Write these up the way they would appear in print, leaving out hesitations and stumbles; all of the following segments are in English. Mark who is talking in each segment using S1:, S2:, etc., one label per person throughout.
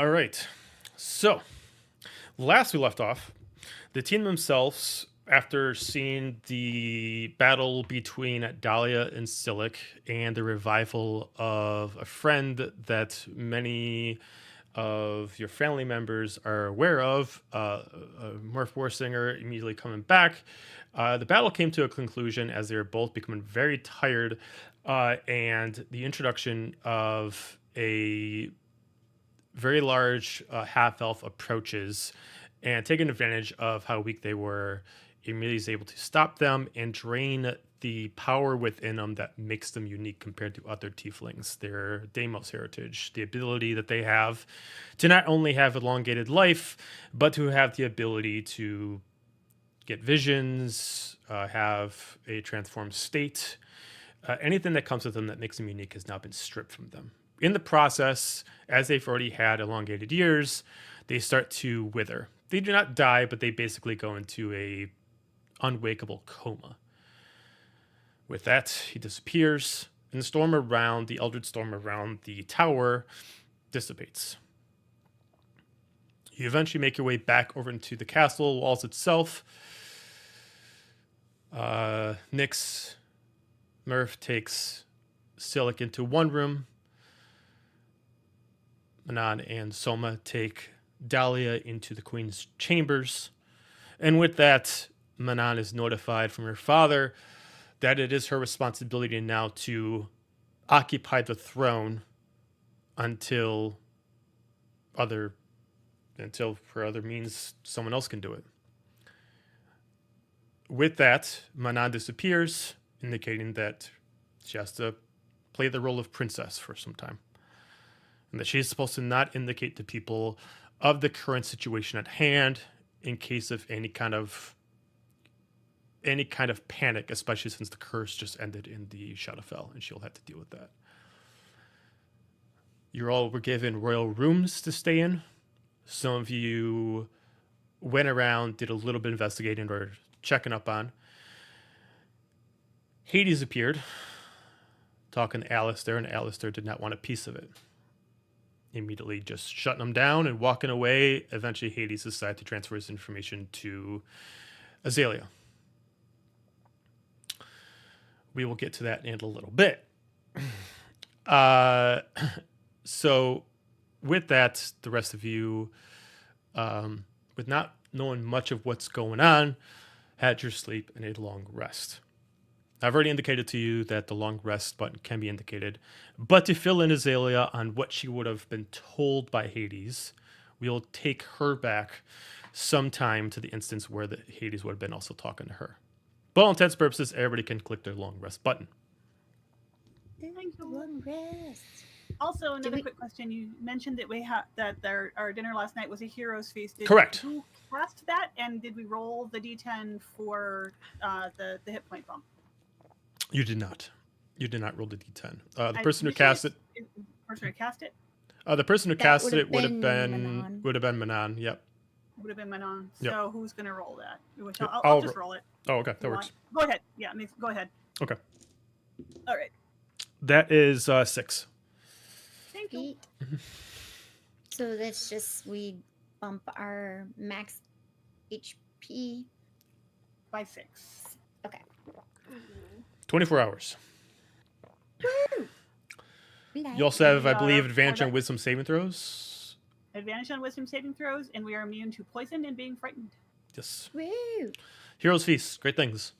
S1: All right. So, last we left off, the team themselves, after seeing the battle between Dahlia and Silic and the revival of a friend that many of your family members are aware of, Murph Warsinger immediately coming back, the battle came to a conclusion as they were both becoming very tired, and the introduction of a very large half-elf approaches and taking advantage of how weak they were, immediately is able to stop them and drain the power within them that makes them unique compared to other tieflings. Their Deimos heritage, the ability that they have to not only have elongated life, but to have the ability to get visions, have a transformed state. Anything that comes with them that makes them unique has now been stripped from them. In the process, as they've already had elongated years, they start to wither. They do not die, but they basically go into a unwakeable coma. With that, he disappears, and the storm around, the eldritch storm around the tower, dissipates. You eventually make your way back over into the castle walls itself. Nyx, Murph takes Silic into one room. Manon and Soma take Dahlia into the queen's chambers. And with that, Manon is notified from her father that it is her responsibility now to occupy the throne until for other means someone else can do it. With that, Manon disappears, indicating that she has to play the role of princess for some time, and that she's supposed to not indicate to people of the current situation at hand in case of any kind of panic, especially since the curse just ended in the Shadowfell, and she'll have to deal with that. You all were given royal rooms to stay in. Some of you went around, did a little bit of investigating or checking up on. Hades appeared, talking to Alistair, and Alistair did not want a piece of it. Immediately just shutting them down and walking away. Eventually, Hades decided to transfer his information to Azalia. We will get to that in a little bit. So with that, the rest of you, with not knowing much of what's going on, had your sleep and a long rest. I've already indicated to you that the long rest button can be indicated, but to fill in Azalia on what she would have been told by Hades, we'll take her back sometime to the instance where the Hades would have been also talking to her. But all intents and purposes, everybody can click their long rest button.
S2: Thank you.
S3: Long rest.
S2: Also, another quick question. You mentioned that our dinner last night was a hero's feast.
S1: Correct.
S2: Who cast that, and did we roll the d10 for the hit point bump?
S1: You did not. You did not roll the d10. The person who cast it.
S2: Person who cast it.
S1: The person who cast it would have been
S3: Manon.
S1: Yep.
S2: Would have been Manon.
S1: Yep.
S2: So who's gonna roll that? Which I'll just roll it.
S1: Oh, okay, that works.
S2: Go ahead. Yeah, go ahead.
S1: Okay.
S2: All right.
S1: That is 6.
S2: Thank you.
S3: So that's just we bump our max HP
S2: by 6.
S3: Okay.
S1: 24 hours.
S3: Woo!
S1: You also have, I believe, advantage on wisdom saving throws.
S2: Advantage on wisdom saving throws, and we are immune to poison and being frightened.
S1: Yes.
S3: Woo!
S1: Heroes Feast. Great things.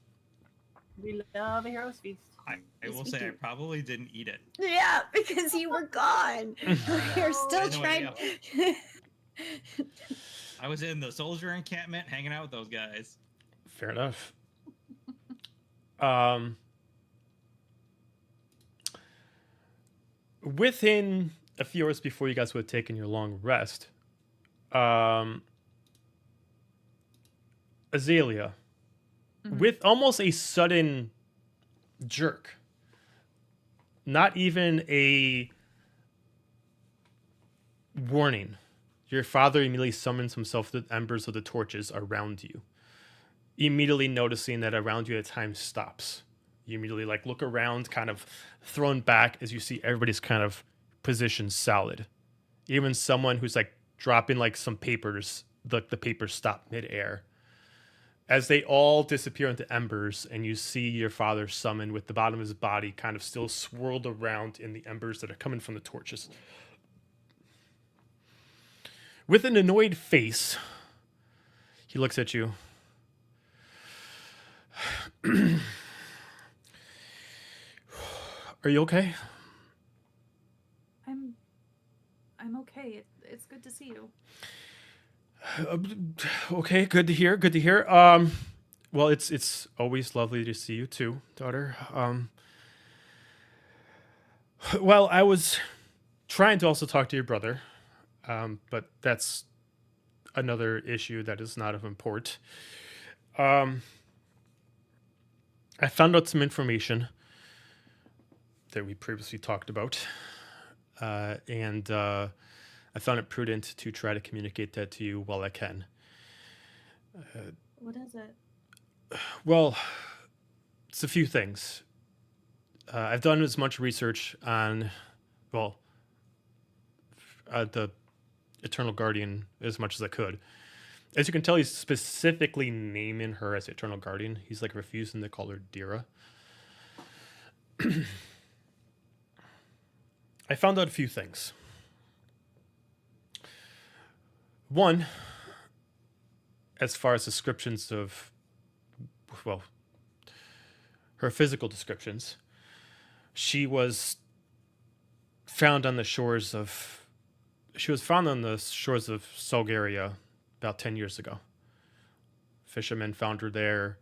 S2: We love a hero's feast.
S4: I will say I probably didn't eat it.
S3: Yeah, because you were gone. We're still trying.
S4: I was in the soldier encampment hanging out with those guys.
S1: Fair enough. Within a few hours before you guys would have taken your long rest, Azalia, with almost a sudden jerk, not even a warning, your father immediately summons himself to the embers of the torches around you, immediately noticing that around you at times stops. You immediately look around, kind of thrown back as you see everybody's kind of positioned solid. Even someone who's like dropping like some papers, the papers stop midair. As they all disappear into embers, and you see your father summoned with the bottom of his body kind of still swirled around in the embers that are coming from the torches. With an annoyed face, he looks at you. Are you okay?
S5: I'm okay. It's good to see you.
S1: Okay, good to hear. Good to hear. Well, it's always lovely to see you too, daughter. Well, I was trying to also talk to your brother, but that's another issue that is not of import. I found out some information that we previously talked about, and I found it prudent to try to communicate that to you while I can.
S5: What is it?
S1: Well, it's a few things. I've done as much research on, well, the Eternal Guardian as much as I could. As you can tell, he's specifically naming her as Eternal Guardian. He's like refusing to call her Dira. I found out a few things. One, as far as descriptions of, well, her physical descriptions, she was found on the shores of Solgaria about 10 years ago. Fishermen found her there.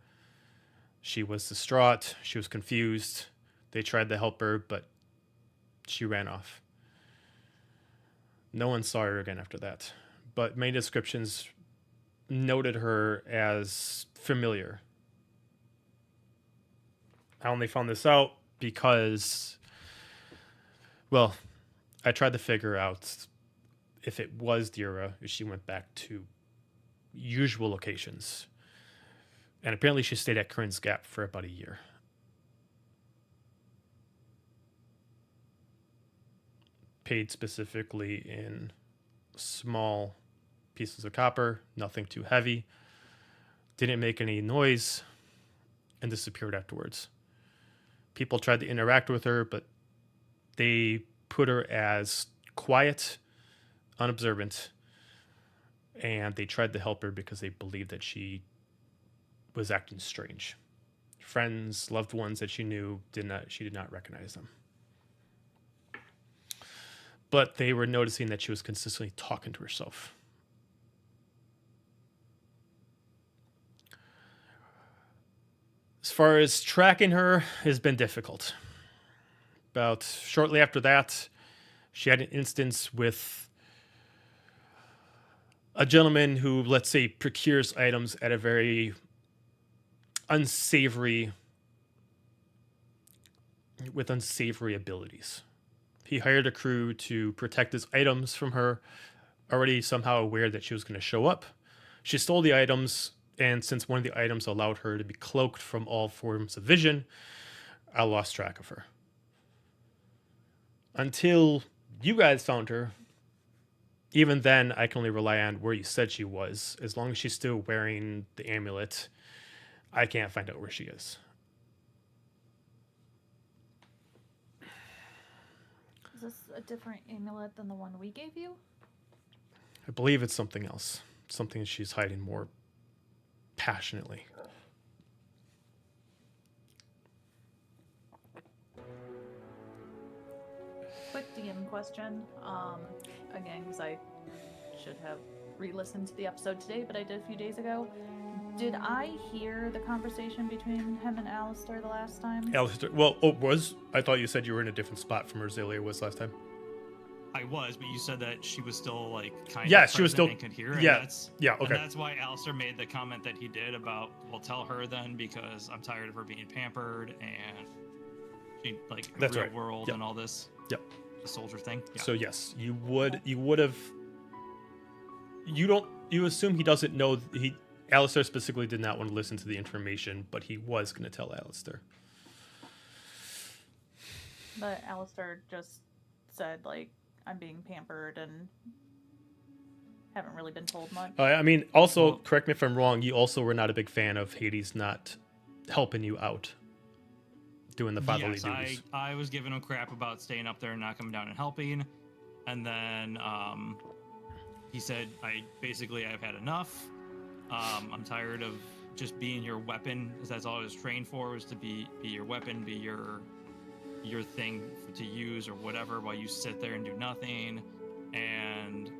S1: She was distraught. She was confused. They tried to help her, but she ran off. No one saw her again after that. But many descriptions noted her as familiar. I only found this out because, well, I tried to figure out if it was Dira, if she went back to usual locations. And apparently she stayed at Corinne's Gap for about a year. Paid specifically in small pieces of copper, nothing too heavy, didn't make any noise, and disappeared afterwards. People tried to interact with her, but they put her as quiet, unobservant, and they tried to help her because they believed that she was acting strange. Friends, loved ones that she knew she did not recognize them. But they were noticing that she was consistently talking to herself. As far as tracking her has been difficult. About shortly after that, she had an instance with a gentleman who, let's say, procures items at a very unsavory abilities. He hired a crew to protect his items from her, already somehow aware that she was going to show up. She stole the items, and since one of the items allowed her to be cloaked from all forms of vision, I lost track of her. Until you guys found her. Even then, I can only rely on where you said she was. As long as she's still wearing the amulet, I can't find out where she is.
S5: Is this a different amulet than the one we gave you?
S1: I believe it's something else. Something she's hiding more passionately.
S5: Quick DM question. Again, because I should have re-listened to the episode today, but I did a few days ago. Did I hear the conversation between him and Alistair the last time?
S1: Alistair, I thought you said you were in a different spot from where Azalia was last time.
S4: I was, but you said that she was still like kind
S1: Yeah,
S4: of
S1: she was
S4: present
S1: still-
S4: and could hear.
S1: yeah,
S4: And that's,
S1: yeah, okay.
S4: And that's why Alistair made the comment that he did about, well, tell her then because I'm tired of her being pampered and she like
S1: That's
S4: real
S1: right.
S4: world
S1: Yep.
S4: and all this.
S1: Yep.
S4: The soldier thing. Yeah.
S1: So yes, you would have. You assume he doesn't know. Alistair specifically did not want to listen to the information, but he was going to tell Alistair.
S5: But Alistair just said, like, I'm being pampered and haven't really been told much.
S1: I mean, also, correct me if I'm wrong, you also were not a big fan of Hades not helping you out, doing the fatherly
S4: Yes,
S1: duties.
S4: I was giving him crap about staying up there and not coming down and helping. And then he said, I've had enough. I'm tired of just being your weapon. That's all I was trained for, was to be your weapon, be your thing to use or whatever, while you sit there and do nothing. And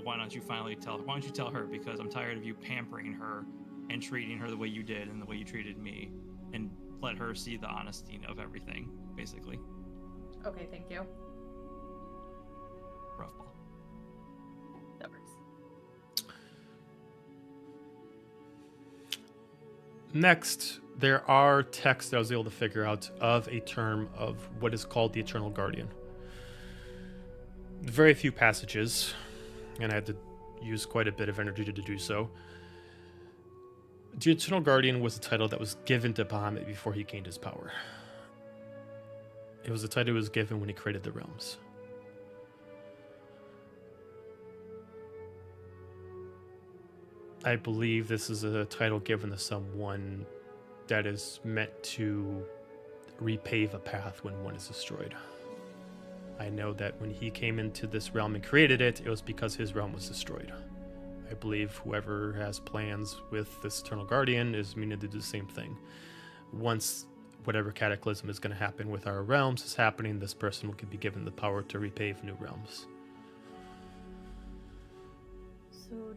S4: why don't you tell her, because I'm tired of you pampering her and treating her the way you did and the way you treated me, and let her see the honesty of everything, basically.
S5: Okay, thank you.
S4: Rough ball.
S5: That works.
S1: Next, there are texts that I was able to figure out of a term of what is called the Eternal Guardian. Very few passages, and I had to use quite a bit of energy to do so. The Eternal Guardian was a title that was given to Bahamut before he gained his power. It was a title he was given when he created the realms. I believe this is a title given to someone that is meant to repave a path when one is destroyed. I know that when he came into this realm and created it, it was because his realm was destroyed. I believe whoever has plans with this Eternal Guardian is meaning to do the same thing. Once whatever cataclysm is going to happen with our realms is happening, this person will be given the power to repave new realms.
S5: So,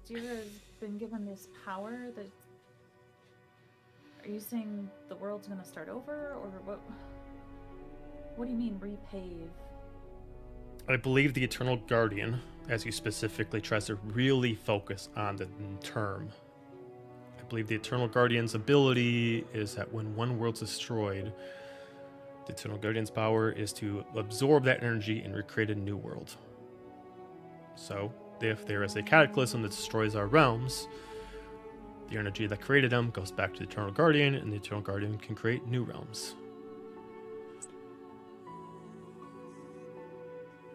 S5: Dira has been given this power that... Are you saying the world's gonna start over, or what? What do you mean, repave?
S1: I believe the Eternal Guardian, as he specifically tries to really focus on the term, I believe the Eternal Guardian's ability is that when one world's destroyed, the Eternal Guardian's power is to absorb that energy and recreate a new world. So, if there is a cataclysm that destroys our realms, the energy that created them goes back to the Eternal Guardian, and the Eternal Guardian can create new realms.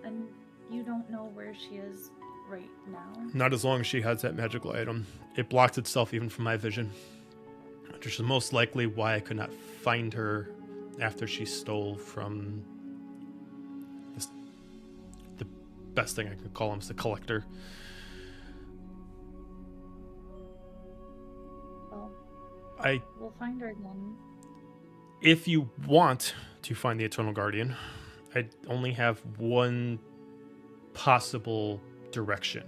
S5: And you don't know where she is right now?
S1: Not as long as she has that magical item. It blocks itself even from my vision, which is most likely why I could not find her after she stole from this, the best thing I could call him is the Collector.
S5: Well, we'll find her again.
S1: If you want to find the Eternal Guardian, I only have one possible direction.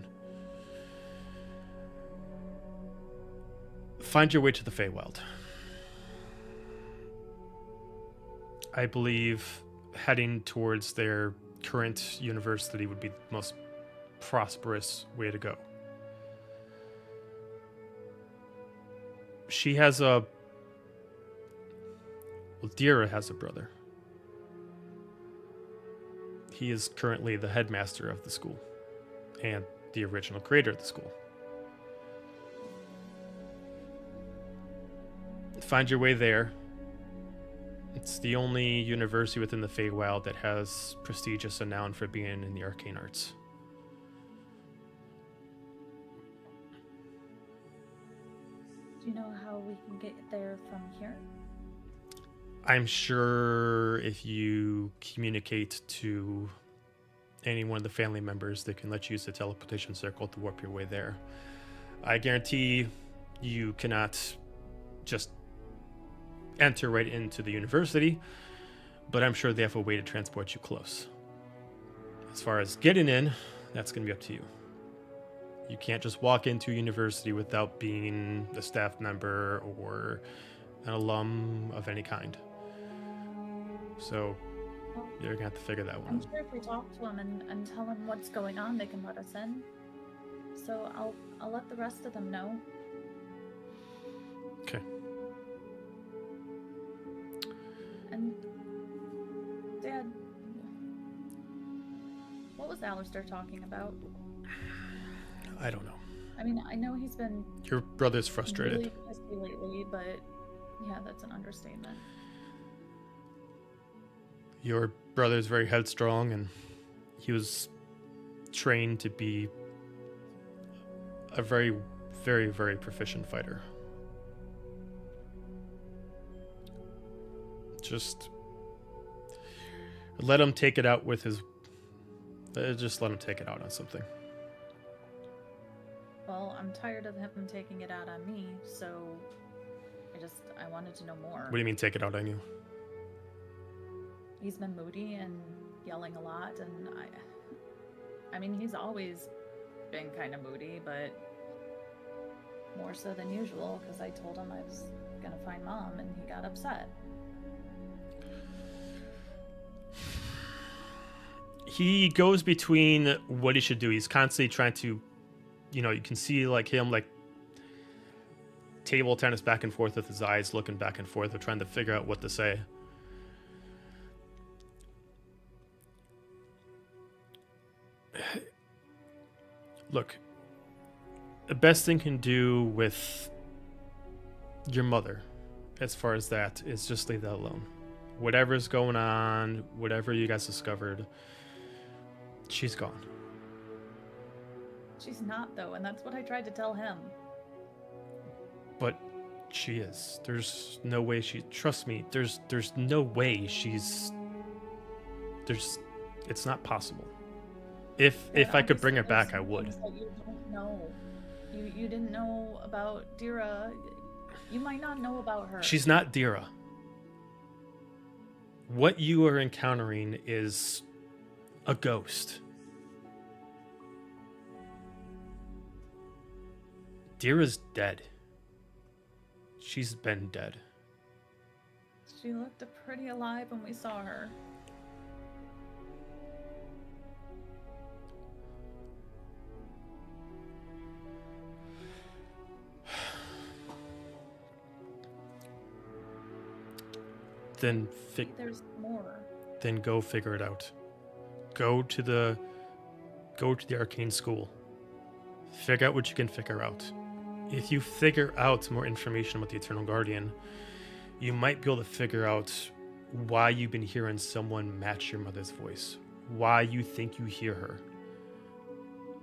S1: Find your way to the Feywild. I believe heading towards their current university would be the most prosperous way to go. She has Dira has a brother. He is currently the headmaster of the school and the original creator of the school. Find your way there. It's the only university within the Feywild that has prestigious renown for being in the arcane arts.
S5: Do you know how we can get there from here?
S1: I'm sure if you communicate to any one of the family members, they can let you use the teleportation circle to warp your way there. I guarantee you cannot just enter right into the university, but I'm sure they have a way to transport you close. As far as getting in, that's going to be up to you. You can't just walk into a university without being a staff member or an alum of any kind. So you're going to have to figure that one
S5: I'm
S1: out.
S5: sure if we talk to them and tell them what's going on, they can let us in. So I'll let the rest of them know.
S1: Okay.
S5: And Dad, what was Alistair talking about?
S1: I don't know.
S5: I mean, I know he's been
S1: Your brother's frustrated.
S5: really pissy lately, but yeah, that's an understatement.
S1: Your brother's very headstrong, and he was trained to be a very, very, very proficient fighter. Just let him take it out with his... just let him take it out on something.
S5: Well, I'm tired of him taking it out on me, so I wanted to know more.
S1: What do you mean take it out on you?
S5: He's been moody and yelling a lot, and I mean, he's always been kind of moody, but more so than usual, because I told him I was gonna find Mom, and he got upset.
S1: He goes between what he should do. He's constantly trying to, you know, you can see like him like table tennis back and forth with his eyes, looking back and forth, or trying to figure out what to say. Look, the best thing you can do with your mother, as far as that, is just leave that alone. Whatever's going on, whatever you guys discovered, she's gone.
S5: She's not, though, and that's what I tried to tell him.
S1: But she is. There's no way she... Trust me, there's no way she's... It's not possible. If I could bring her back, I would.
S5: That you don't know. You didn't know about Dira. You might not know about her.
S1: She's not Dira. What you are encountering is a ghost. Dira's dead. She's been dead.
S5: She looked pretty alive when we saw her.
S1: Then
S5: There's more.
S1: Then go figure it out. Go to the arcane school. Figure out what you can figure out. If you figure out more information about the Eternal Guardian, you might be able to figure out why you've been hearing someone match your mother's voice. Why you think you hear her.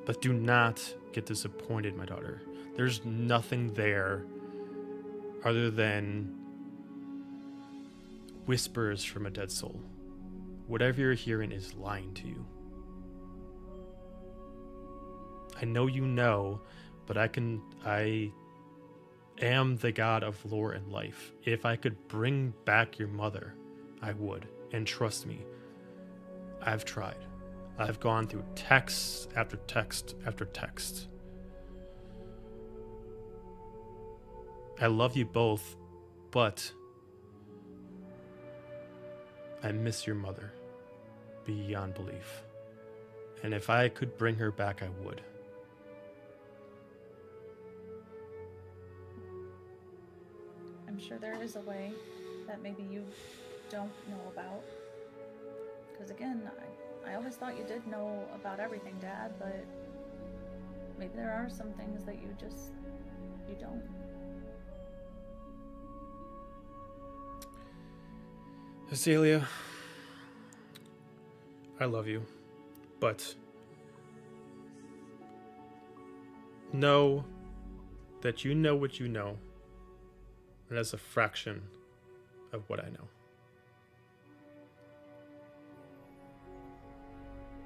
S1: But do not get disappointed, my daughter. There's nothing there other than whispers from a dead soul. Whatever you're hearing is lying to you. I know you know, but I am the god of lore and life. If I could bring back your mother, I would. And trust me, I've tried. I've gone through text after text after text. I love you both, but I miss your mother beyond belief. And if I could bring her back, I would.
S5: I'm sure there is a way that maybe you don't know about. Because again, I always thought you did know about everything, Dad, but maybe there are some things that you don't.
S1: Azalia, I love you, but know that you know what you know, and that's a fraction of what I know.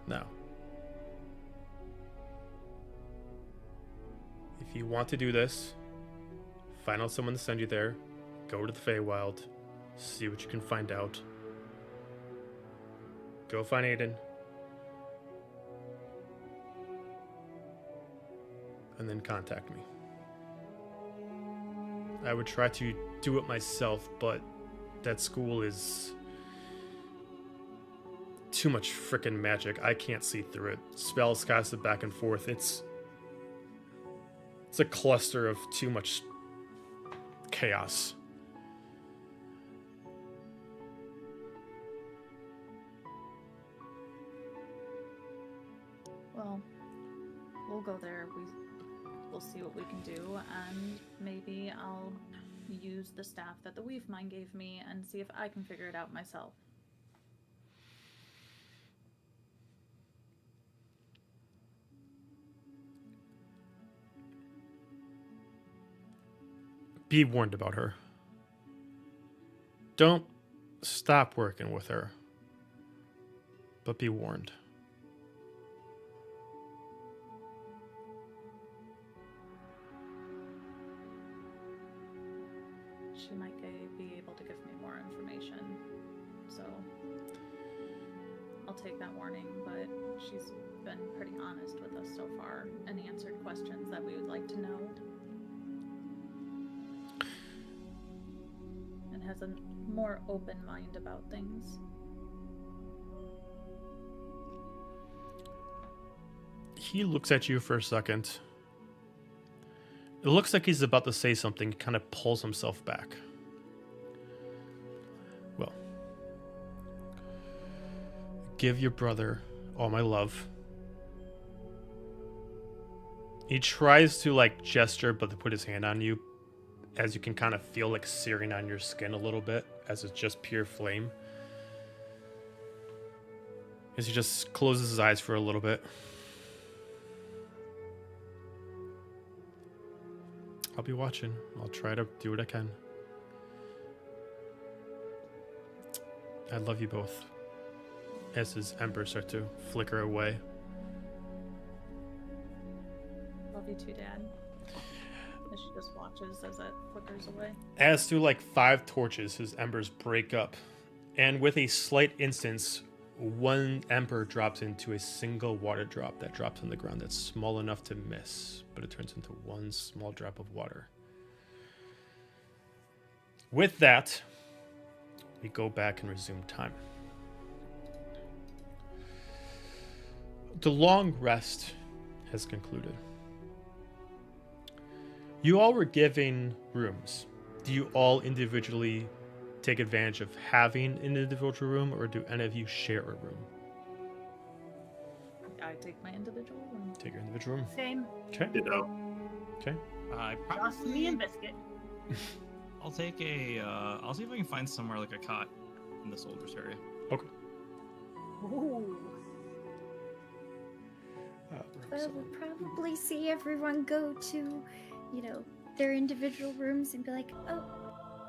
S1: Now, if you want to do this, find out someone to send you there, go to the Feywild, see what you can find out. Go find Aiden. And then contact me. I would try to do it myself, but that school is too much frickin' magic. I can't see through it. Spells casted back and forth. It's a cluster of too much chaos.
S5: Well, we'll go there. We'll see what we can do, and maybe I'll use the staff that the Weave Mine gave me and see if I can figure it out myself.
S1: be warned about her. Don't stop working with her, but be warned.
S5: She might be able to give me more information, so I'll take that warning, but she's been pretty honest with us so far and answered questions that we would like to know. And has a more open mind about things.
S1: He looks at you for a second. It looks like he's about to say something, kind of pulls himself back. Well, give your brother all my love. He tries to like gesture, but to put his hand on you, as you can kind of feel like searing on your skin a little bit, as it's just pure flame. As he just closes his eyes for a little bit. I'll be watching. I'll try to do what I can. I love you both. As his embers start to flicker away.
S5: Love you too, Dad. As she just watches as it flickers away.
S1: As through like 5 torches, his embers break up. And with a slight instance, one ember drops into a single water drop that drops on the ground that's small enough to miss, but it turns into one small drop of water. With that, we go back and resume time. The long rest has concluded. You all were given rooms. Do you all individually take advantage of having an individual room, or do any of you share a room?
S5: I take my individual room.
S1: Take your individual room.
S2: Same.
S1: Okay.
S6: Ditto.
S1: Okay.
S4: I
S2: Just me
S4: probably
S2: and Biscuit.
S4: I'll take a I'll see if I can find somewhere like a cot in the soldiers area.
S1: Okay.
S2: Ooh.
S3: Well, we'll probably see everyone go to, their individual rooms and be like, oh,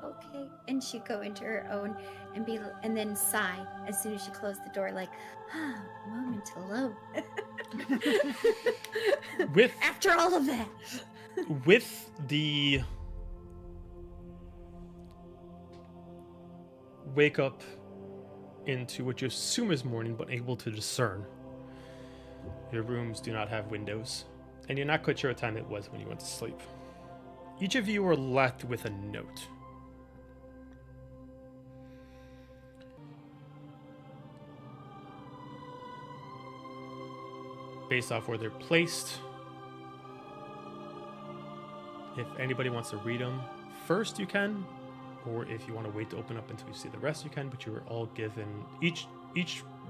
S3: okay. And she'd go into her own and then sigh as soon as she closed the door, like, moment alone.
S1: With
S3: After all of that.
S1: with the wake up into what you assume is morning, but able to discern. Your rooms do not have windows, and you're not quite sure what time it was when you went to sleep. Each of you are left with a note. Based off where they're placed. If anybody wants to read them first, you can. Or if you want to wait to open up until you see the rest, you can. But you were all given each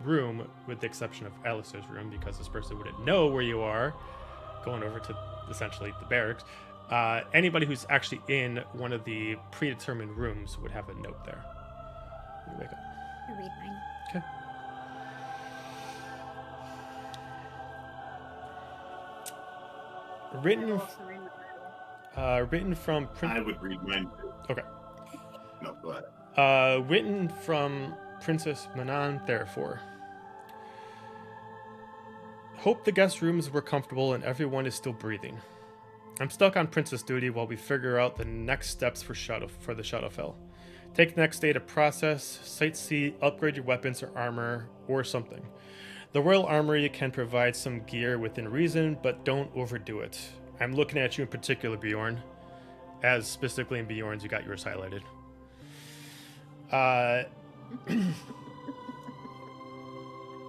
S1: room, with the exception of Alistair's room, because this person wouldn't know where you are, going over to essentially the barracks. Anybody who's actually in one of the predetermined rooms would have a note there. You wake up.
S3: I read mine.
S1: Okay. Written from
S6: I would read mine too.
S1: Okay.
S6: No, go ahead.
S1: Written from Princess Manon, therefore. Hope the guest rooms were comfortable and everyone is still breathing. I'm stuck on princess duty while we figure out the next steps for the Shadowfell. Take the next day to process, sightsee, upgrade your weapons or armor, or something. The Royal Armory can provide some gear within reason, but don't overdo it. I'm looking at you in particular, Bjorn. As specifically in Bjorn's, you got yours highlighted.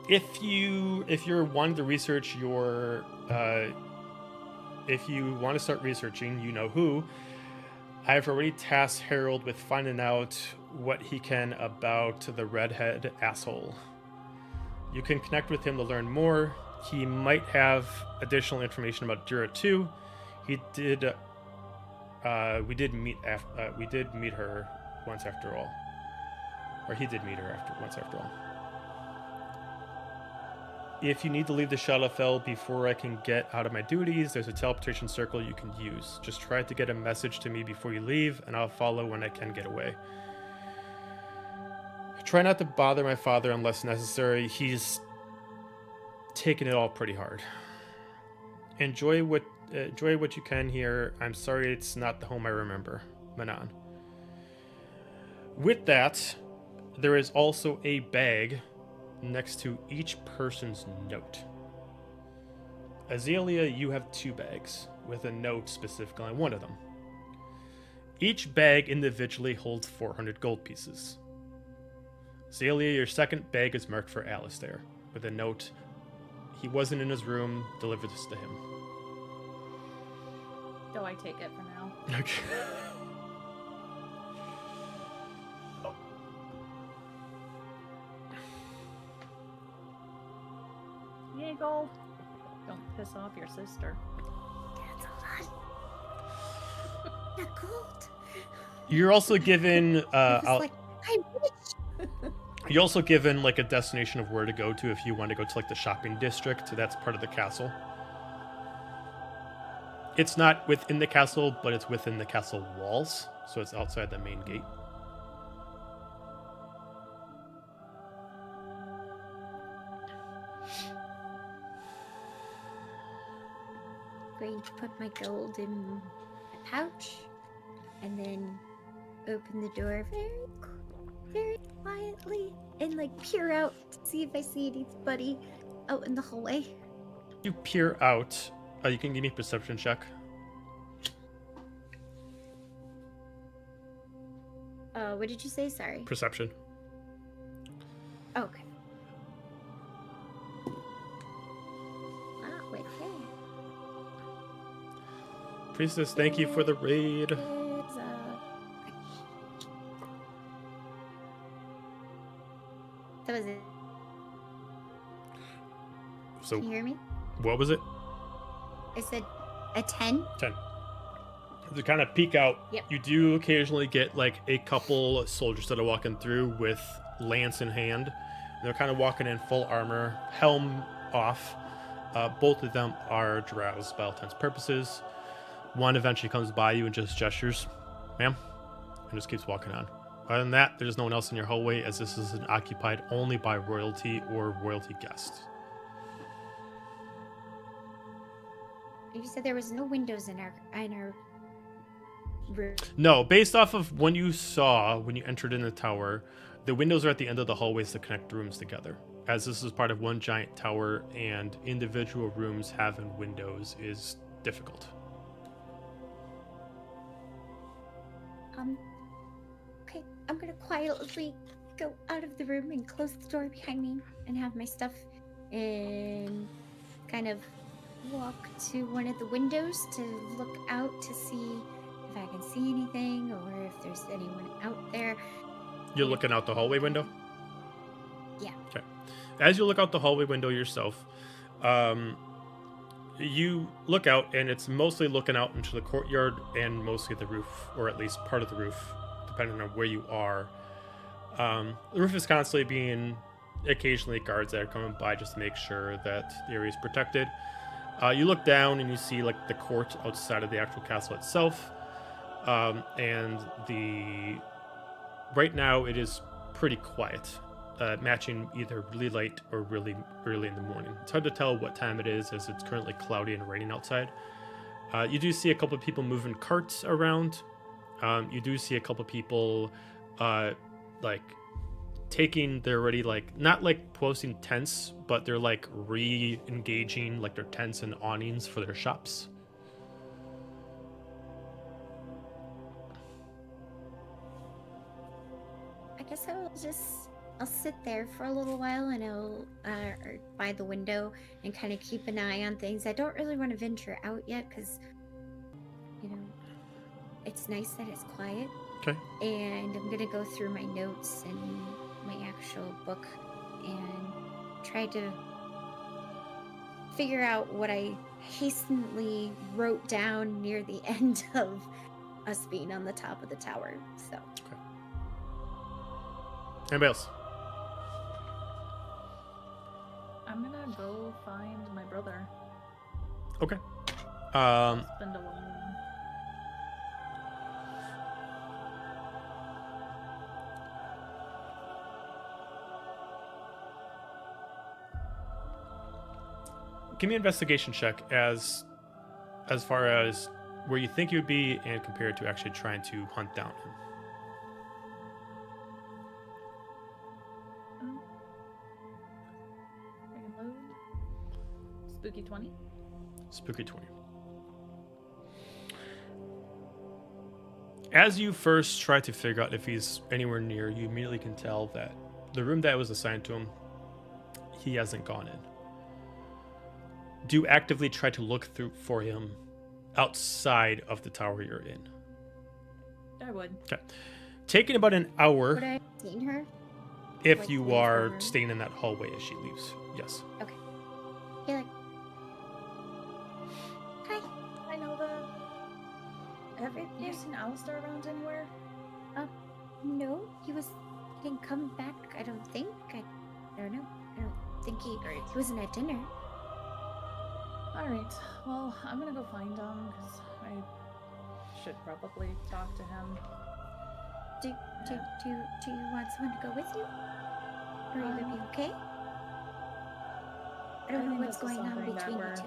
S1: If you're wanting to research your, if you want to start researching, you know who. I've already tasked Harold with finding out what he can about the redhead asshole. You can connect with him to learn more. He might have additional information about Dura too. We did meet her once after all. Or he did meet her once after all. if you need to leave the Shadowfell before I can get out of my duties, there's a teleportation circle you can use. Just try to get a message to me before you leave, and I'll follow when I can get away. Try not to bother my father unless necessary. He's taking it all pretty hard. Enjoy what you can here. I'm sorry it's not the home I remember. Manon. With that, there is also a bag next to each person's note. Azalia, you have 2 bags with a note specifically on one of them. Each bag individually holds 400 gold pieces. Azalia, your second bag is marked for Alistair with a note. He wasn't in his room. Deliver this to him.
S5: Do I take it for now?
S1: Okay.
S5: Yay, gold. Don't piss off your sister.
S3: That's a lot. The gold.
S1: You're also given
S3: I'm rich.
S1: you're also given like a destination of where to go to if you want to go to like the shopping district. That's part of the castle. It's not within the castle, but it's within the castle walls, so it's outside the main gate.
S3: Going to put my gold in my pouch and then open the door very quietly and like peer out to see if I see anybody out in the hallway.
S1: You peer out. You can give me a perception check.
S3: What did you say? Sorry.
S1: Perception.
S3: Okay. Wait.
S1: Priestess, thank you for the raid.
S3: That was it.
S1: So,
S3: Can you hear me?
S1: what was it?
S3: I said a 10.
S1: 10. To kind of peek out,
S3: Yep.
S1: you do occasionally get like a couple soldiers that are walking through with lance in hand. They're kind of walking in full armor, helm off. Both of them are drows by all intents and purposes. One eventually comes by you and just gestures, ma'am, and just keeps walking on. Other than that, there's no one else in your hallway, as this is occupied only by royalty or royalty guests.
S3: You said there was no windows in our room.
S1: No, based off of when you saw when you entered in the tower, the windows are at the end of the hallways to connect rooms together. As this is part of one giant tower and individual rooms having windows is difficult.
S3: Okay, I'm gonna quietly go out of the room and close the door behind me and have my stuff and kind of walk to one of the windows to look out to see if I can see anything or if there's anyone out there.
S1: You're looking out the hallway window?
S3: Yeah.
S1: Okay. As you look out the hallway window yourself, you look out and it's mostly looking out into the courtyard and mostly the roof, or at least part of the roof, depending on where you are. The roof is constantly being, occasionally guards that are coming by just to make sure that the area is protected. You look down and you see like the court outside of the actual castle itself. And right now it is pretty quiet, matching either really late or really early in the morning. It's hard to tell what time it is as it's currently cloudy and raining outside. You do see a couple of people moving carts around. You do see a couple of people like taking their already like not like posting tents, but they're like re-engaging like their tents and awnings for their shops.
S3: I guess I'll sit there for a little while and I'll by the window and kind of keep an eye on things. I don't really want to venture out yet because, you know, it's nice that it's quiet.
S1: Okay.
S3: And I'm gonna go through my notes and my actual book and try to figure out what I hastily wrote down near the end of us being on the top of the tower. So.
S1: Okay. Anybody else?
S5: I'm gonna go find my brother.
S1: Okay.
S5: Spend a while.
S1: Give me an investigation check as far as where you think you would be and compared to actually trying to hunt down him.
S5: I can load. Spooky 20.
S1: Spooky 20. As you first try to figure out if he's anywhere near, you immediately can tell that the room that was assigned to him, he hasn't gone in. Do actively try to look through for him outside of the tower you're in.
S5: I would.
S1: Okay. Taking about an hour
S3: Would I have seen her?
S1: if
S3: like,
S1: you
S3: leave
S1: are
S3: the room?
S1: staying in that hallway as she leaves. Yes.
S3: You're like, hi.
S5: I know the. Have you seen Alistair around anywhere?
S3: No, he didn't come back. I don't think. I don't know. I don't think he wasn't at dinner.
S5: Alright, well, I'm gonna go find him, because I should probably talk to him.
S3: Do you want someone to go with you? Or you gonna be okay? I don't know
S5: think
S3: what's
S5: this is
S3: going on
S5: something that
S3: between you
S5: we're-
S3: two.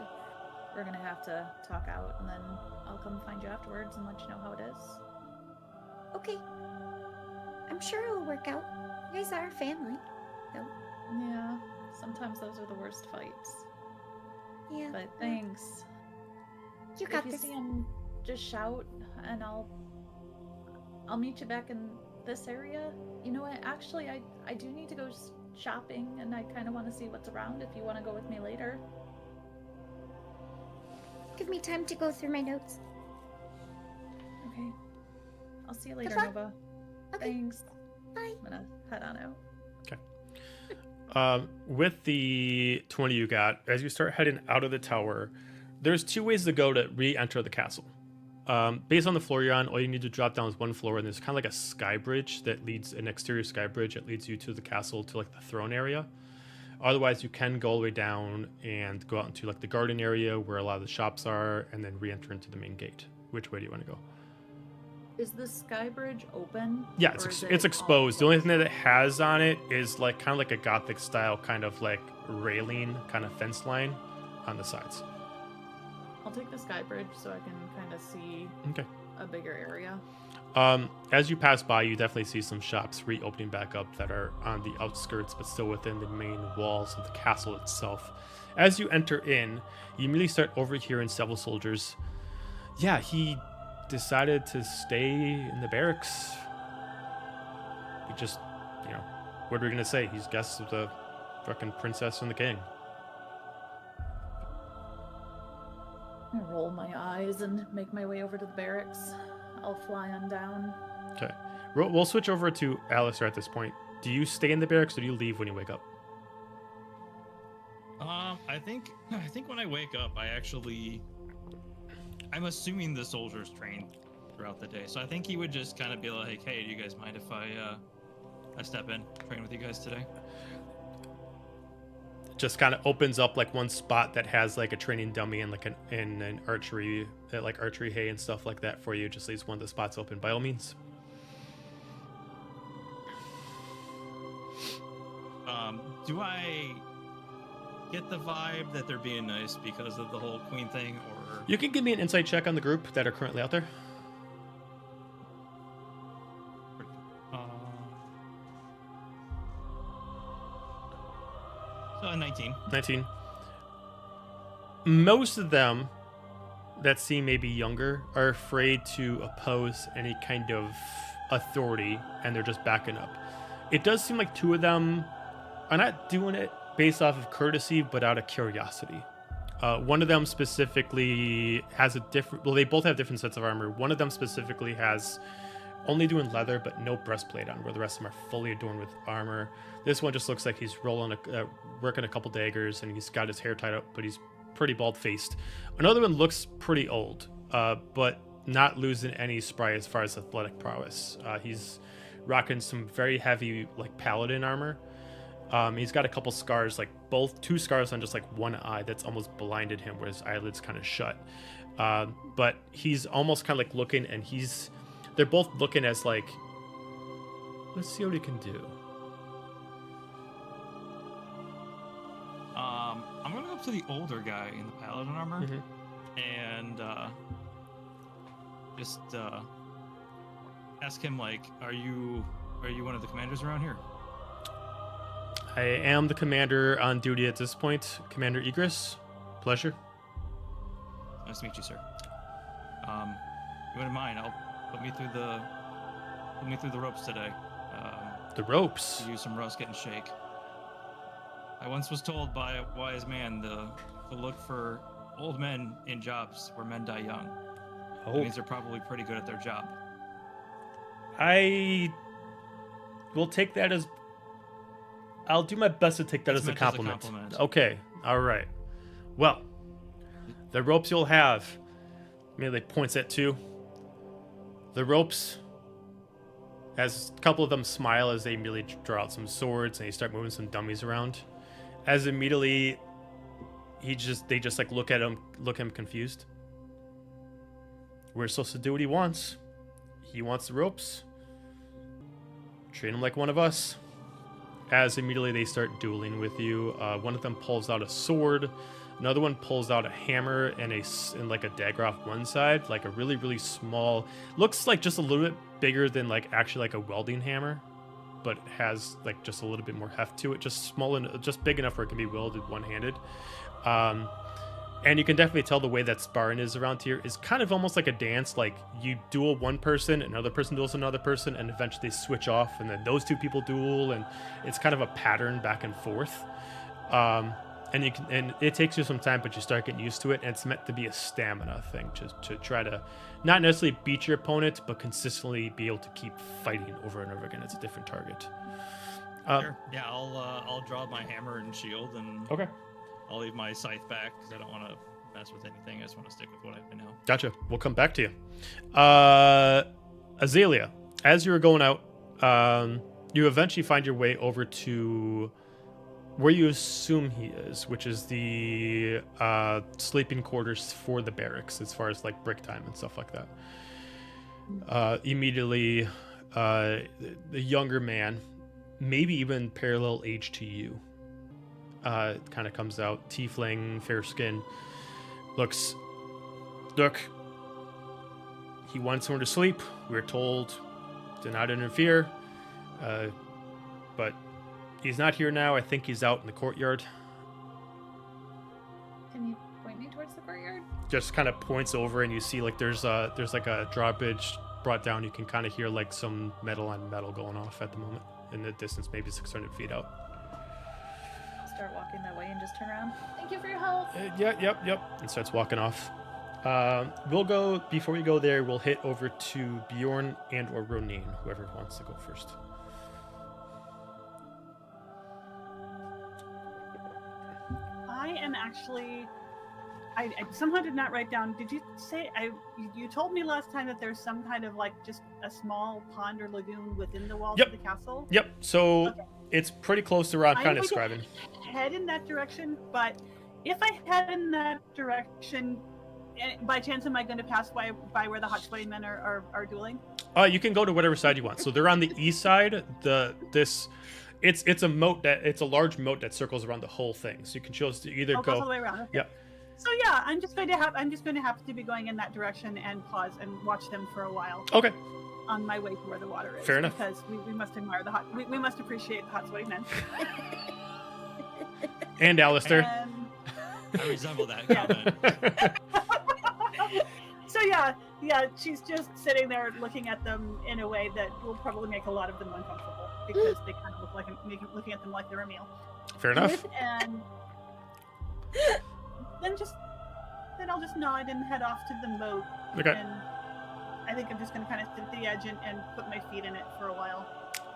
S5: We're gonna have to talk out, and then I'll come find you afterwards and let you know how it is.
S3: Okay. I'm sure it'll work out. You guys are a family.
S5: Yeah, sometimes those are the worst fights.
S3: Yeah.
S5: But thanks.
S3: You got
S5: if you
S3: this.
S5: see him, just shout, and I'll meet you back in this area. You know what? Actually, I do need to go shopping, and I kind of want to see what's around. If you want to go with me later.
S3: Give me time to go through my notes.
S5: Okay. I'll see you later,
S3: luck.
S5: Nova.
S3: Okay.
S5: Thanks.
S3: Bye.
S5: I'm gonna head on out.
S1: With the 20 you got, as you start heading out of the tower, there's two ways to go to re-enter the castle. Based on the floor you're on, all you need to drop down is one floor, and there's kind of like a sky bridge that leads, an exterior sky bridge that leads you to the castle, to like the throne area. Otherwise, you can go all the way down and go out into like the garden area where a lot of the shops are, and then re-enter into the main gate. Which way do you want to go?
S5: Is the sky bridge open?
S1: Yeah,
S5: or is
S1: it's
S5: it
S1: exposed. The
S5: all
S1: only thing that it has on it is like kind of like a Gothic style kind of like railing, kind of fence line on the sides.
S5: I'll take the sky bridge so I can kind of see
S1: Okay.
S5: a bigger area.
S1: As you pass by, you definitely see some shops reopening back up that are on the outskirts, but still within the main walls of the castle itself. As you enter in, you immediately start overhearing several soldiers. Yeah, he decided to stay in the barracks. He just, what are we gonna say? He's guests of the fucking princess and the king.
S5: I roll my eyes and make my way over to the barracks. I'll fly on down.
S1: Okay. We'll switch over to Alistair at this point. Do you stay in the barracks or do you leave when you wake up?
S4: I think when I wake up, I'm assuming the soldiers train throughout the day, so I think he would just kind of be like, "Hey, do you guys mind if I step in, train with you guys today?"
S1: Just kind of opens up like one spot that has like a training dummy and like an archery, like archery hay and stuff like that for you. Just leaves one of the spots open by all means.
S4: Do I get the vibe that they're being nice because of the whole queen thing, or
S1: You can give me an insight check on the group that are currently out there.
S4: So 19.
S1: 19. Most of them that seem maybe younger are afraid to oppose any kind of authority, and they're just backing up. It does seem like two of them are not doing it based off of courtesy, but out of curiosity. One of them specifically has a different... Well, they both have different sets of armor. One of them specifically has only doing leather, but no breastplate on, where the rest of them are fully adorned with armor. This one just looks like he's working a couple daggers, and he's got his hair tied up, but he's pretty bald-faced. Another one looks pretty old, but not losing any spry as far as athletic prowess. He's rocking some very heavy, like, paladin armor, He's got a couple scars, like two scars on just like one eye that's almost blinded him, where his eyelid's kind of shut. But he's almost kind of like looking, and they're both looking as like, let's see what he can do.
S4: I'm gonna go up to the older guy in the paladin armor and just ask him, like, are you one of the commanders around here?
S1: I am the commander on duty at this point, Commander Egris. Pleasure.
S4: Nice to meet you, sir. You wouldn't mind? I'll put me through the ropes today.
S1: The ropes.
S4: To use some rust, get and shake. I once was told by a wise man to look for old men in jobs where men die young. That means they're probably pretty good at their job.
S1: I will take that as... I'll do my best to take that as a compliment. Okay, all right. Well, the ropes you'll have... Immediately points at two. The ropes... As a couple of them smile as they immediately draw out some swords and they start moving some dummies around. As immediately they just like look at him confused. We're supposed to do what he wants. He wants the ropes. Treat him like one of us. As immediately they start dueling with you. One of them pulls out a sword. Another one pulls out a hammer and like a dagger off one side, like a really, really small, looks like just a little bit bigger than like actually like a welding hammer, but has like just a little bit more heft to it, just small and just big enough where it can be wielded one-handed. And you can definitely tell the way that sparring is around here is kind of almost like a dance. Like you duel one person, another person duels another person, and eventually they switch off, and then those two people duel, and it's kind of a pattern back and forth. And it takes you some time, but you start getting used to it, and it's meant to be a stamina thing to try to not necessarily beat your opponent, but consistently be able to keep fighting over and over again. It's a different target.
S4: Sure. Yeah, I'll draw my hammer and shield, and
S1: okay.
S4: I'll leave my scythe back because I don't want to mess with anything. I just want to stick with what I know.
S1: Gotcha. We'll come back to you. Azalia, as you were going out, you eventually find your way over to where you assume he is, which is the sleeping quarters for the barracks, as far as like break time and stuff like that. Immediately, the younger man, maybe even parallel age to you, kind of comes out, tiefling, fair skin, look, he wants somewhere to sleep. We're told to not interfere, but he's not here now. I think he's out in the courtyard.
S5: Can you point me towards the courtyard?
S1: Just kind of points over, and you see like there's like a drawbridge brought down. You can kind of hear like some metal on metal going off at the moment in the distance, maybe 600 feet out.
S5: I'll start walking that way and just turn around. Thank you for your help.
S1: Yep. And starts walking off. We'll go, before we go there, we'll hit over to Bjorn and or Roneen, whoever wants to go first.
S2: I am actually... I somehow did not write down... Did you say... You told me last time that there's some kind of, like, just a small pond or lagoon within the walls of the castle?
S1: Yep. So it's pretty close to Rod kind of describing.
S2: Head in that direction, but if I head in that direction, by chance am I going to pass by where the hot sweaty men are dueling?
S1: You can go to whatever side you want. So they're on the east side. It's a moat it's a large moat that circles around the whole thing. So you can choose to either go
S2: all the way around. Okay.
S1: Yep.
S2: So yeah, I'm just going to happen to be going in that direction and pause and watch them for a while.
S1: Okay.
S2: On my way to where the water is.
S1: Fair enough.
S2: Because we must admire we must appreciate the hot sweaty men.
S1: And Alistair.
S4: I resemble that comment.
S2: So yeah, she's just sitting there looking at them in a way that will probably make a lot of them uncomfortable because they kind of look like looking at them like they're a meal.
S1: Fair enough.
S2: And then I'll just nod and head off to the moat.
S1: Okay.
S2: And I think I'm just going to kind of sit at the edge and put my feet in it for a while.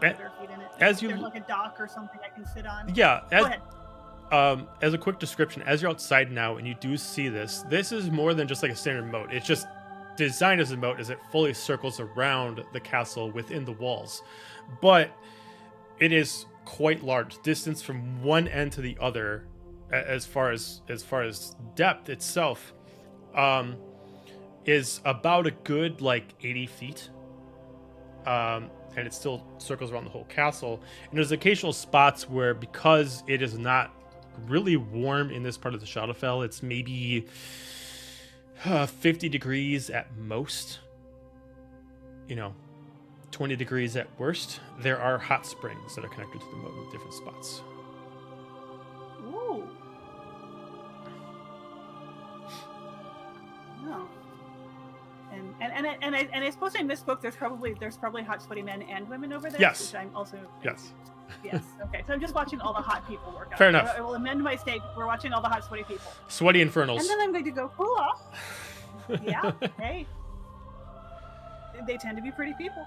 S2: Put their feet in it.
S1: As
S2: there's like a dock or something I can sit on.
S1: Yeah.
S2: Go ahead.
S1: As a quick description, as you're outside now and you do see this is more than just like a standard moat. It's just designed as a moat as it fully circles around the castle within the walls. But it is quite large. Distance from one end to the other, as far as depth itself, is about a good like 80 feet. And it still circles around the whole castle. And there's occasional spots where, because it is not really warm in this part of the Shadowfell, it's maybe 50 degrees at most. 20 degrees at worst. There are hot springs that are connected to the moat in different spots.
S2: Ooh. No. And I suppose I misspoke. There's probably hot sweaty men and women over there.
S1: Yes.
S2: Which I'm also.
S1: Yes.
S2: Yes. Okay. So I'm just watching all the hot people work out.
S1: Fair enough.
S2: I will amend my state. We're watching all the hot sweaty people.
S1: Sweaty infernals.
S2: And then I'm going to go cool off. Yeah. Hey. They tend to be pretty people.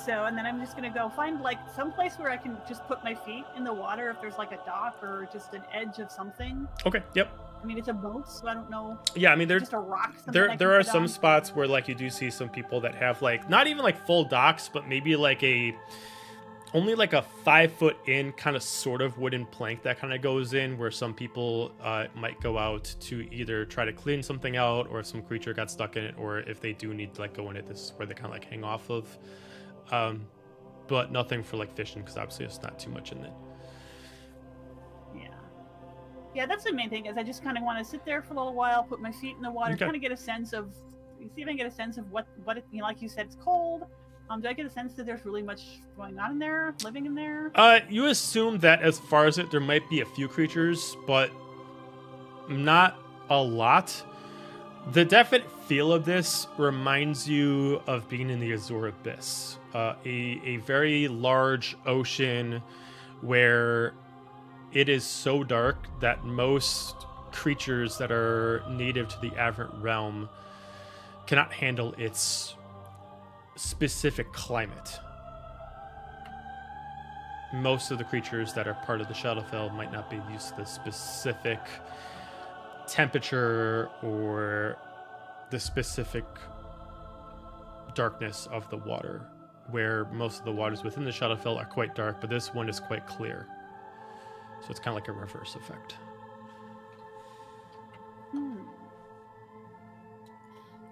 S2: So, and then I'm just gonna go find like some place where I can just put my feet in the water if there's like a dock or just an edge of something.
S1: Okay. Yep.
S2: I mean, it's a boat, so I don't know.
S1: Yeah, I mean, there's
S2: just a rock.
S1: there are some spots where like you do see some people that have like not even like full docks, but maybe like only like a 5 foot in kind of sort of wooden plank that kind of goes in, where some people might go out to either try to clean something out, or if some creature got stuck in it, or if they do need to like go in it, this is where they kind of like hang off of. But nothing for like fishing, because obviously it's not too much in it.
S2: Yeah, that's the main thing. Is I just kind of want to sit there for a little while, put my feet in the water,
S1: Okay.
S2: kind of get a sense of, see if I can get a sense of what it, like you said, it's cold. Do I get a sense that there's really much going on in there, living in there?
S1: You assume that as far as there might be a few creatures, but not a lot. The definite feel of this reminds you of being in the Azure Abyss, a very large ocean where it is so dark that most creatures that are native to the Aberrant realm cannot handle its specific climate. Most of the creatures that are part of the Shadowfell might not be used to the specific temperature or the specific darkness of the water, where most of the waters within the Shadowfell are quite dark, but this one is quite clear. So it's kind of like a reverse effect.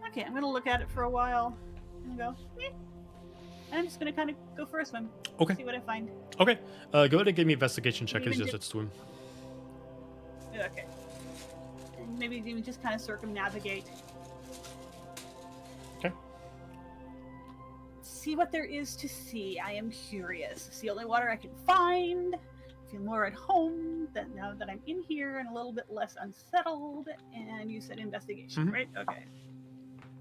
S2: Okay, I'm going to look at it for a while and go, and I'm just going to kind of go for a swim.
S1: Okay.
S2: See what I find.
S1: Okay. Go ahead and give me an investigation check as
S2: Even
S1: just it's swim.
S2: Okay. And maybe even just kind of circumnavigate.
S1: Okay.
S2: See what there is to see. I am curious. It's the only water I can find. Feel more at home than now that I'm in here and a little bit less unsettled. And you said investigation, right? Okay.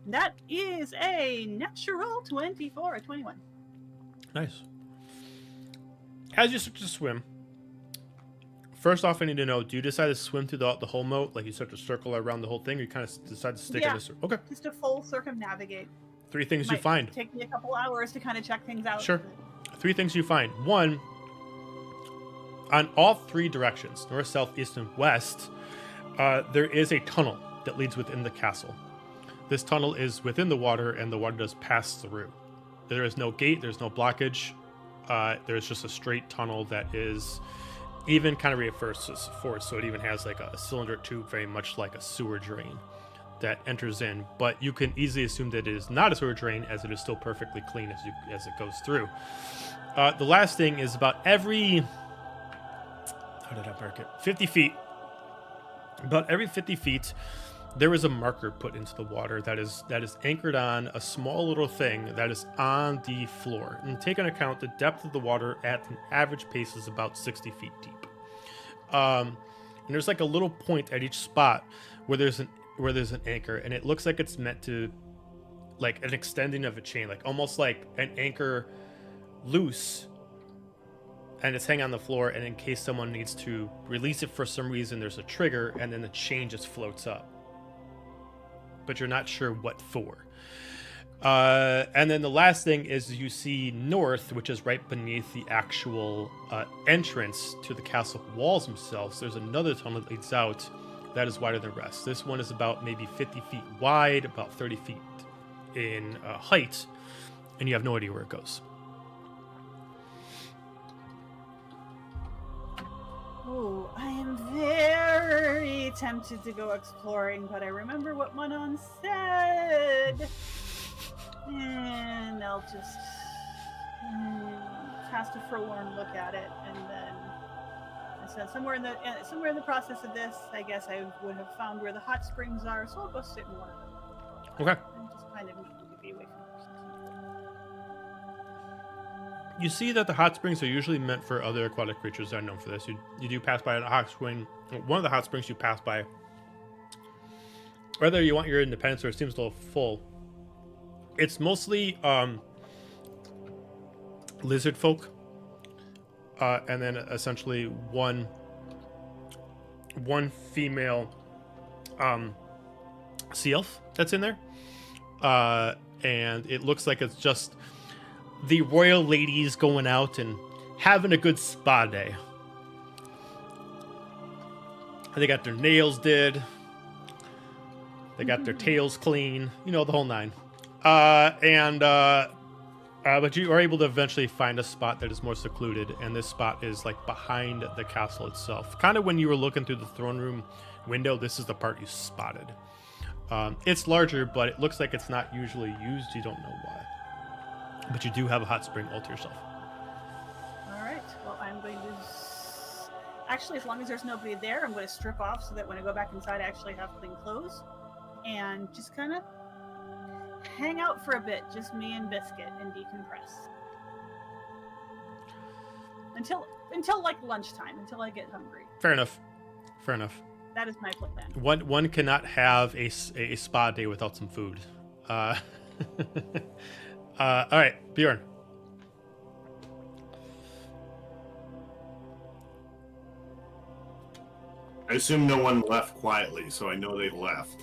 S2: That is a natural 24 or 21.
S1: Nice. As you start to swim, first off, I need to know, do you decide to swim throughout the whole moat? Like you start to circle around the whole thing, or you kind of decide to stick in this? Okay.
S2: Just a full circumnavigate.
S1: 3 things you
S2: Might
S1: find.
S2: take me a couple hours to kind of check things out.
S1: Sure. 3 things you find. 1, on all 3 directions, north, south, east, and west, there is a tunnel that leads within the castle. This tunnel is within the water, and the water does pass through. There is no gate, there's no blockage. There's just a straight tunnel that is even kind of reinforced forward, so it even has like a cylinder tube, very much like a sewer drain that enters in. But you can easily assume that it is not a sewer drain, as it is still perfectly clean as it goes through. The last thing is about every 50 feet. About every 50 feet, there is a marker put into the water that is anchored on a small little thing that is on the floor. And take into account the depth of the water at an average pace is about 60 feet deep. And there's like a little point at each spot where there's an anchor, and it looks like it's meant to, like an extending of a chain, like almost like an anchor loose, and it's hanging on the floor, and in case someone needs to release it for some reason, there's a trigger, and then the chain just floats up. But you're not sure what for. And then the last thing is you see north, which is right beneath the actual entrance to the castle walls themselves. There's another tunnel that leads out that is wider than the rest. This one is about maybe 50 feet wide, about 30 feet in height, and you have no idea where it goes.
S2: Oh, I am very tempted to go exploring, but I remember what Manon said. And I'll just cast a forlorn look at it, and then I said somewhere in the process of this, I guess I would have found where the hot springs are, so I'll go sit in one of them.
S1: Okay.
S2: I'm just kind of needing to be away from
S1: You see that the hot springs are usually meant for other aquatic creatures that are known for this. You do pass by a hot spring. One of the hot springs you pass by, whether you want your independence or it seems a little full, it's mostly lizard folk, and then essentially one female sea elf that's in there, and it looks like it's just the royal ladies going out and having a good spa day. They got their nails did. They got their tails clean. You know, the whole nine. But you are able to eventually find a spot that is more secluded, and this spot is like behind the castle itself. Kind of when you were looking through the throne room window, this is the part you spotted. It's larger, but it looks like it's not usually used. You don't know why. But you do have a hot spring all to yourself.
S2: All right. Well, I'm going to... Actually, as long as there's nobody there, I'm going to strip off so that when I go back inside, I actually have clean clothes. And just kind of hang out for a bit, just me and Biscuit, and decompress. Until like lunchtime, until I get hungry.
S1: Fair enough.
S2: That is my plan.
S1: One cannot have a spa day without some food. All right, Bjorn.
S6: I assume no one left quietly, so I know they left.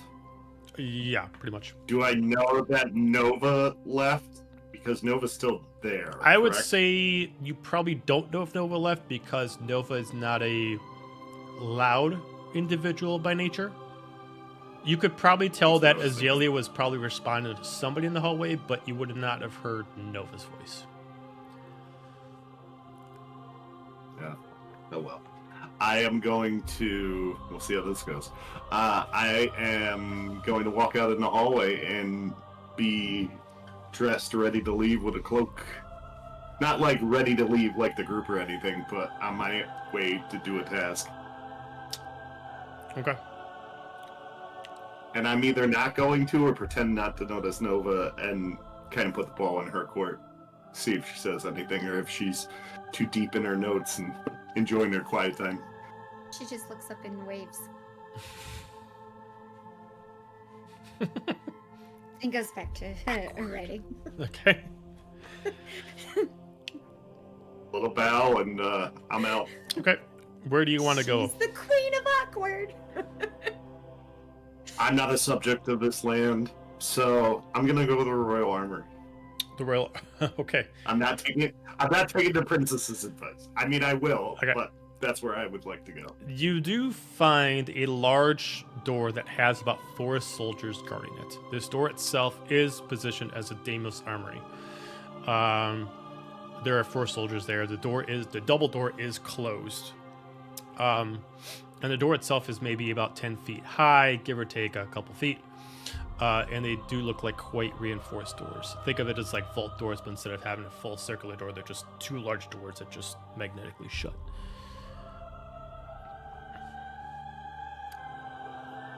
S1: Yeah, pretty much.
S6: Do I know that Nova left? Because Nova's still there.
S1: I would
S6: correct?
S1: say you probably don't know if Nova left because Nova is not a loud individual by nature. You could probably tell that Azalia was probably responding to somebody in the hallway, but you would not have heard Nova's voice.
S6: Yeah. Oh well. I am going to... We'll see how this goes. I am going to walk out in the hallway and be dressed, ready to leave with a cloak. Not like ready to leave like the group or anything, but on my way to do a task.
S1: Okay.
S6: And I'm either not going to or pretend not to notice Nova and kind of put the ball in her court. See if she says anything or if she's too deep in her notes and enjoying her quiet time.
S3: She just looks up in waves. And goes back to writing.
S1: Okay.
S6: Little bow and I'm out.
S1: Okay. Where do you want to go?
S3: She's the queen of awkward.
S6: I'm not a subject of this land, so I'm gonna go with the royal armor.
S1: The royal. Okay.
S6: I'm not taking the princess's advice. I mean, I will,
S1: Okay.
S6: but that's where I would like to go.
S1: You do find a large door that has about 4 soldiers guarding it. This door itself is positioned as a Daimos armory. There are 4 soldiers there. The double door is closed. And the door itself is maybe about 10 feet high, give or take a couple feet. And they do look like quite reinforced doors. Think of it as like vault doors, but instead of having a full circular door, they're just 2 large doors that just magnetically shut.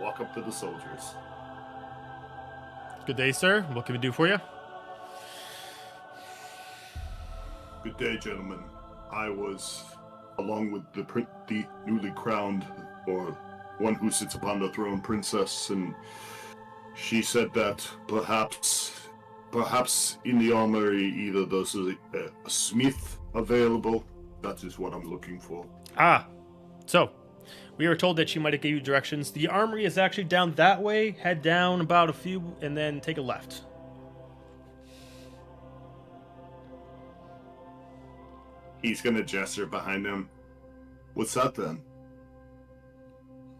S6: Walk up to the soldiers.
S1: Good day, sir. What can we do for you?
S6: Good day, gentlemen. I was, along with the newly crowned, or one who sits upon the throne, princess, and she said that perhaps in the armory either there's a smith available. That is what I'm looking for.
S1: So we were told that she might have gave you directions. The armory is actually down that way. Head down about a few and then take a left.
S6: He's gonna gesture behind him. What's that then?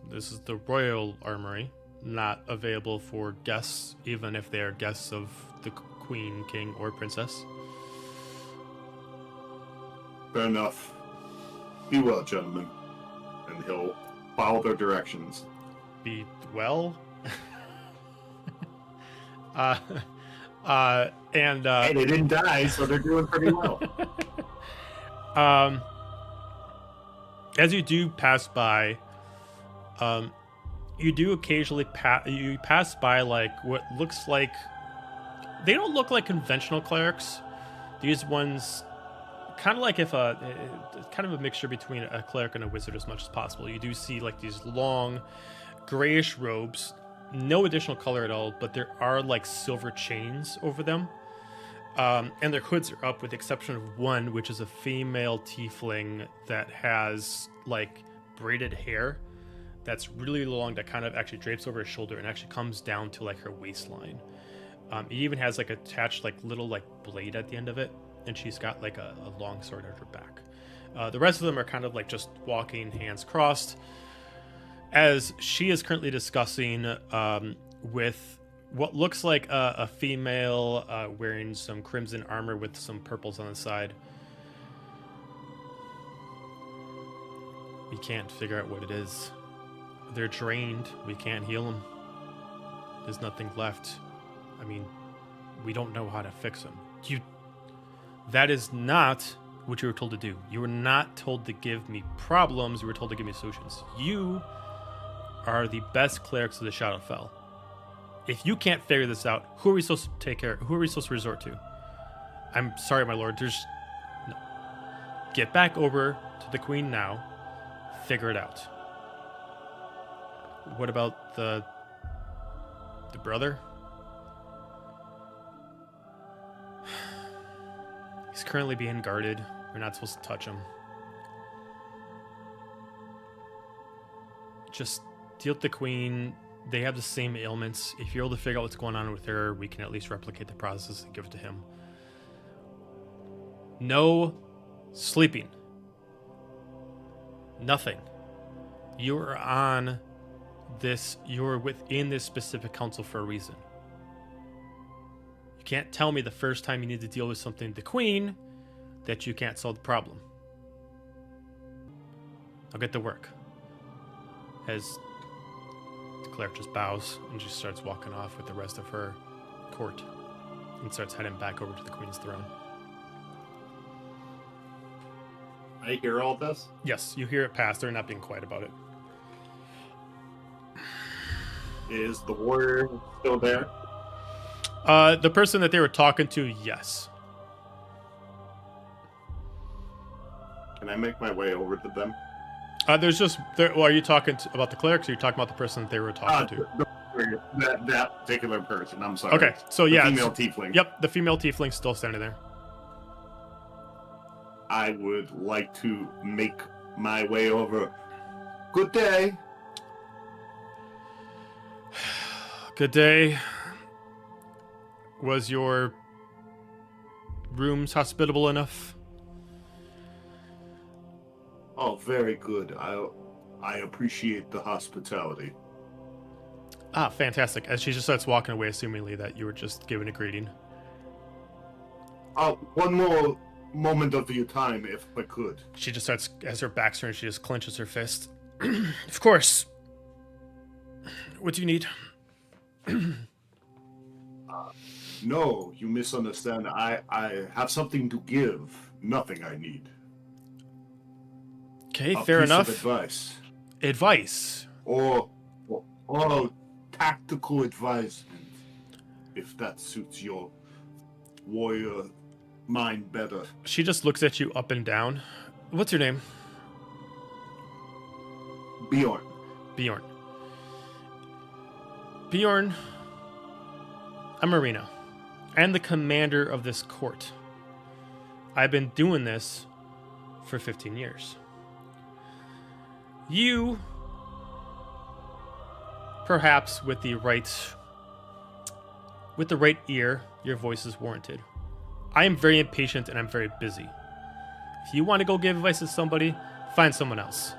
S1: This is the royal armory, not available for guests, even if they are guests of the queen, king, or princess.
S6: Fair enough. Be well, gentlemen. and he'll follow their directions.
S1: Be well. And
S6: Hey, they didn't die, so they're doing pretty well.
S1: As you do pass by, you do occasionally pass by like what looks like, they don't look like conventional clerics. These ones kind of like kind of a mixture between a cleric and a wizard as much as possible. You do see like these long grayish robes, no additional color at all, but there are like silver chains over them. And their hoods are up with the exception of one, which is a female tiefling that has like braided hair that's really long that kind of actually drapes over her shoulder and actually comes down to like her waistline. It even has like attached like little like blade at the end of it, and she's got like a long sword at her back. The rest of them are kind of like just walking hands crossed, as she is currently discussing with what looks like a female wearing some crimson armor with some purples on the side. We can't figure out what it is. They're drained. We can't heal them. There's nothing left. I mean, we don't know how to fix them. That is not what you were told to do. You were not told to give me problems. You were told to give me solutions. You are the best clerics of the Shadowfell. If you can't figure this out, who are we supposed to take care of? Who are we supposed to resort to? I'm sorry, my lord. No. Get back over to the queen now. Figure it out. What about the brother? He's currently being guarded. We're not supposed to touch him. Just deal with the queen. They have the same ailments. If you're able to figure out what's going on with her, we can at least replicate the process and give it to him. No sleeping. Nothing. You're on this. You're within this specific council for a reason. You can't tell me the first time you need to deal with something with the queen that you can't solve the problem. I'll get to work. As the cleric just bows and just starts walking off with the rest of her court and starts heading back over to the queen's throne.
S6: I hear all this?
S1: Yes, you hear it pass. They're not being quiet about it.
S6: Is the warrior still there?
S1: The person that they were talking to, yes.
S6: Can I make my way over to them?
S1: Well, are you talking about the clerics, or are you talking about the person that they were talking to?
S6: That particular person, I'm sorry.
S1: Okay, so
S6: the
S1: yeah.
S6: Female tiefling.
S1: Yep, the female tiefling's still standing there.
S6: I would like to make my way over. Good day.
S1: Good day. Was your rooms hospitable enough?
S6: Oh, very good. I appreciate the hospitality.
S1: Ah, fantastic. As she just starts walking away, assumingly that you were just giving a greeting.
S6: One more moment of your time, if I could.
S1: She just starts, as her back's turned, she just clenches her fist. Of course. What do you need?
S6: No, you misunderstand. I have something to give. Nothing I need.
S1: Okay,
S6: A
S1: fair
S6: piece
S1: enough.
S6: Of advice.
S1: Advice.
S6: Or tactical advisement, if that suits your warrior mind better.
S1: She just looks at you up and down. What's your name?
S6: Bjorn.
S1: Bjorn. Bjorn, I'm Marina, and the commander of this court. I've been doing this for 15 years. You, perhaps with the right ear, your voice is warranted. I am very impatient and I'm very busy. If you want to go give advice to somebody, find someone else.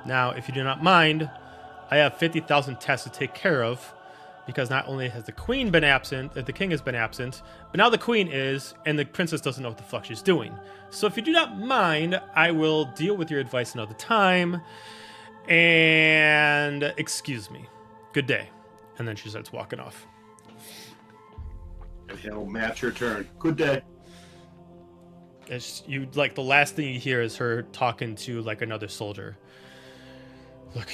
S1: Now, if you do not mind, I have 50,000 tests to take care of, because not only has the queen been absent, the king has been absent, but now the queen is, and the princess doesn't know what the fuck she's doing. So if you do not mind, I will deal with your advice another time, And excuse me. Good day. And then she starts walking off.
S6: And he'll match her turn. Good day.
S1: It's you like the last thing you hear is her talking to like another soldier. Look,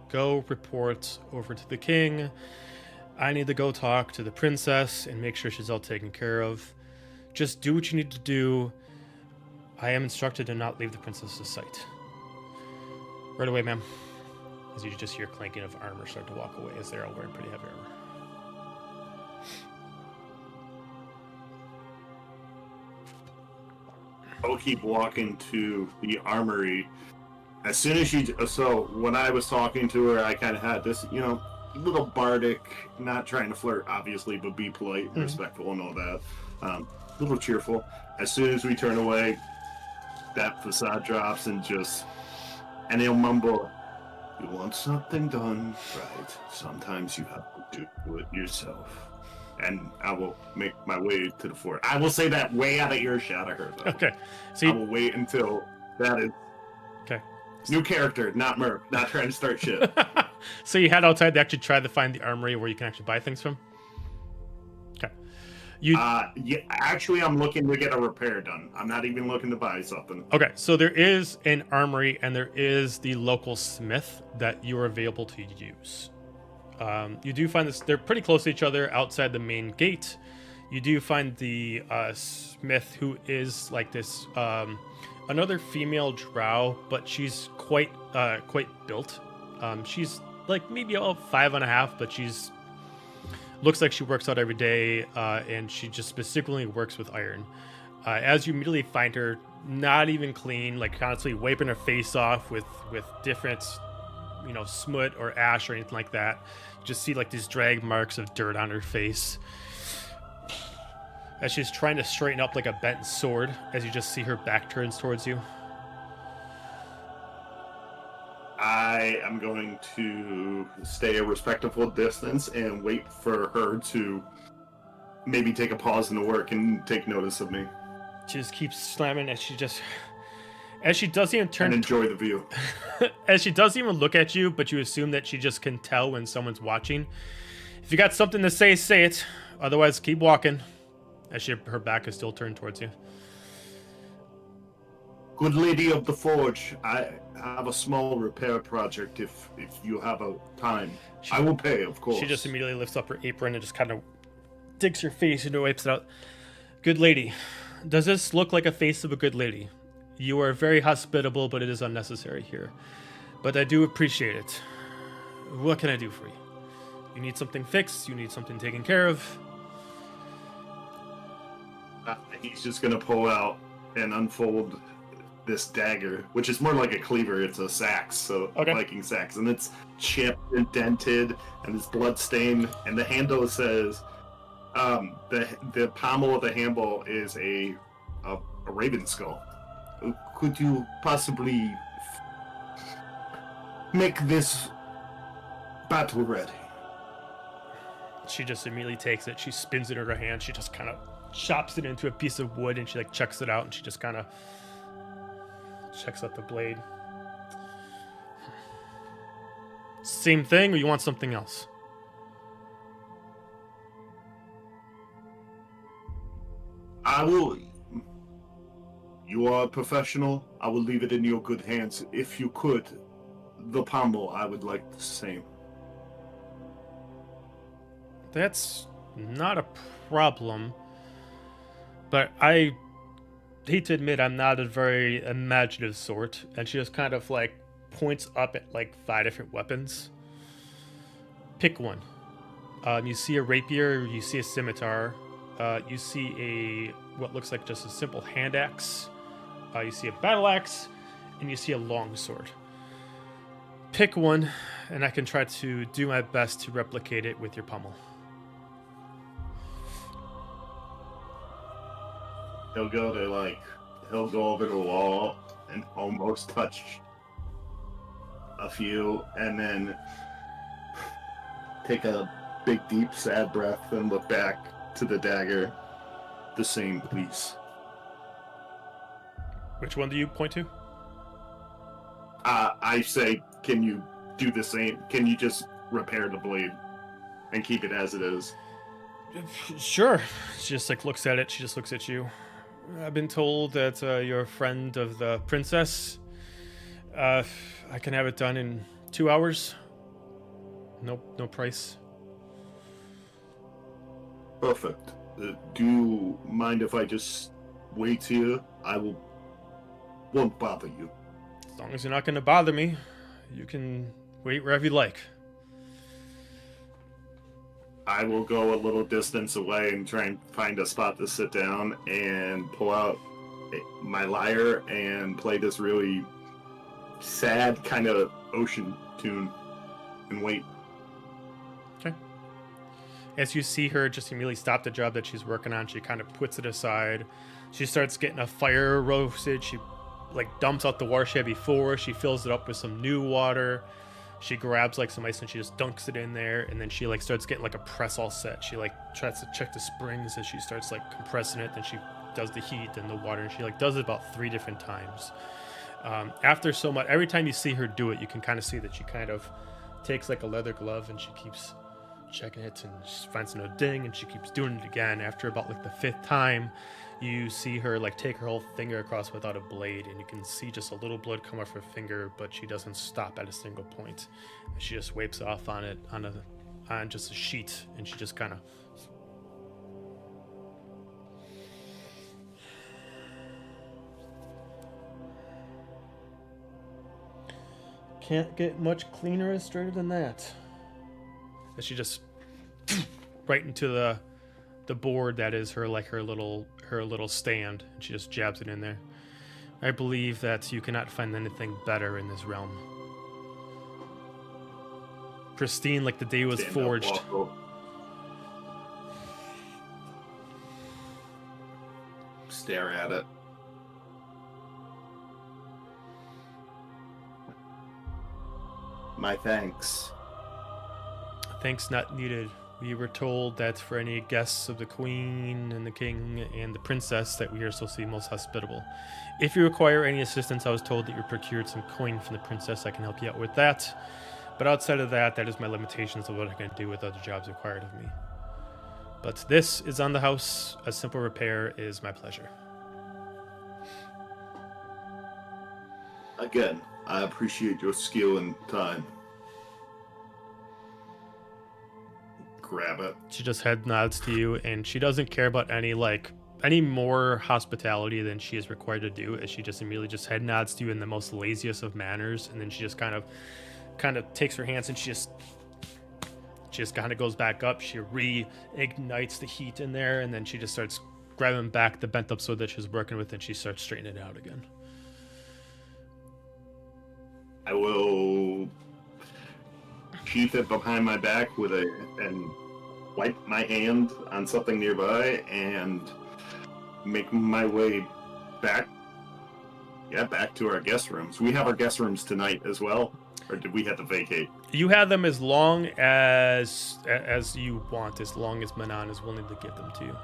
S1: go report over to the king. I need to go talk to the princess and make sure she's all taken care of. Just do what you need to do. I am instructed to not leave the princess's sight. Right away, ma'am. As you just hear clanking of armor start to walk away as they're all wearing pretty heavy armor.
S6: I'll keep walking to the armory. As soon as so when I was talking to her, I kind of had this, little bardic, not trying to flirt, obviously, but be polite and respectful and all that. A little cheerful. As soon as we turn away, that facade drops and he'll mumble, "You want something done right, sometimes you have to do it yourself." And I will make my way to the fort. I will say that way out of earshot of her, though.
S1: Okay. So
S6: I will wait until that is...
S1: Okay.
S6: New character, not Merc. Not trying to start shit.
S1: So you head outside to actually try to find the armory where you can actually buy things from? Okay.
S6: Yeah, actually, I'm looking to get a repair done. I'm not even looking to buy something.
S1: Okay, so there is an armory and there is the local smith that you are available to use. You do find this, they're pretty close to each other outside the main gate. You do find the smith who is like this, another female drow, but she's quite built. She's like maybe about 5.5, but she's looks like she works out every day, and she just specifically works with iron. As you immediately find her, not even clean, like constantly wiping her face off with different, smut or ash or anything like that. You just see like these drag marks of dirt on her face. As she's trying to straighten up like a bent sword, as you just see her back turns towards you.
S6: I am going to stay a respectful distance and wait for her to maybe take a pause in the work and take notice of me.
S1: She just keeps slamming as she doesn't even turn
S6: and enjoy the view.
S1: As she doesn't even look at you, but you assume that she just can tell when someone's watching. If you got something to say, say it. Otherwise, keep walking. As her back is still turned towards you.
S6: Good lady of the forge, I have a small repair project if you have a time. I will pay, of course.
S1: She just immediately lifts up her apron and just kind of digs her face and wipes it out. Good lady, does this look like a face of a good lady? You are very hospitable, but it is unnecessary here. But I do appreciate it. What can I do for you? You need something fixed? You need something taken care of?
S6: He's just going to pull out and unfold this dagger, which is more like a cleaver. It's a sax, so
S1: okay.
S6: Viking sax, and it's chipped and dented, and it's bloodstained. And the handle says, the pommel of the handle is a raven skull. Could you possibly make this battle ready?
S1: She just immediately takes it. She spins it in her hand. She just kind of chops it into a piece of wood, and she like checks it out, and she just kind of checks out the blade. Same thing, or you want something else?
S6: I will. You are a professional. I will leave it in your good hands. If you could, the pommel, I would like the same.
S1: That's not a problem. But I hate to admit I'm not a very imaginative sort. And she just kind of like points up at like 5 different weapons. Pick one. You see a rapier, you see a scimitar, you see what looks like just a simple hand axe, you see a battle axe, and you see a long sword. Pick one, and I can try to do my best to replicate it with your pommel.
S6: He'll go over the wall and almost touch a few, and then take a big, deep, sad breath and look back to the dagger. The same, please.
S1: Which one do you point to?
S6: I say, can you do the same? Can you just repair the blade and keep it as it is?
S1: Sure. She just like looks at it. She just looks at you. I've been told that you're a friend of the princess. I can have it done in 2 hours. No price.
S6: Perfect. Do you mind if I just wait here? Won't bother you.
S1: As long as you're not going to bother me, you can wait wherever you like.
S6: I will go a little distance away and try and find a spot to sit down and pull out my lyre and play this really sad kind of ocean tune and wait.
S1: Okay. As you see her just immediately stop the job that she's working on, she kind of puts it aside. She starts getting a fire roasted. She like dumps out the water she had before. She fills it up with some new water. She grabs like some ice and she just dunks it in there, and then she like starts getting like a press all set. She like tries to check the springs as she starts like compressing it. Then she does the heat and the water, and she like does it about 3 different times. After so much, every time you see her do it, you can kind of see that she kind of takes like a leather glove and she keeps checking it, and she finds no ding, and she keeps doing it again. After about like the 5th time, you see her like take her whole finger across without a blade, and you can see just a little blood come off her finger, but she doesn't stop at a single point. She just wipes off on it on just a sheet, and she just kind of can't get much cleaner and straighter than that. And she just right into the board that is her little stand, and she just jabs it in there. I believe that you cannot find anything better in this realm. Pristine like the day it was forged.
S6: Stare at it. My thanks.
S1: Thanks not needed. We were told that for any guests of the Queen and the King and the Princess that we are supposed to be most hospitable. If you require any assistance, I was told that you procured some coin from the Princess. I can help you out with that. But outside of that, that is my limitations of what I can do with other jobs required of me. But this is on the house. A simple repair is my pleasure.
S6: Again, I appreciate your skill and time. Grab it.
S1: She just head nods to you, and she doesn't care about any more hospitality than she is required to do, as she just immediately just head nods to you in the most laziest of manners, and then she just kind of takes her hands and she just kind of goes back up. She reignites the heat in there, and then she just starts grabbing back the bent up sword that she was working with, and she starts straightening it out again.
S6: I will sheath it behind my back and wipe my hand on something nearby and make my way back to our guest rooms. We have our guest rooms tonight as well, or did we have to vacate?
S1: You have them as long as you want, as long as Manon is willing to give them to you.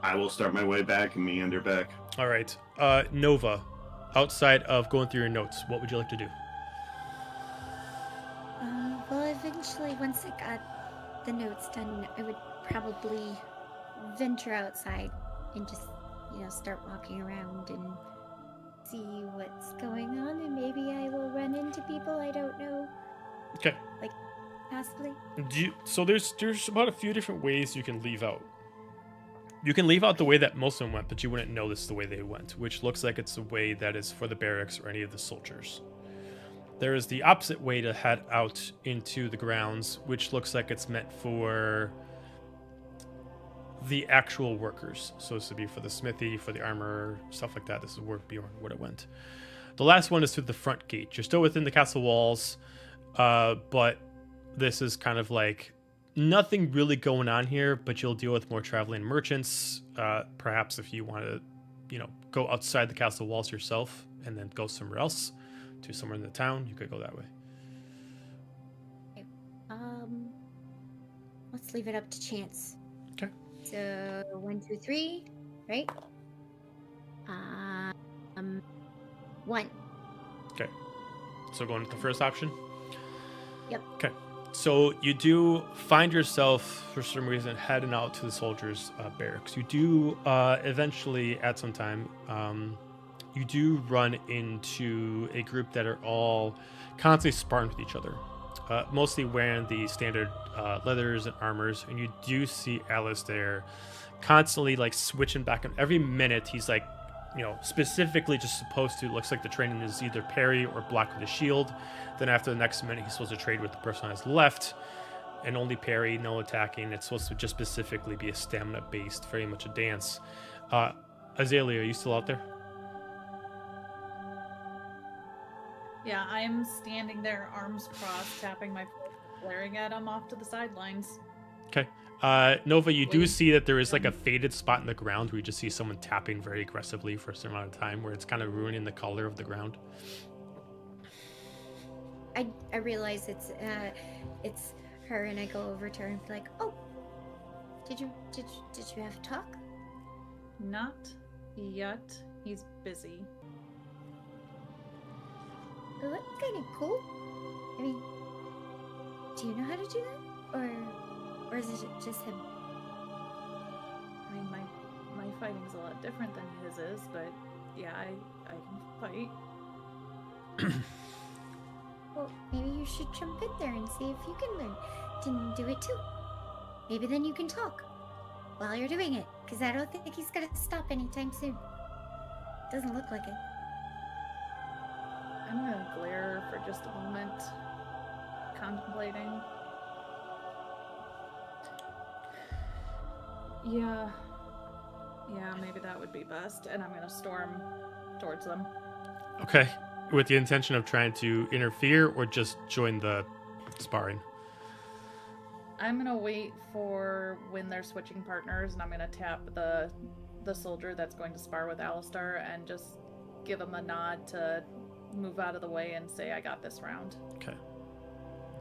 S6: I will start my way back and meander back.
S1: All right. Nova, outside of going through your notes, what would you like to do?
S3: Well, eventually, once I got the notes done, I would probably venture outside and just, start walking around and see what's going on, and maybe I will run into people I don't know.
S1: Okay.
S3: Like, possibly.
S1: So there's about a few different ways you can leave out. You can leave out the way that most of them went, but you wouldn't know this is the way they went, which looks like it's the way that is for the barracks or any of the soldiers. There is the opposite way to head out into the grounds, which looks like it's meant for the actual workers. So this would be for the smithy, for the armor, stuff like that. This is where Bjorn would have went. The last one is through the front gate. You're still within the castle walls, but this is kind of like nothing really going on here, but you'll deal with more traveling merchants. Perhaps if you want to, go outside the castle walls yourself and then go somewhere else, to somewhere in the town, you could go that way.
S3: Okay. Let's leave it up to chance.
S1: Okay.
S3: So 1, 2, 3, right? 1.
S1: So going with the first option?
S3: Yep.
S1: Okay. So you do find yourself, for some reason, heading out to the soldiers' barracks. You do eventually, at some time, you do run into a group that are all constantly sparring with each other, mostly wearing the standard leathers and armors. And you do see Alistair constantly like switching back. And every minute he's like, specifically just supposed to, looks like the training is either parry or block with a shield. Then after the next minute, he's supposed to trade with the person on his left and only parry, no attacking. It's supposed to just specifically be a stamina-based, very much a dance. Azalia, are you still out there?
S5: Yeah, I am standing there, arms crossed, tapping my foot, glaring at him off to the sidelines.
S1: Okay. Nova, you do
S5: Wait.
S1: see that there is like a faded spot in the ground where you just see someone tapping very aggressively for a certain amount of time, where it's kind of ruining the color of the ground.
S3: I realize it's her, and I go over to her and be like, "Oh, did you have a talk?"
S5: Not yet. He's busy.
S3: Well, that's kind of cool. I mean, do you know how to do that, or is it just him?
S5: I mean, my fighting's a lot different than his is, but yeah, I can fight.
S3: Well, maybe you should jump in there and see if you can learn to do it too. Maybe then you can talk while you're doing it, because I don't think he's gonna stop anytime soon. Doesn't look like it.
S5: I'm gonna glare for just a moment, contemplating. Yeah, maybe that would be best, and I'm gonna storm towards them.
S1: Okay. With the intention of trying to interfere or just join the sparring?
S5: I'm gonna wait for when they're switching partners, and I'm gonna tap the soldier that's going to spar with Alistair and just give him a nod to move out of the way and say, "I got this round."
S1: Okay.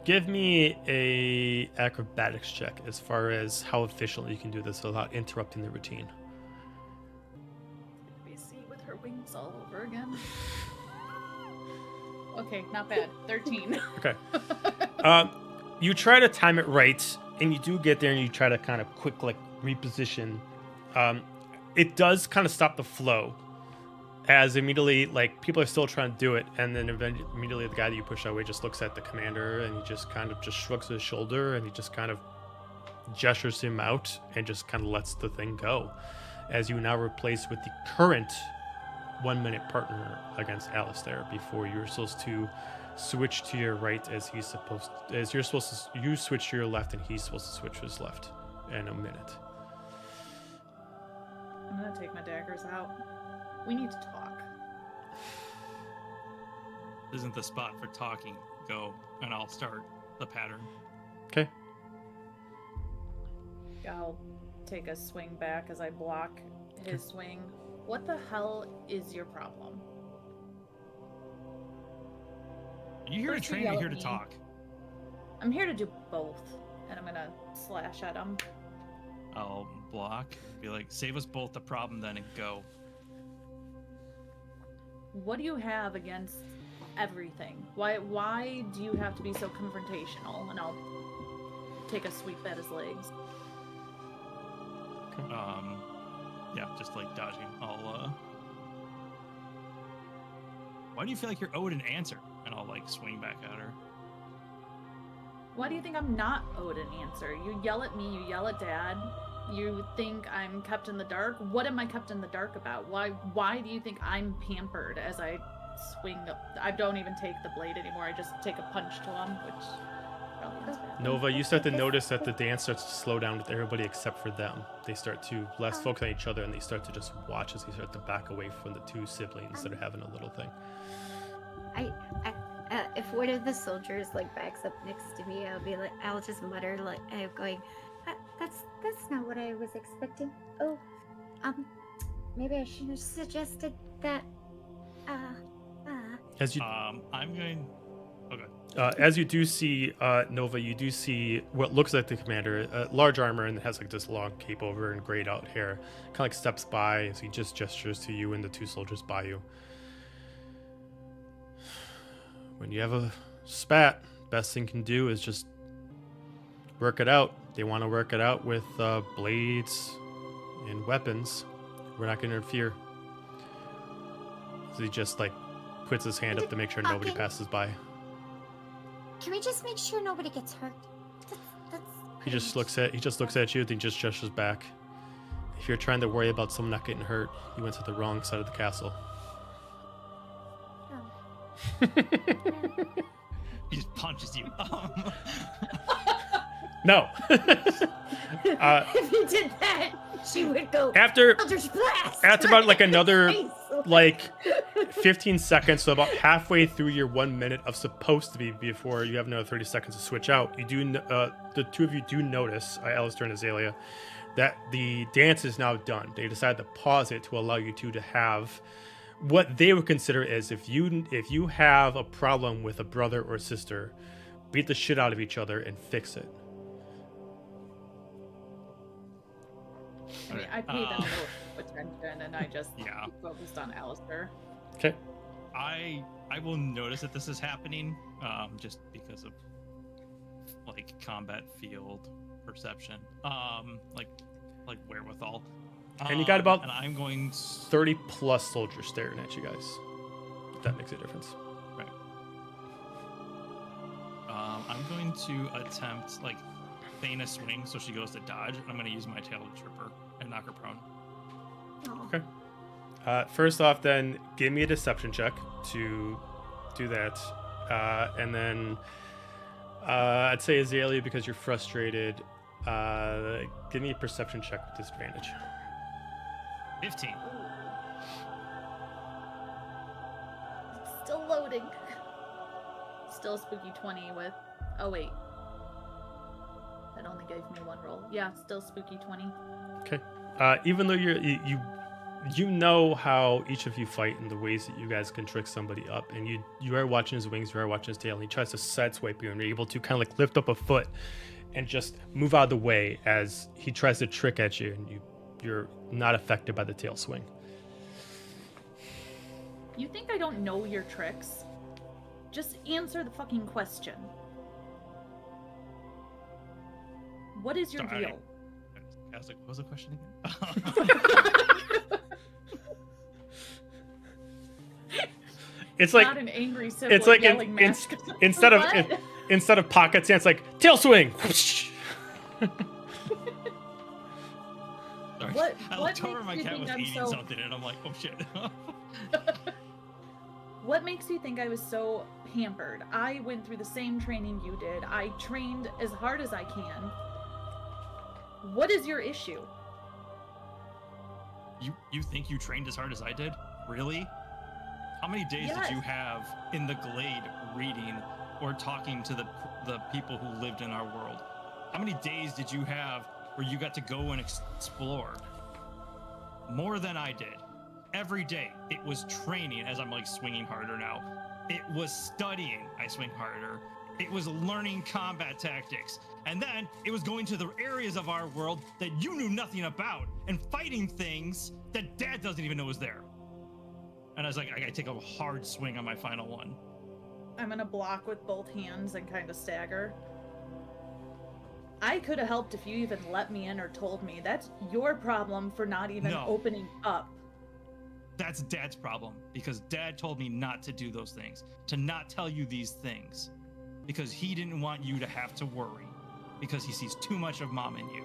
S1: Give me a acrobatics check as far as how efficiently you can do this without interrupting the routine.
S5: It's gonna be a sea with her wings all over again. Okay, not bad. 13.
S1: Okay. You try to time it right, and you do get there, and you try to kind of quick like reposition. It does kind of stop the flow, as immediately like people are still trying to do it, and then immediately the guy that you push away just looks at the commander, and he just kind of just shrugs his shoulder, and he just kind of gestures him out, and just kind of lets the thing go, as you now replace with the current 1 minute partner against Alistair, before you're supposed to switch to your right you switch to your left and he's supposed to switch to his left in a minute.
S5: I'm gonna take my daggers out. We need to talk.
S4: Isn't the spot for talking. Go, and I'll start the pattern.
S1: Okay.
S5: I'll take a swing back as I block his swing. What the hell is your problem?
S4: Are you here to
S5: First you
S4: train or
S5: yell
S4: here
S5: at
S4: to
S5: me.
S4: talk?
S5: I'm here to do both, and I'm gonna slash at him.
S4: I'll block. Be like, save us both the problem then and go.
S5: What do you have against everything? Why do you have to be so confrontational? And I'll take a sweep at his legs.
S4: Yeah, just like dodging. Why do you feel like you're owed an answer? And I'll like swing back at her.
S5: Why do you think I'm not owed an answer? You yell at me, you yell at Dad. You think I'm kept in the dark? What am I kept in the dark about? Why do you think I'm pampered as I swing? I don't even take the blade anymore. I just take a punch to him, which probably ends badly.
S1: Nova, you start to notice that the dance starts to slow down with everybody except for them. They start to less focus on each other, and they start to just watch as they start to back away from the two siblings that are having a little thing.
S3: If one of the soldiers like backs up next to me, I'll just mutter like I'm going. That's not what I was expecting. Oh, maybe I shouldn't have suggested that.
S1: As you
S4: I'm going. Okay.
S1: as you do see Nova, you do see what looks like the commander, large armor, and has like this long cape over and grayed out hair. Kind of like steps by as he just gestures to you and the two soldiers by you. when you have a spat, best thing you can do is just work it out. They want to work it out with blades and weapons. We're not going to interfere. So he just like puts his hand up to make sure nobody passes by.
S3: Can we just make sure nobody gets hurt? That's
S1: He just looks at you, then just gestures back. If you're trying to worry about someone not getting hurt, you went to the wrong side of the castle.
S3: Oh.
S4: He just punches you.
S1: No.
S3: If he did that, she would go.
S1: After
S3: Eldritch Blast!
S1: After about like another
S3: Face.
S1: like 15 seconds, so about halfway through your 1 minute of supposed to be before you have another 30 seconds to switch out, you do the two of you do notice, Alistair and Azalia, that the dance is now done. They decided to pause it to allow you two to have what they would consider is if you have a problem with a brother or sister, beat the shit out of each other and fix it.
S5: I mean, I paid them no attention, and I just focused on Alistair.
S1: Okay.
S4: I will notice that this is happening, just because of like combat field perception, like wherewithal.
S1: And you got about
S4: and I'm going
S1: 30 plus soldiers staring at you guys. If that makes a difference.
S4: Right. I'm going to attempt like feign a swing so she goes to dodge. I'm going to use my tail to trip her and knock her prone.
S1: Okay. First off, then give me a deception check to do that, and then I'd say Azalia, because you're frustrated. Give me a perception check with disadvantage.
S4: 15.
S5: It's still loading. Still a spooky 20 with. Oh wait. That only gave me one roll. Yeah, still spooky 20.
S1: Okay. Even though you know how each of you fight and the ways that you guys can trick somebody up, and you are watching his wings, you are watching his tail, and he tries to sideswipe you, and you're able to kind of like lift up a foot and just move out of the way as he tries to trick at you, and you're not affected by the tail swing.
S5: You think I don't know your tricks? Just answer the fucking question. What is your deal?
S4: I was like, what was the question again?
S1: It's like
S5: not an angry sibling
S1: it's like
S5: yelling
S1: instead of pockets, it's like tail swing.
S4: Sorry.
S5: What
S4: I looked over,
S5: makes
S4: my
S5: you
S4: cat
S5: think
S4: was
S5: I'm
S4: eating
S5: so-
S4: something, and I'm like, oh shit.
S5: What makes you think I was so pampered? I went through the same training you did. I trained as hard as I can. What is your issue?
S4: You think you trained as hard as I did? Really? How many days
S5: Yes.
S4: did you have in the glade reading or talking to the people who lived in our world? How many days did you have where you got to go and explore? More than I did. Every day it was training as I'm like swinging harder now. It was studying, I swing harder. It was learning combat tactics. And then it was going to the areas of our world that you knew nothing about and fighting things that Dad doesn't even know was there. And I was like, I gotta take a hard swing on my final one.
S5: I'm gonna block with both hands and kind of stagger. I could have helped if you even let me in or told me. That's your problem for not even opening up.
S4: That's Dad's problem, because Dad told me not to do those things, to not tell you these things, because he didn't want you to have to worry, because he sees too much of Mom in you.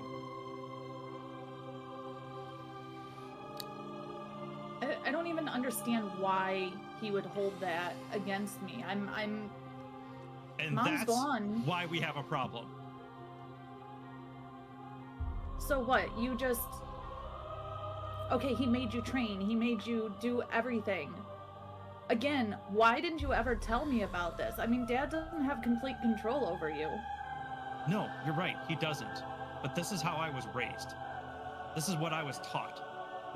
S5: I don't even understand why he would hold that against me. And Mom's
S4: that's
S5: gone.
S4: Why we have a problem.
S5: So what? You just... Okay, he made you train. He made you do everything. Again, why didn't you ever tell me about this? I mean, Dad doesn't have complete control over you.
S4: No, you're right, he doesn't. But this is how I was raised. This is what I was taught,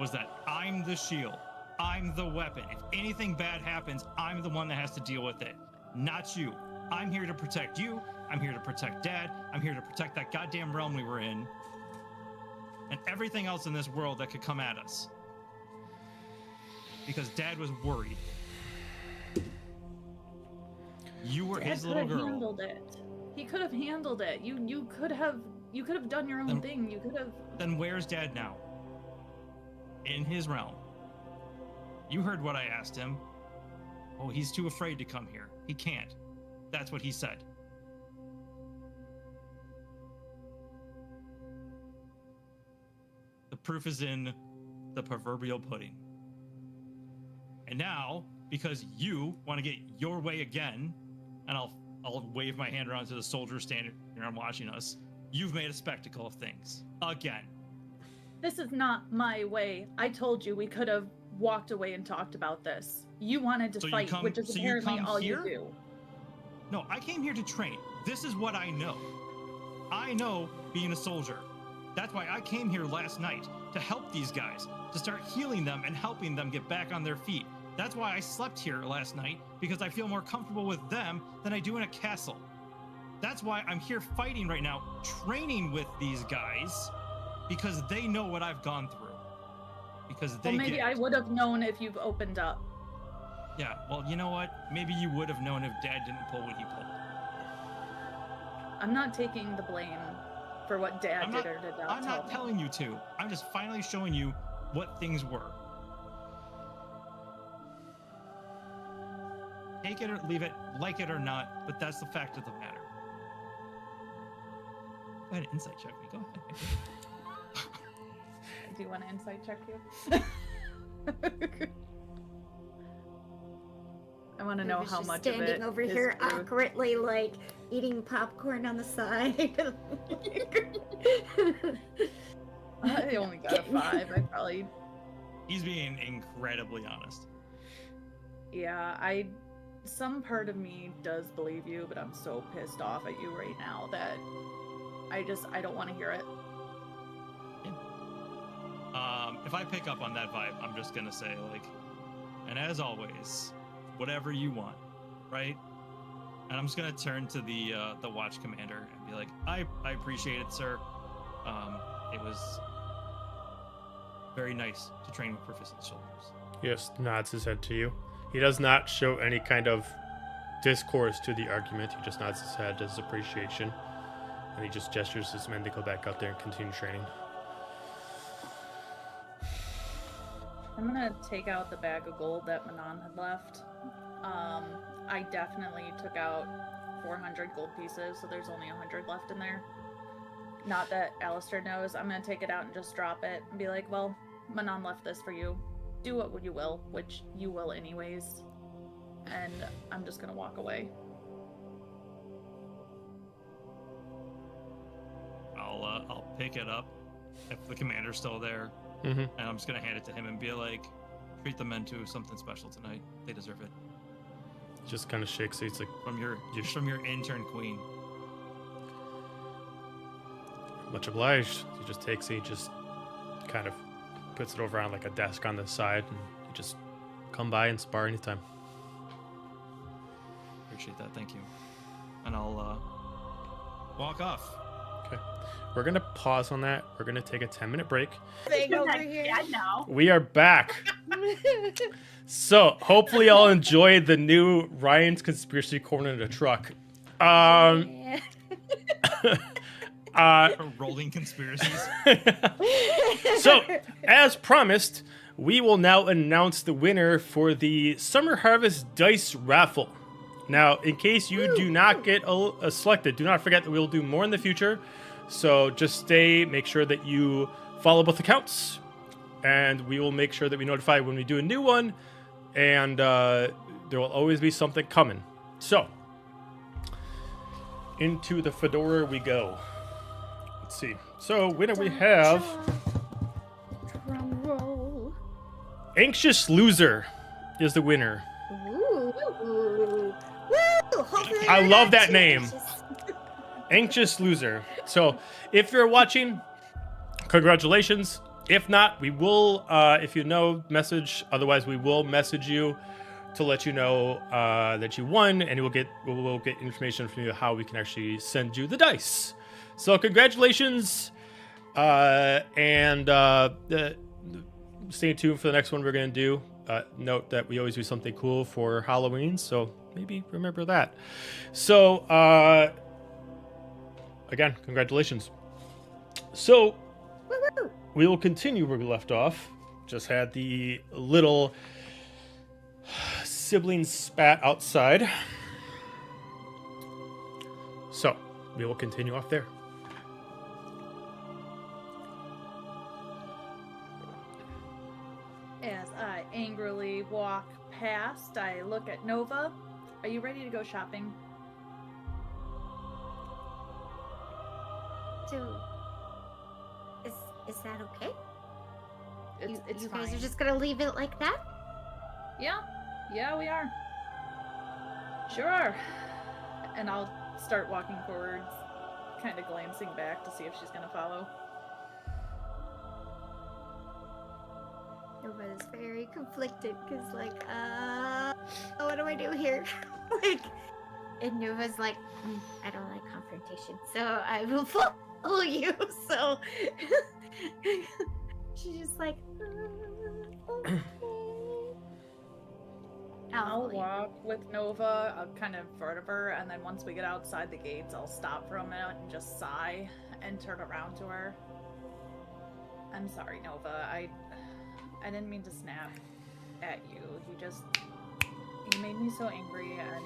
S4: was that I'm the shield. I'm the weapon. If anything bad happens, I'm the one that has to deal with it, not you. I'm here to protect you. I'm here to protect Dad. I'm here to protect that goddamn realm we were in. And everything else in this world that could come at us. Because Dad was worried. You were
S5: Dad
S4: his
S5: could
S4: little
S5: have
S4: girl.
S5: handled it. He could have handled it. You could have done your own
S4: Then-
S5: thing. You could have.
S4: Then where's Dad now? In his realm. You heard what I asked him. Oh, he's too afraid to come here. He can't. That's what he said. The proof is in the proverbial pudding. And now, because you want to get your way again, and I'll wave my hand around to the soldiers standing around watching us, you've made a spectacle of things. Again.
S5: This is not my way. I told you we could have walked away and talked about this. You wanted to
S4: So you
S5: fight,
S4: come-
S5: which is
S4: so you
S5: apparently
S4: come
S5: all
S4: here?
S5: you do.
S4: No, I came here to train. This is what I know. I know being a soldier. That's why I came here last night, to help these guys, to start healing them and helping them get back on their feet. That's why I slept here last night, because I feel more comfortable with them than I do in a castle. That's why I'm here fighting right now, training with these guys, because they know what I've gone through. Because they
S5: Well, maybe
S4: get
S5: I
S4: it.
S5: would have known if you've opened up.
S4: Yeah, well, you know what? Maybe you would have known if Dad didn't pull what he pulled.
S5: I'm not taking the blame for what Dad
S4: I'm
S5: did
S4: not-
S5: or did not
S4: I'm
S5: tell
S4: not
S5: me.
S4: telling you to. I'm just finally showing you what things were. Take it or leave it, like it or not, but that's the fact of the matter. Go ahead, insight check me. Go ahead.
S5: Do you want to insight check you? I want to know
S3: Ruby's
S5: how
S3: just
S5: much of
S3: standing
S5: it
S3: over
S5: is
S3: here
S5: truth.
S3: awkwardly, like eating popcorn on the side.
S5: I only got a 5. I probably,
S4: He's being incredibly honest.
S5: yeah, some part of me does believe you, but I'm so pissed off at you right now that I don't want to hear it.
S4: If I pick up on that vibe, I'm just gonna say, like, and as always, whatever you want, right? And I'm just gonna turn to the watch commander and be like, I appreciate it, sir. It was very nice to train with proficient soldiers.
S1: He just nods his head to you. He does not show any kind of discourse to the argument. He just nods his head as appreciation. And he just gestures his men to go back out there and continue training.
S5: I'm gonna take out the bag of gold that Manon had left. I definitely took out 400 gold pieces, so there's only 100 left in there. Not that Alistair knows. I'm gonna take it out and just drop it and be like, well, Manon left this for you. Do what you will, which you will anyways. And I'm just gonna walk away.
S4: I'll pick it up if the commander's still there,
S1: Mm-hmm.
S4: and I'm just gonna hand it to him and be like, treat the men to something special tonight. They deserve it.
S1: Just kind of shakes it. He's like,
S4: From your intern queen.
S1: much obliged. He just takes it, he just kind of puts it over on like a desk on the side, and you just come by and spar anytime.
S4: Appreciate that. Thank you. And I'll walk off.
S1: Okay. We're going to pause on that. We're going to take a 10-minute break.
S3: Thing over
S2: Like,
S3: here.
S2: yeah, now.
S1: We are back. So hopefully y'all enjoyed the new Ryan's Conspiracy Corner in the truck.
S3: Yeah.
S4: Rolling conspiracies.
S1: So, as promised, we will now announce the winner for the Summer Harvest Dice Raffle. Now, in case you do not get selected, do not forget that we'll do more in the future. So just make sure that you follow both accounts, and we will make sure that we notify when we do a new one, and there will always be something coming. So, into the fedora we go. Let's see. So, winner we have
S3: Drum roll.
S1: Anxious Loser is the winner.
S3: Ooh. Woo. Hopefully
S1: I
S3: we're
S1: love
S3: not
S1: that
S3: too
S1: name.
S3: anxious.
S1: Anxious Loser. So, if you're watching, congratulations. If not, we will, if you know, message. Otherwise, we will message you to let you know that you won, and we'll get information from you how we can actually send you the dice. So, congratulations, and stay tuned for the next one we're going to do. Note that we always do something cool for Halloween, so maybe remember that. So, again, congratulations. So,
S3: Woo-woo.
S1: we will continue where we left off. Just had the little sibling spat outside. So, we will continue off there.
S5: As I angrily walk past, I look at Nova. Are you ready to go shopping?
S3: So, is that okay?
S5: It's
S3: you
S5: fine.
S3: guys are just gonna leave it like that?
S5: Yeah, we are. Sure are. And I'll start walking forwards, kind of glancing back to see if she's gonna follow.
S3: Nova's very conflicted because, like, what do I do here? Like, and Nova's like, I don't like confrontation, so I will follow you. So she's just like, okay.
S5: I'll walk with Nova, I'll kind of in front of her, and then once we get outside the gates, I'll stop for a minute and just sigh and turn around to her. I'm sorry, Nova. I didn't mean to snap at you. You made me so angry, and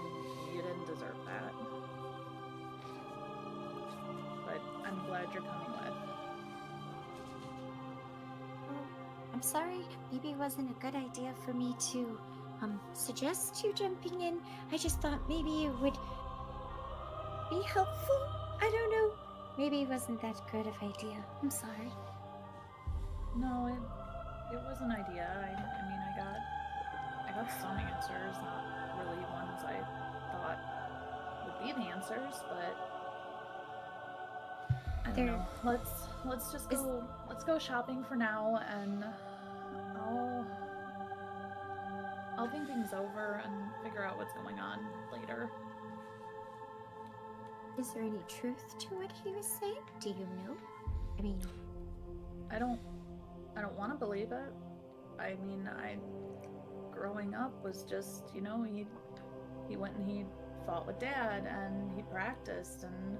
S5: you didn't deserve that. But I'm glad you're coming with.
S3: Well, I'm sorry. Maybe it wasn't a good idea for me to suggest you jumping in. I just thought maybe it would be helpful. I don't know. Maybe it wasn't that good of idea. I'm sorry.
S5: No, it was an idea. I mean, I got some answers, not really ones I thought would be the answers, but I don't know. Let's just go. Let's go shopping for now, and I'll think things over and figure out what's going on later.
S3: Is there any truth to what he was saying? Do you know? I mean,
S5: I don't want to believe it. I mean, growing up was just, he went and he fought with Dad and he practiced, and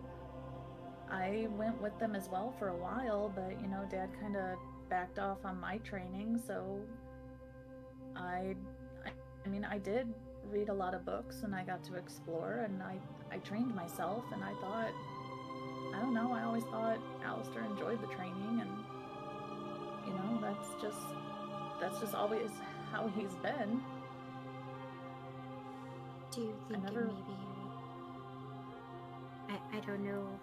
S5: I went with them as well for a while, but Dad kind of backed off on my training, so I did read a lot of books and I got to explore, and I trained myself, and I thought, I don't know, I always thought Alistair enjoyed the training, and that's just always how he's been.
S3: do you think
S5: never-
S3: it maybe? I don't know.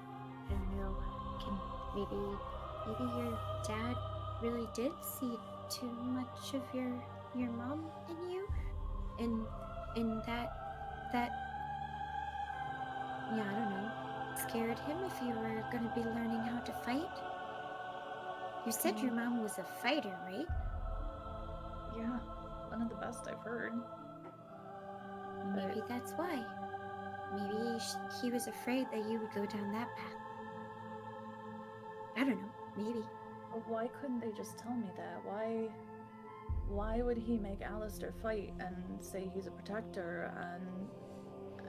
S3: Can maybe your dad really did see too much of your mom in you, and that I don't know, scared him if you were gonna be learning how to fight. You said your mom was a fighter, right?
S5: Yeah, one of the best I've heard.
S3: Maybe that's why. Maybe he was afraid that you would go down that path. I don't know. Maybe.
S5: But why couldn't they just tell me that? Why would he make Alistair fight and say he's a protector?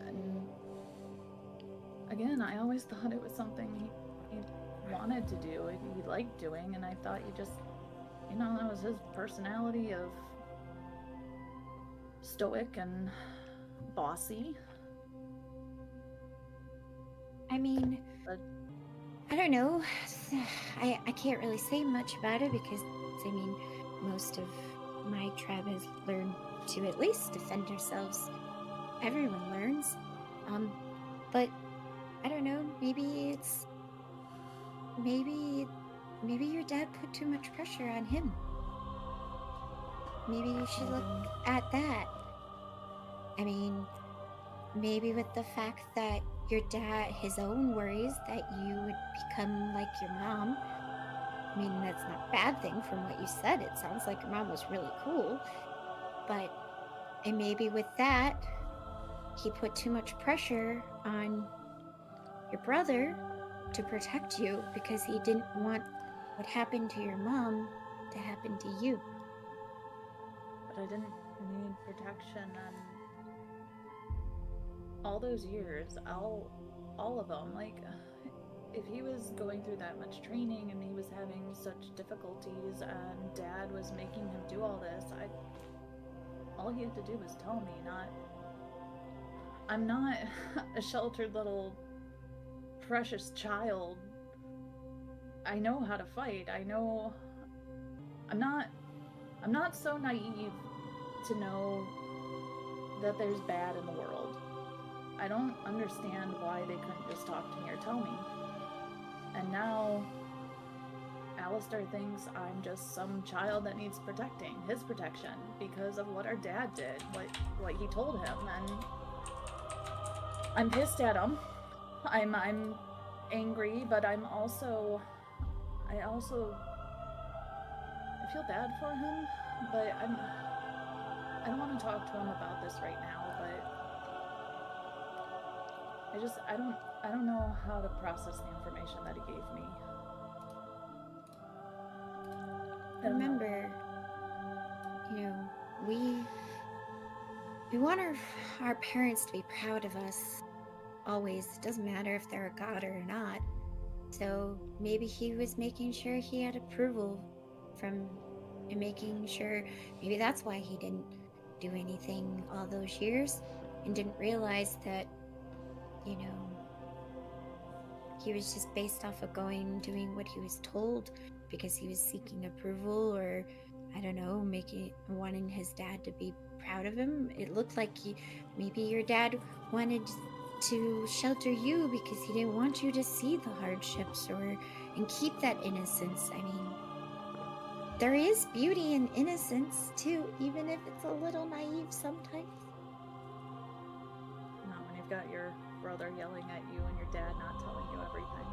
S5: And again, I always thought it was something he wanted to do, he liked doing, and I thought he just, that was his personality of stoic and bossy.
S3: I mean,
S5: But
S3: I don't know. I can't really say much about it because, most of my tribe has learned to at least defend ourselves. Everyone learns. But I don't know. Maybe your dad put too much pressure on him. Maybe you should look at that. I mean, maybe with the fact that your dad, his own worries that you would become like your mom. I mean, that's not a bad thing from what you said. It sounds like your mom was really cool. And maybe with that, he put too much pressure on your brother to protect you because he didn't want what happened to your mom to happen to you.
S5: I didn't need protection, and all those years, all of them, like, if he was going through that much training and he was having such difficulties and Dad was making him do all this, all he had to do was tell me, I'm not a sheltered little precious child. I know how to fight. I know I'm not so naive to know that there's bad in the world. I don't understand why they couldn't just talk to me or tell me. And now Alistair thinks I'm just some child that needs protecting, his protection, because of what our dad did, what he told him, and I'm pissed at him. I'm angry, but I feel bad for him, but I don't want to talk to him about this right now, but I don't know how to process the information that he gave me.
S3: Remember, we want our parents to be proud of us always. It doesn't matter if they're a god or not. So maybe he was making sure he had approval and making sure, maybe that's why he didn't do anything all those years and didn't realize that, he was just based off of doing what he was told because he was seeking approval, or I don't know, wanting his dad to be proud of him. It looked like maybe your dad wanted to shelter you because he didn't want you to see the hardships and keep that innocence. I mean, there is beauty in innocence too, even if it's a little naive sometimes.
S5: Not when you've got your brother yelling at you and your dad not telling you everything.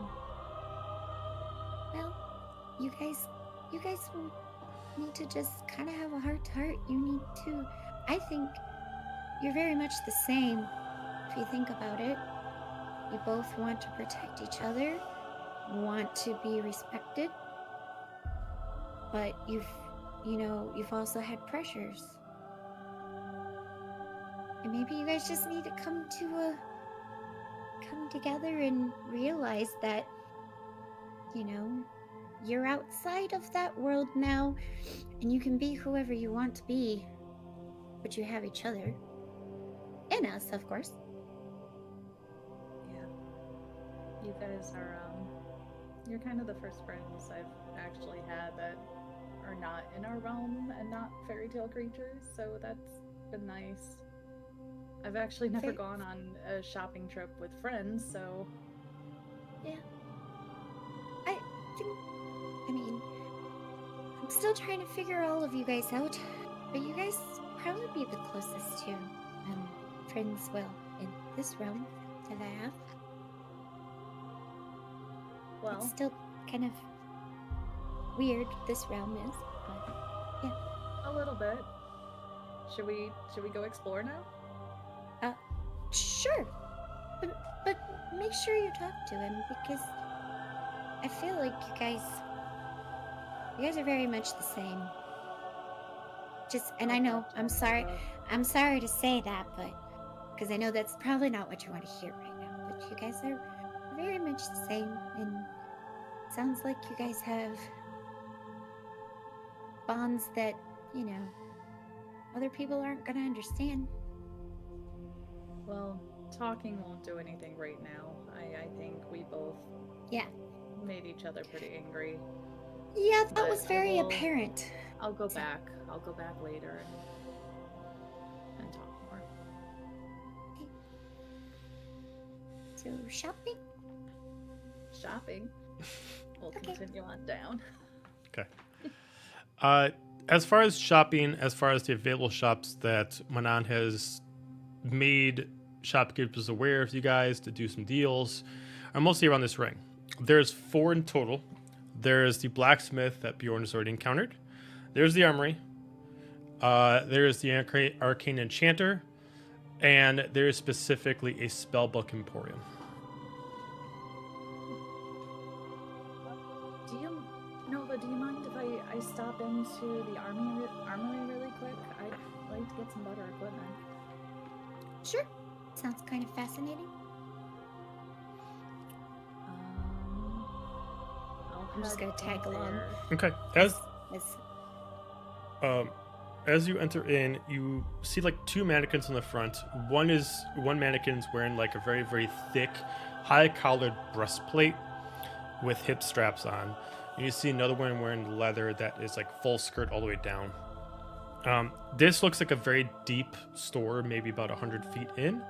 S3: Well, you guys need to just kind of have a heart to heart. You need to, I think you're very much the same. If you think about it, you both want to protect each other, want to be respected, but you've also had pressures. And maybe you guys just need to come together and realize that, you're outside of that world now, and you can be whoever you want to be, but you have each other. And us, of course.
S5: Yeah. You guys are, you're kind of the first friends I've actually had that are not in our realm and not fairy tale creatures, so that's been nice. I've actually never gone on a shopping trip with friends, so...
S3: Yeah. I'm still trying to figure all of you guys out, but you guys probably be the closest to friends, in this realm that I have.
S5: Well,
S3: it's still kind of weird, this realm is, but yeah.
S5: A little bit. Should we go explore now?
S3: Sure. But make sure you talk to him, because I feel like you guys are very much the same. And I know, I'm sorry to say that, but because I know that's probably not what you want to hear right now, but you guys are very much the same, and it sounds like you guys have bonds that, other people aren't going to understand.
S5: Well, talking won't do anything right now. I think we both made each other pretty angry.
S3: Yeah, that was very apparent.
S5: I'll go back. I'll go back later and talk more.
S3: Okay. So, shopping?
S5: Shopping? We'll continue on down.
S1: Okay. As far as shopping, as far as the available shops that Manon has made shopkeepers aware of you guys to do some deals, are mostly around this ring. There's 4 in total. There's the blacksmith that Bjorn has already encountered. There's the armory. There's the arcane enchanter. And there's specifically a spellbook emporium.
S5: Do you mind if I stop into the armory really quick? I'd like to get some better equipment.
S3: Sure. Sounds kind of fascinating. I'm just gonna tag along.
S1: Okay.
S3: As-
S1: As you enter in, you see like two mannequins in the front. One mannequin's wearing like a very, very thick, high-collared breastplate with hip straps on. And you see another one wearing leather that is like full skirt all the way down. This looks like a very deep store, maybe about 100 feet in.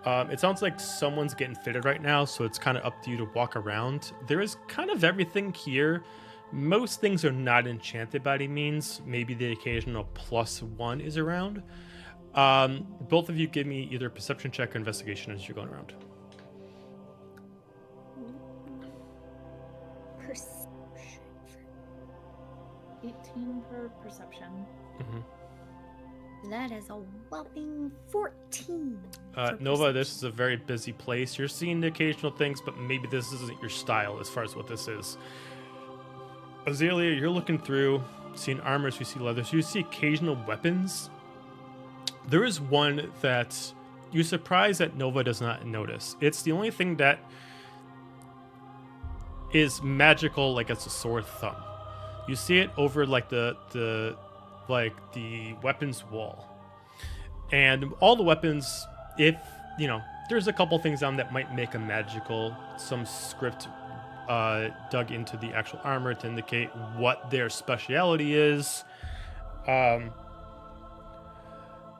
S1: It sounds like someone's getting fitted right now, so it's kind of up to you to walk around. There is kind of everything here. Most things are not enchanted by any means. Maybe the occasional +1 is around. Both of you give me either a perception check or investigation as you're going around.
S3: Perception.
S5: 18 for perception.
S3: That is a whopping 14.
S1: Nova, this is a very busy place. You're seeing the occasional things, but maybe this isn't your style as far as what this is. Azalia, you're looking through, seeing armors, you see leathers, you see occasional weapons. There is one that you're surprised that Nova does not notice. It's the only thing that is magical, like it's a sword thumb. You see it over like the weapons wall. And all the weapons, if, there's a couple things on that might make them magical. Some script dug into the actual armor to indicate what their speciality is.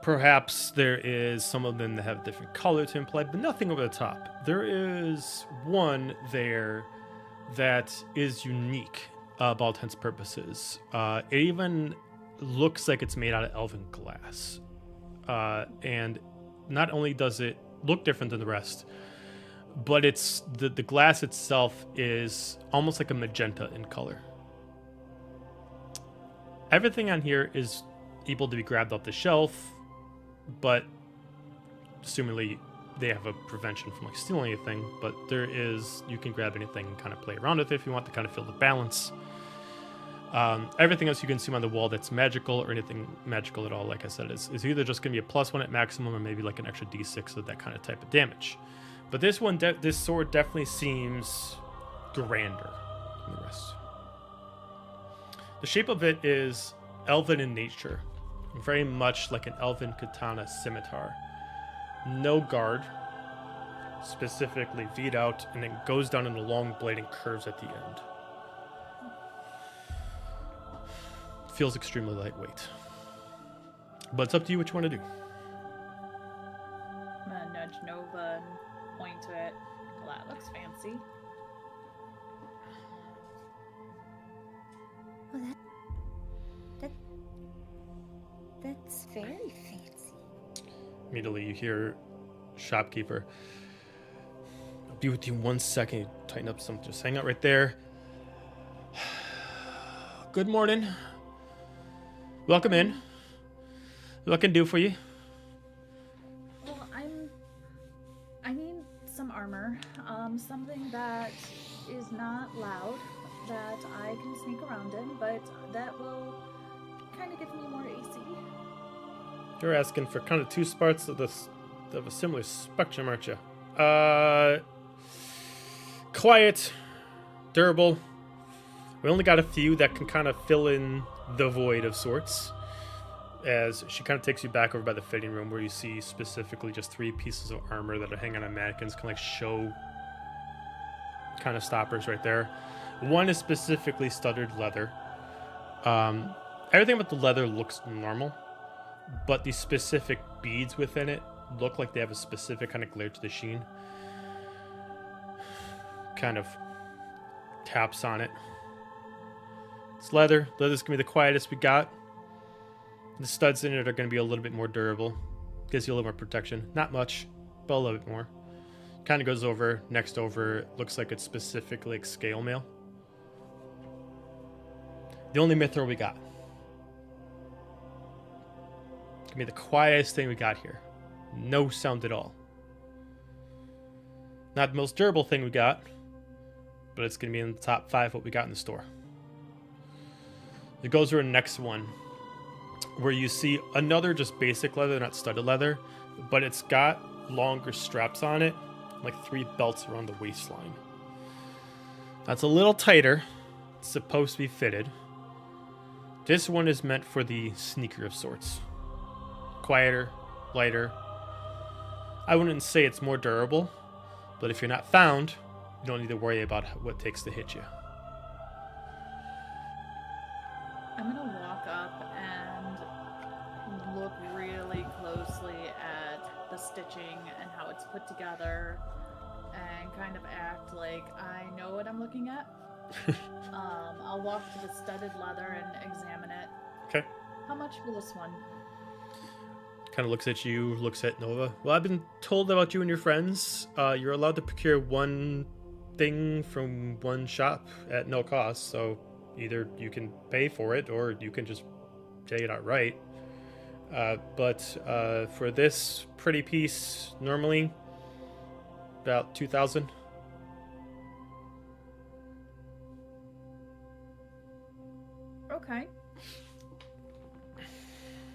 S1: Perhaps there is some of them that have different color to imply, but nothing over the top. There is one there that is unique by all intents and purposes. It even looks like it's made out of elven glass. And not only does it look different than the rest, but it's the glass itself is almost like a magenta in color. Everything on here is able to be grabbed off the shelf, but assumingly they have a prevention from like stealing anything. But you can grab anything and kind of play around with it if you want to kind of feel the balance. Everything else you can see on the wall that's magical or anything magical at all, like I said, is either just going to be a +1 at maximum or maybe like an extra d6 of that kind of type of damage. But this one, this sword definitely seems grander than the rest. The shape of it is elven in nature, very much like an elven katana scimitar. No guard, specifically V'd out, and it goes down in a long blade and curves at the end. Feels extremely lightweight. But it's up to you what you want to do.
S5: I'm gonna nudge Nova and point to it. Well, that looks fancy.
S3: Well, that's very fancy.
S1: Immediately you hear shopkeeper. I'll be with you 1 second. You tighten up some. Just hang out right there. Good morning. Welcome in. What can I do for you?
S5: Well, I need some armor. Something that is not loud, that I can sneak around in, but that will kind of give me more AC.
S1: You're asking for kind of two parts of a similar spectrum, aren't you? Quiet, durable. We only got a few that can kind of fill in the void of sorts. As she kind of takes you back over by the fitting room where you see specifically just 3 pieces of armor that are hanging on mannequins, kind of like show kind of stoppers right there. One is specifically studded leather. Everything about the leather looks normal, but the specific beads within it look like they have a specific kind of glare to the sheen. Kind of taps on it. It's leather. Leather's gonna be the quietest we got. The studs in it are gonna be a little bit more durable. Gives you a little more protection. Not much, but a little bit more. Kind of goes over, next over. Looks like it's specifically like scale mail. The only mithril we got. It's gonna be the quietest thing we got here. No sound at all. Not the most durable thing we got, but it's gonna be in the top 5 what we got in the store. It goes to our next one, where you see another just basic leather, not studded leather, but it's got longer straps on it, like 3 belts around the waistline. That's a little tighter. It's supposed to be fitted. This one is meant for the sneaker of sorts. Quieter, lighter. I wouldn't say it's more durable, but if you're not found, you don't need to worry about what it takes to hit you.
S5: I'm gonna walk up and look really closely at the stitching and how it's put together and kind of act like I know what I'm looking at. I'll walk to the studded leather and examine it.
S1: Okay.
S5: How much for this one?
S1: Kind of looks at you, looks at Nova. Well, I've been told about you and your friends. You're allowed to procure one thing from one shop at no cost, so either you can pay for it or you can just take it outright. But for this pretty piece, normally about 2,000.
S5: Okay.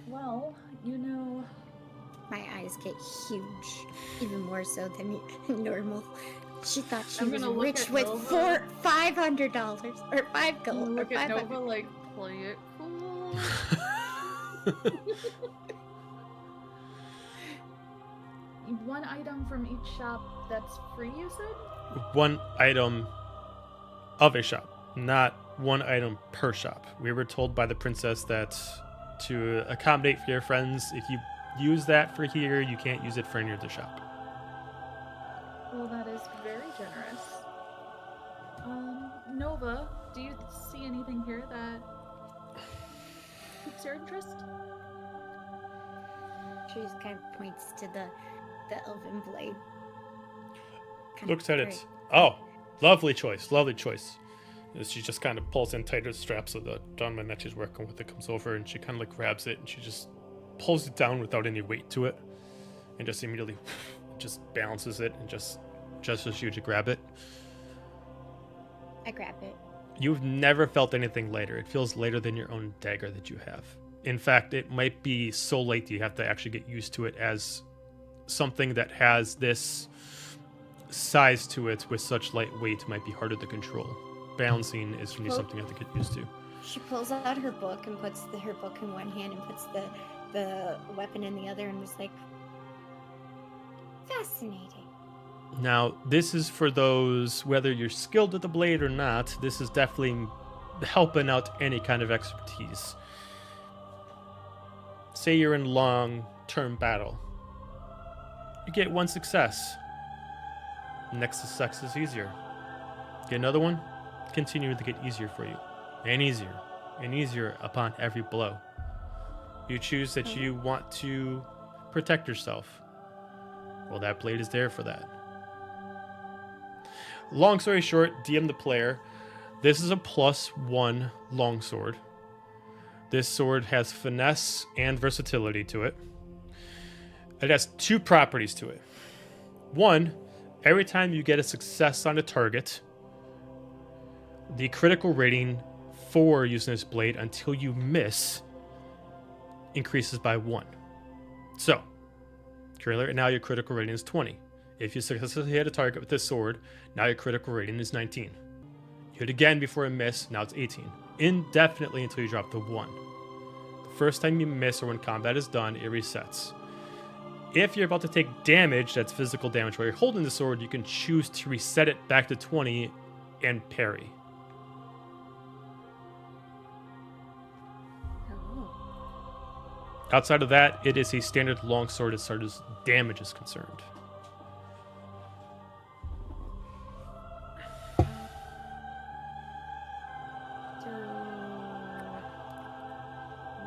S5: Well, you know,
S3: My eyes get huge, even more so than normal. She thought she
S5: I'm
S3: was
S5: gonna look
S3: rich
S5: at
S3: with
S5: Nova.
S3: $500 or $5
S5: you
S3: gold.
S5: look
S3: or
S5: at
S3: 500.
S5: Nova like, play it cool. One item from each shop that's free, you said?
S1: One item of a shop, not one item per shop. We were told by the princess that to accommodate for your friends, if you use that for here, you can't use it for any other shop.
S5: Well, that is very generous. Nova, do you see anything here that piques your interest?
S3: She just kind of points to the elven blade. Kind of
S1: Looks at
S3: great.
S1: it. Oh, lovely choice, lovely choice. She just kind of pulls in tighter straps of the gentleman that she's working with. It comes over and she kind of like grabs it and she just pulls it down without any weight to it, and just immediately just balances it and just as you to grab it.
S3: I grab it.
S1: You've never felt anything lighter. It feels lighter than your own dagger that you have. In fact, it might be so light that you have to actually get used to it as something that has this size to it with such light weight might be harder to control. Balancing is going to be something you have to get used to.
S3: She pulls out her book and puts her book in one hand and puts the weapon in the other and was like, fascinating.
S1: Now, this is for those, whether you're skilled with the blade or not, this is definitely helping out any kind of expertise. Say you're in long-term battle. You get one success. Next success is easier. Get another one, continue to get easier for you. And easier upon every blow. You choose that you want to protect yourself. Well, that blade is there for that. Long story short, DM the player. This is a +1 longsword. This sword has finesse and versatility to it. It has 2 properties to it. One, every time you get a success on a target, the critical rating for using this blade until you miss increases by 1. So, currently right now your critical rating is 20. If you successfully hit a target with this sword, now your critical rating is 19. You hit again before a miss, now it's 18. Indefinitely until you drop to 1. The first time you miss or when combat is done, it resets. If you're about to take damage, that's physical damage while you're holding the sword, you can choose to reset it back to 20 and parry.
S3: Oh.
S1: Outside of that, it is a standard longsword as far as damage is concerned.
S3: So,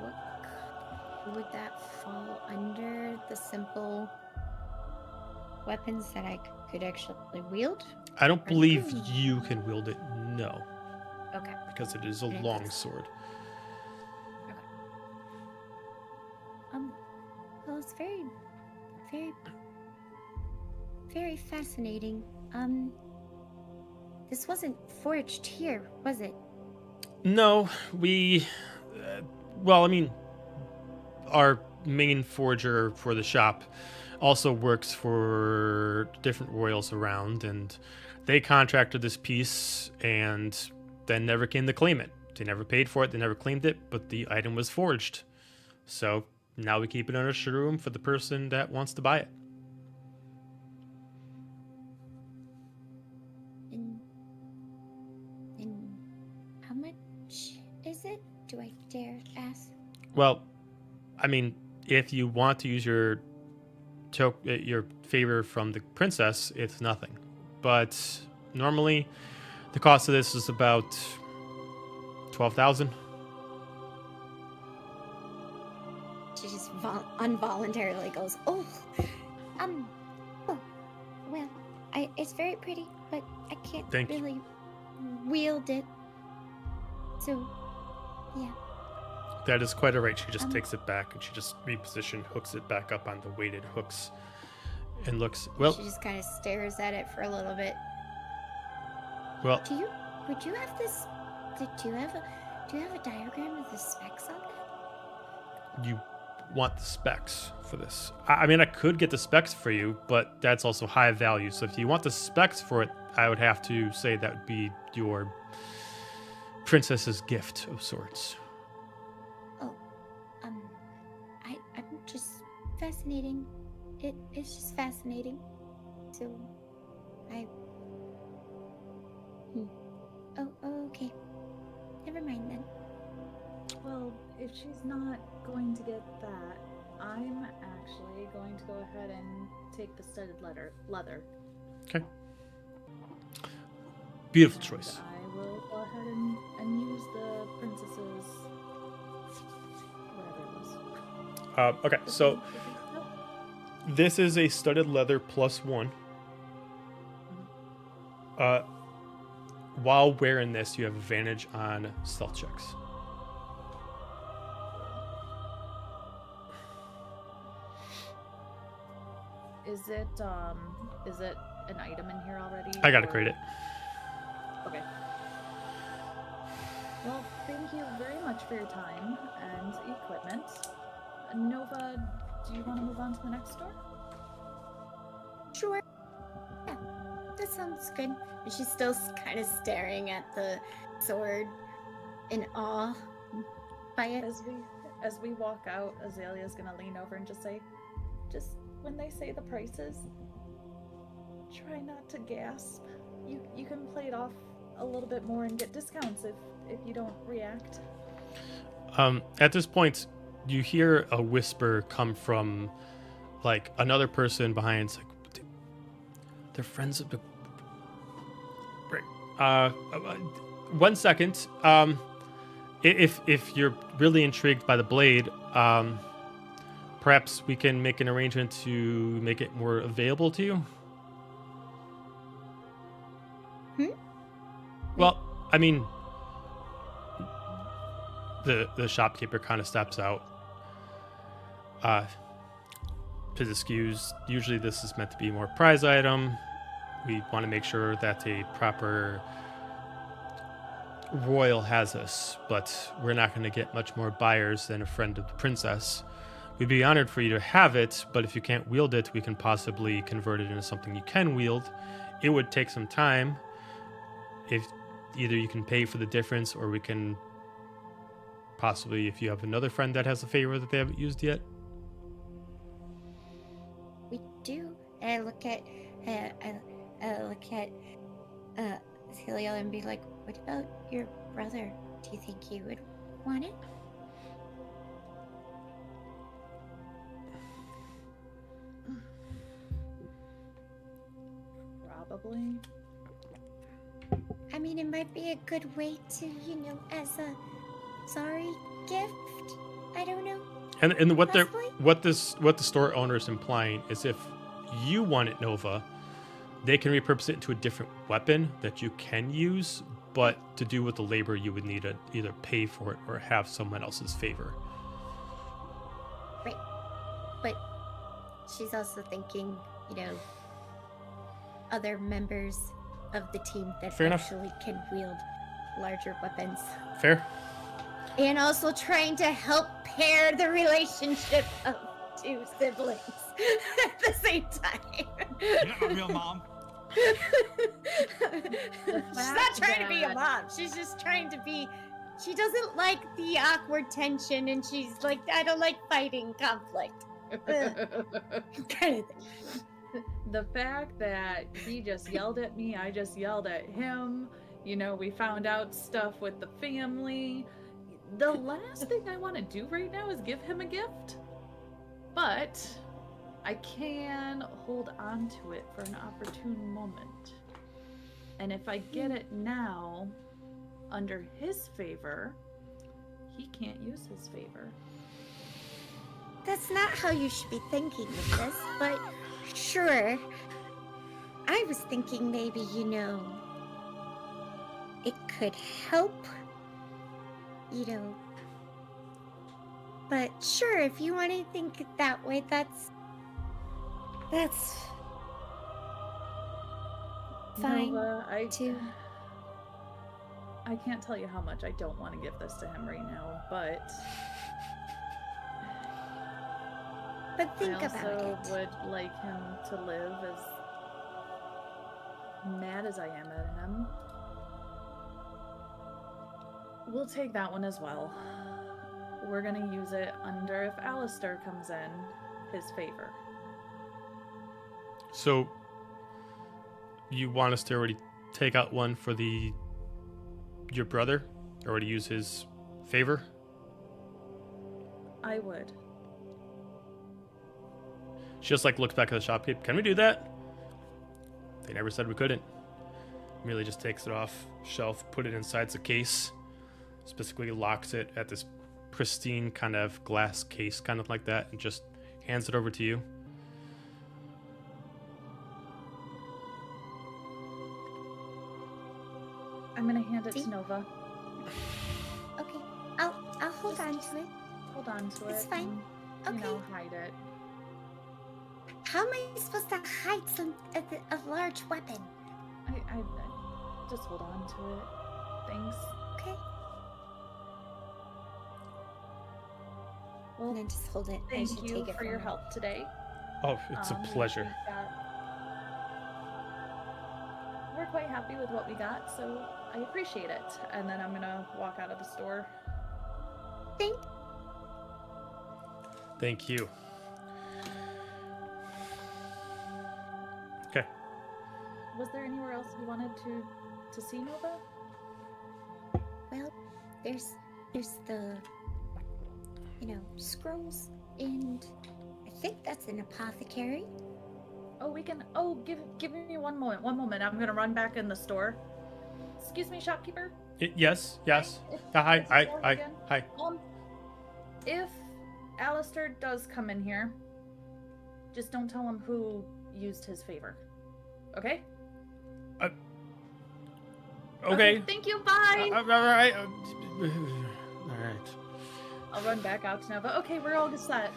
S3: what would that fall under? The simple weapons that I could actually wield?
S1: I don't believe you can wield it, no,
S3: Okay.
S1: because it is a
S3: Okay.
S1: longsword.
S3: Well, it's very, very, very fascinating. This wasn't forged here, was it?
S1: No, we... well, I mean, our main forger for the shop also works for different royals around, and they contracted this piece and then never came to claim it. They never paid for it, they never claimed it, but the item was forged. So now we keep it in our showroom for the person that wants to buy it.
S3: And how much is it? Do I dare ask?
S1: Well, I mean, if you want to use your favor from the princess, it's nothing. But normally, the cost of this is about 12,000.
S3: She just involuntarily goes, oh, well, it's very pretty, but I can't really wield it. So, yeah.
S1: That is quite all right. She just takes it back and she just hooks it back up on the weighted hooks and looks, well.
S3: She just kind of stares at it for a little bit.
S1: Well.
S3: Would you have this, do you have a diagram of the specs on it?
S1: You want the specs for this? I mean, I could get the specs for you, but that's also high value. So if you want the specs for it, I would have to say that would be your princess's gift of sorts.
S3: Oh, I'm just fascinating. It's just fascinating. So, Oh, okay. Never mind then.
S5: Well, if she's not going to get that, I'm actually going to go ahead and take the studded leather.
S1: Okay. Beautiful choice.
S5: I will go ahead and use the princess's whatever it was.
S1: Okay, so this is a studded leather +1. While wearing this, you have advantage on stealth checks.
S5: Is it an item in here already?
S1: I gotta create it.
S5: Okay. Well, thank you very much for your time and equipment. Nova, do you want to move on to the next store?
S3: Sure. Yeah, that sounds good. And she's still kind of staring at the sword in awe by it.
S5: As we walk out, Azalea's gonna lean over and just say, just when they say the prices, try not to gasp. You can play it off a little bit more and get discounts if you don't react.
S1: At this point, you hear a whisper come from like another person behind. It's like they're friends of the. Right. 1 second. If you're really intrigued by the blade, perhaps we can make an arrangement to make it more available to you. Well, I mean, the shopkeeper kind of steps out. To excuse, usually this is meant to be a more prize item. We want to make sure that a proper royal has this, but we're not going to get much more buyers than a friend of the princess. We'd be honored for you to have it, but if you can't wield it, we can possibly convert it into something you can wield. It would take some time. If either you can pay for the difference, or we can possibly, if you have another friend that has a favor that they haven't used yet.
S3: We do. And I look at Azalia and be like, what about your brother? Do you think he would want it?
S5: Probably.
S3: I mean, it might be a good way to, as a sorry gift. I don't know.
S1: And what
S3: Possibly.
S1: what the store owner is implying is if you want it, Nova, they can repurpose it into a different weapon that you can use, but to do with the labor, you would need to either pay for it or have someone else's favor.
S3: Right. But she's also thinking, other members of the team that
S1: Fair enough.
S3: actually can wield larger weapons.
S1: Fair?
S3: And also trying to help pair the relationship of two siblings. at the same time.
S4: You're not a real mom.
S3: She's not trying to be a mom. She's just trying to be. She doesn't like the awkward tension, and she's like, I don't like fighting conflict. Kind of thing.
S5: The fact that he just yelled at me, I just yelled at him. You know, we found out stuff with the family. The last thing I want to do right now is give him a gift. But I can hold on to it for an opportune moment. And if I get it now, under his favor, he can't use his favor.
S3: That's not how you should be thinking of this, but sure. I was thinking maybe, you know, it could help, you know. But sure, if you want to think it that way, that's fine
S5: Nova,
S3: too.
S5: I can't tell you how much I don't want to give this to him right now, but
S3: think
S5: I
S3: about
S5: also
S3: it.
S5: would like him to live as mad as I am at him. We'll take that one as well. We're gonna use it under if Alistair comes in his favor.
S1: So, you want us to already take out one for your brother? Or to use his favor?
S5: I would.
S1: She just looks back at the shopkeep. Can we do that? They never said we couldn't. Merely just takes it off shelf, put it inside the case, specifically locks it at this pristine kind of glass case, kind of like that, and just hands it over to you.
S5: I'm gonna hand it to Nova.
S3: Okay, I'll hold on to it.
S5: Hold on to it.
S3: It's fine.
S5: And,
S3: Okay.
S5: You know, hide it.
S3: How am I supposed to hide a large weapon?
S5: I just hold on to it. Thanks.
S3: Okay.
S5: Well,
S3: And then just hold it. I
S5: thank
S3: should
S5: you
S3: take it
S5: for
S3: from
S5: your
S3: her.
S5: help today.
S1: Oh, it's a pleasure.
S5: We're quite happy with what we got, so I appreciate it. And then I'm gonna walk out of the store.
S1: Thank you. Okay.
S5: Was there anywhere else you wanted to see Nova?
S3: Well, there's the, scrolls, and I think that's an apothecary.
S5: Oh, we can. Oh, give me one moment. One moment. I'm gonna run back in the store. Excuse me, shopkeeper.
S1: Yes. Hi.
S5: It's Bjorn again.
S1: Hi.
S5: If Alistair does come in here, just don't tell him who used his favor. Okay?
S1: Okay.
S5: Thank you. Bye.
S1: All right. All right.
S5: I'll run back out to Nova. Okay, we're all set.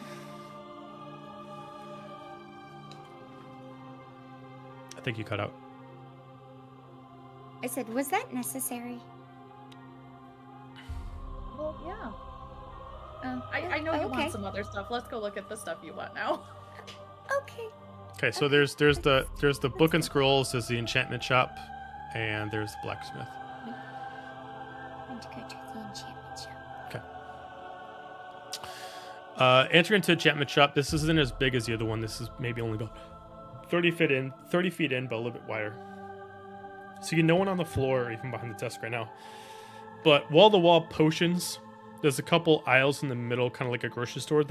S1: I think you cut out.
S3: I said, was that necessary?
S5: Well, yeah. I know you want some other stuff. Let's go look at the stuff you want now.
S3: Okay.
S1: Okay, so there's the book and scrolls, there's the enchantment shop, and there's the blacksmith.
S3: I'm going to go to the enchantment shop.
S1: Okay. Enter into enchantment shop. This isn't as big as the other one. This is maybe only about 30 feet in, but a little bit wider. So you no one on the floor or even behind the desk right now. But wall-to-wall potions, there's a couple aisles in the middle, kind of like a grocery store,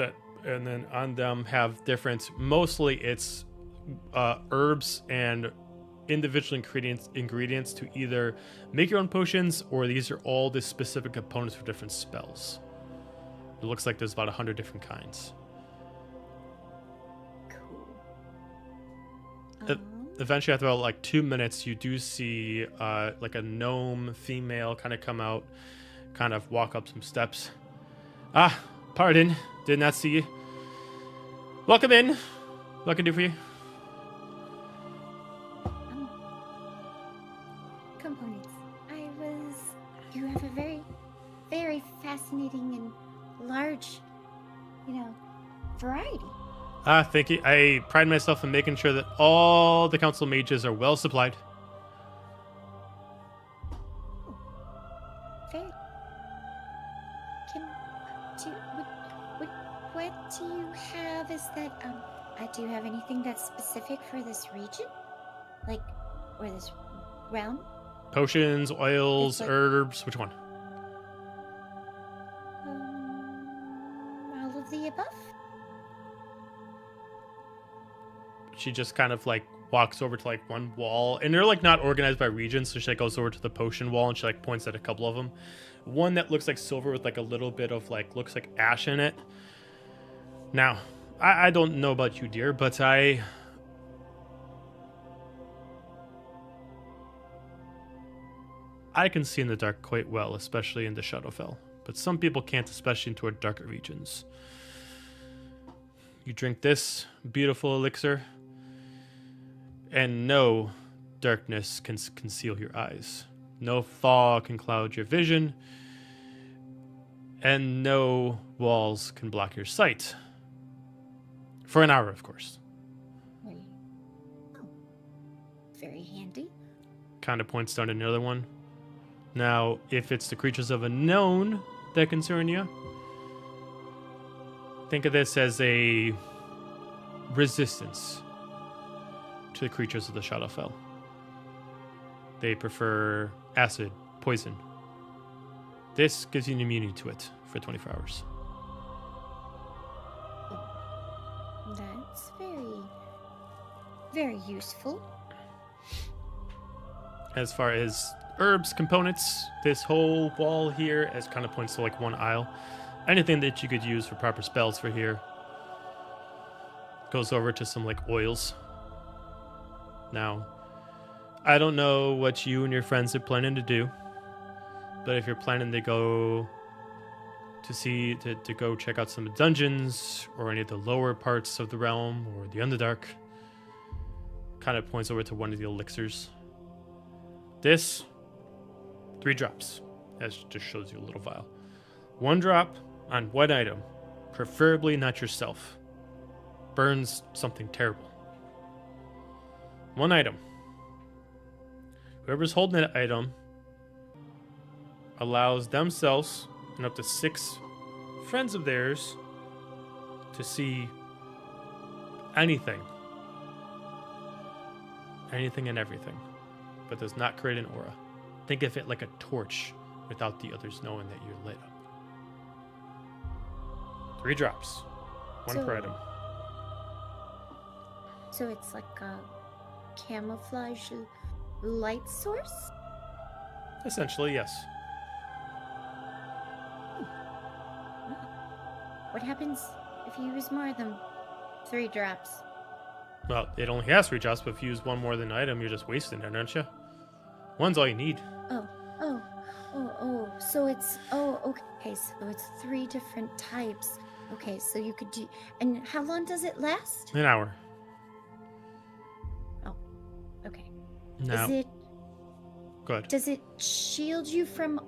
S1: and then on them have different, mostly it's herbs and individual ingredients to either make your own potions, or these are all the specific components for different spells. It looks like there's about 100 different kinds.
S3: Cool.
S1: Eventually, after about 2 minutes, you do see a gnome female kind of come out, kind of walk up some steps. Pardon, did not see you. Welcome in. What can I do for you?
S3: Components. You have a very, very fascinating and large, variety.
S1: Thank you. I pride myself in making sure that all the council mages are well supplied.
S3: Very. What do you have? Is that do you have anything that's specific for this region, like, or this realm?
S1: Potions, oils,
S3: It's like-
S1: herbs. Which one?
S3: All of the above.
S1: She just kind of like walks over to like one wall, and they're like not organized by region, so she like goes over to the potion wall and she like points at a couple of them. One that looks like silver with like a little bit of like looks like ash in it. Now, I don't know about you, dear, but I can see in the dark quite well, especially in the Shadowfell. But some people can't, especially into our darker regions. You drink this beautiful elixir, and no darkness can conceal your eyes. No fog can cloud your vision, and no walls can block your sight. For an hour, of course.
S3: Very handy.
S1: Kind of points down to another one. Now, if it's the creatures of unknown that concern you, think of this as a resistance to the creatures of the Shadowfell. They prefer acid, poison. This gives you an immunity to it for 24 hours.
S3: That's very, very useful.
S1: As far as herbs components, this whole wall here, as kind of points to like one aisle, anything that you could use for proper spells for here goes over to some like oils. Now, I don't know what you and your friends are planning to do, but if you're planning to go to go check out some dungeons or any of the lower parts of the realm or the Underdark, kind of points over to one of the elixirs. This, 3 drops, as just shows you a little vial. 1 drop on one item, preferably not yourself. Burns something terrible. 1 item. Whoever's holding that item allows themselves and up to 6 friends of theirs to see anything. Anything and everything. But does not create an aura. Think of it like a torch without the others knowing that you're lit up. 3 drops. 1 per item.
S3: So it's like a camouflage light source?
S1: Essentially, yes.
S3: What happens if you use more than 3 drops?
S1: Well, it only has 3 drops, but if you use 1 more than an item, you're just wasting it, aren't you? 1's all you need.
S3: So it's, okay, so it's 3 different types. Okay, so you could do, and how long does it last?
S1: An hour.
S3: Oh, okay.
S1: Now, good.
S3: Does it shield you from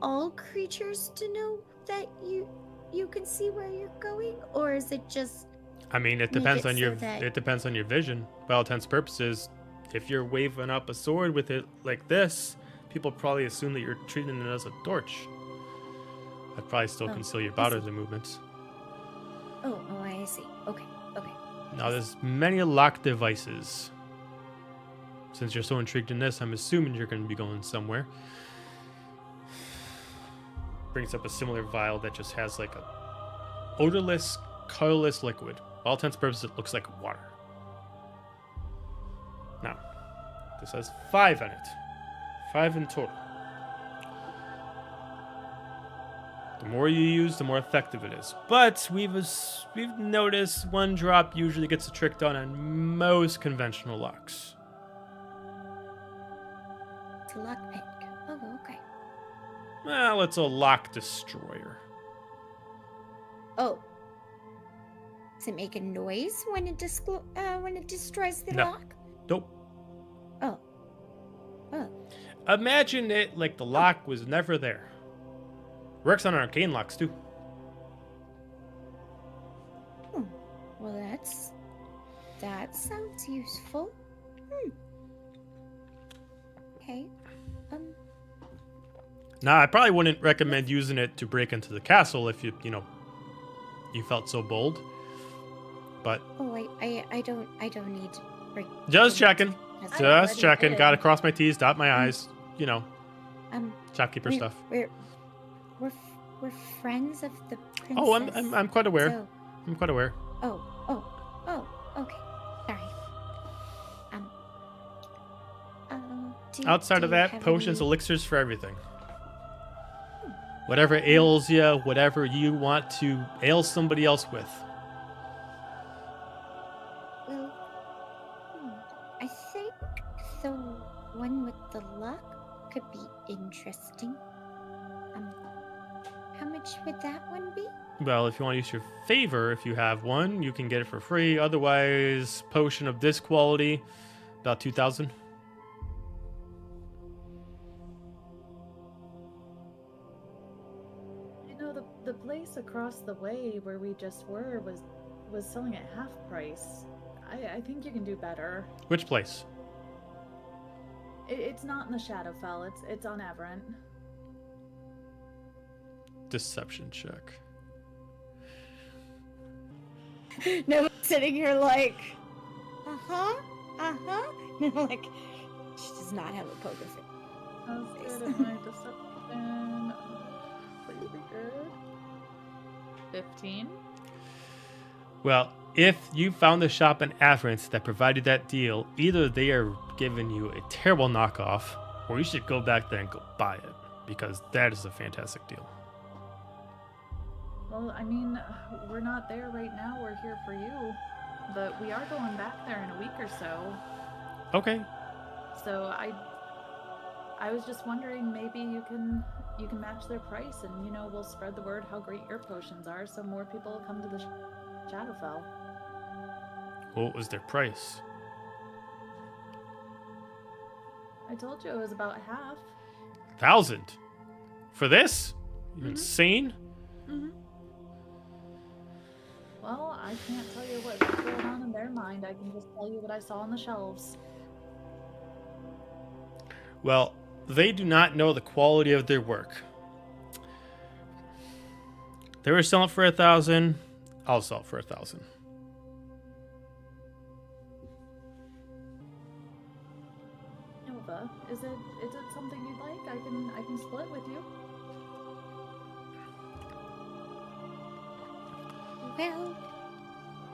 S3: all creatures to know that you can see where you're going, or is it just?
S1: I mean, it depends on your it depends on your vision. By all intents and purposes, if you're waving up a sword with it like this, people probably assume that you're treating it as a torch. I'd probably still conceal your bodily movements.
S3: Oh, I see. Okay.
S1: Now, there's many lock devices. Since you're so intrigued in this, I'm assuming you're going to be going somewhere. Brings up a similar vial that just has like a odorless, colorless liquid. By all intents and purposes, it looks like water. Now, this has 5 in it. 5 in total. The more you use, the more effective it is. But we've noticed 1 drop usually gets the trick done on most conventional locks.
S3: It's a lockpick. Oh, okay.
S1: Well, it's a lock destroyer.
S3: Oh. Does it make a noise when it destroys the
S1: No.
S3: lock?
S1: Nope.
S3: Oh.
S1: Imagine it like the lock was never there. Works on arcane locks too.
S3: Well, that sounds useful. Okay.
S1: Now, I probably wouldn't recommend using it to break into the castle if you felt so bold. But
S3: Oh, I don't need to break.
S1: just checking.
S3: That's
S1: Just checking.
S5: did.
S1: Gotta cross my T's, dot my I's. Shopkeeper
S3: we're-
S1: stuff.
S3: We're friends of the princess.
S1: Oh, I'm quite aware.
S3: So,
S1: I'm quite aware.
S3: oh, okay. Sorry.
S1: Outside
S3: do
S1: of
S3: you
S1: that,
S3: have
S1: potions,
S3: any-
S1: elixirs for everything. Whatever ails you, whatever you want to ail somebody else with.
S3: Well, I think the one with the luck could be interesting. How much would that one be?
S1: Well, if you want to use your favor, if you have one, you can get it for free. Otherwise, potion of this quality, about 2,000.
S5: The place across the way where we just were was selling at half price. I think you can do better.
S1: Which place?
S5: It's not in the Shadowfell. It's on Aberrant.
S1: Deception check.
S3: No one's sitting here like, like, she does not have a poker face.
S5: I was good at my deception. Please be good. 15.
S1: Well, if you found the shop in Averance that provided that deal, either they are giving you a terrible knockoff, or you should go back there and go buy it, because that is a fantastic deal.
S5: Well, I mean, we're not there right now. We're here for you. But we are going back there in a week or so.
S1: Okay.
S5: So I was just wondering, maybe you can match their price, and we'll spread the word how great your potions are, so more people will come to the Shadowfell.
S1: What was their price?
S5: I told you it was about half.
S1: 1,000 for this? You insane?
S5: Mm-hmm. Well, I can't tell you what's going on in their mind. I can just tell you what I saw on the shelves.
S1: Well, they do not know the quality of their work. They were selling for 1,000. I'll sell it for 1,000.
S5: Nova, is it something you'd like? I can split with you.
S3: Well,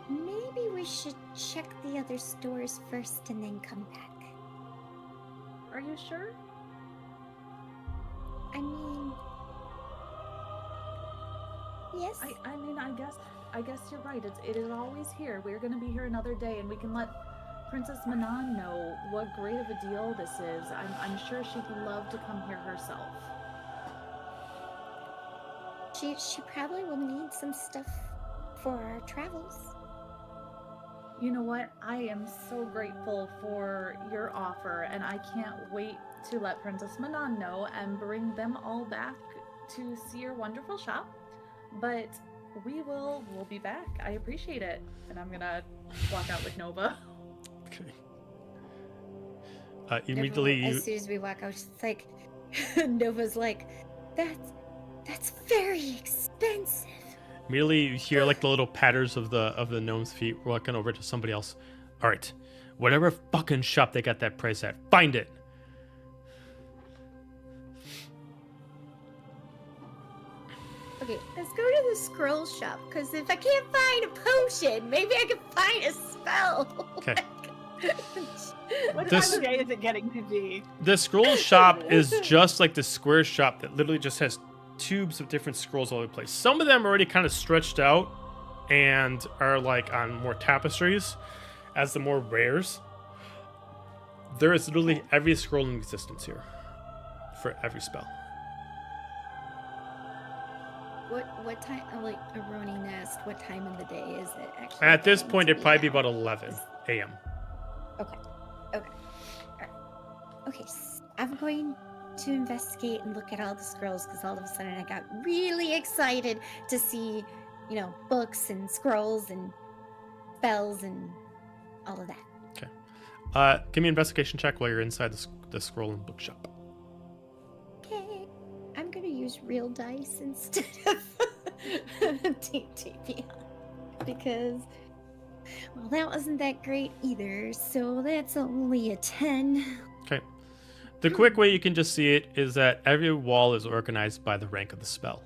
S3: maybe we should check the other stores first and then come back.
S5: Are you sure?
S3: I mean, yes.
S5: I mean, I guess you're right. It is always here. We're gonna be here another day, and we can let Princess Manon know what great of a deal this is. I'm sure she'd love to come here herself.
S3: She probably will need some stuff for our travels.
S5: You know what? I am so grateful for your offer, and I can't wait to let Princess Manon know and bring them all back to see your wonderful shop. But we'll be back. I appreciate it. And I'm gonna walk out with Nova.
S1: Okay. Immediately,
S3: As soon as we walk out, it's like Nova's like, that's very expensive.
S1: immediately you hear like the little patters of the gnome's feet walking over to somebody else. All right, whatever fucking shop they got that price at, find it.
S3: Okay, let's go to the scroll shop, because if I can't find a potion, maybe I can find a spell.
S1: Okay.
S2: What
S1: This-
S2: time of day is it getting to be?
S1: The scroll shop is just like the square shop that literally just has tubes of different scrolls all over the place. Some of them are already kind of stretched out and are like on more tapestries as the more rares. There is literally every scroll in existence here for every spell.
S3: What time? Like Roneen asked, what time of the day is it actually?
S1: At this
S3: going
S1: point,
S3: to
S1: it'd probably be
S3: now?
S1: about 11 a.m.
S3: Okay. Alright. Okay, I'm going to investigate and look at all the scrolls, because all of a sudden I got really excited to see, books and scrolls and spells and all of that.
S1: Give me an investigation check while you're inside the scroll and bookshop.
S3: Okay, I'm gonna use real dice instead of TTP because, well, that wasn't that great either. So that's only a 10.
S1: Okay. The quick way you can just see it is that every wall is organized by the rank of the spell.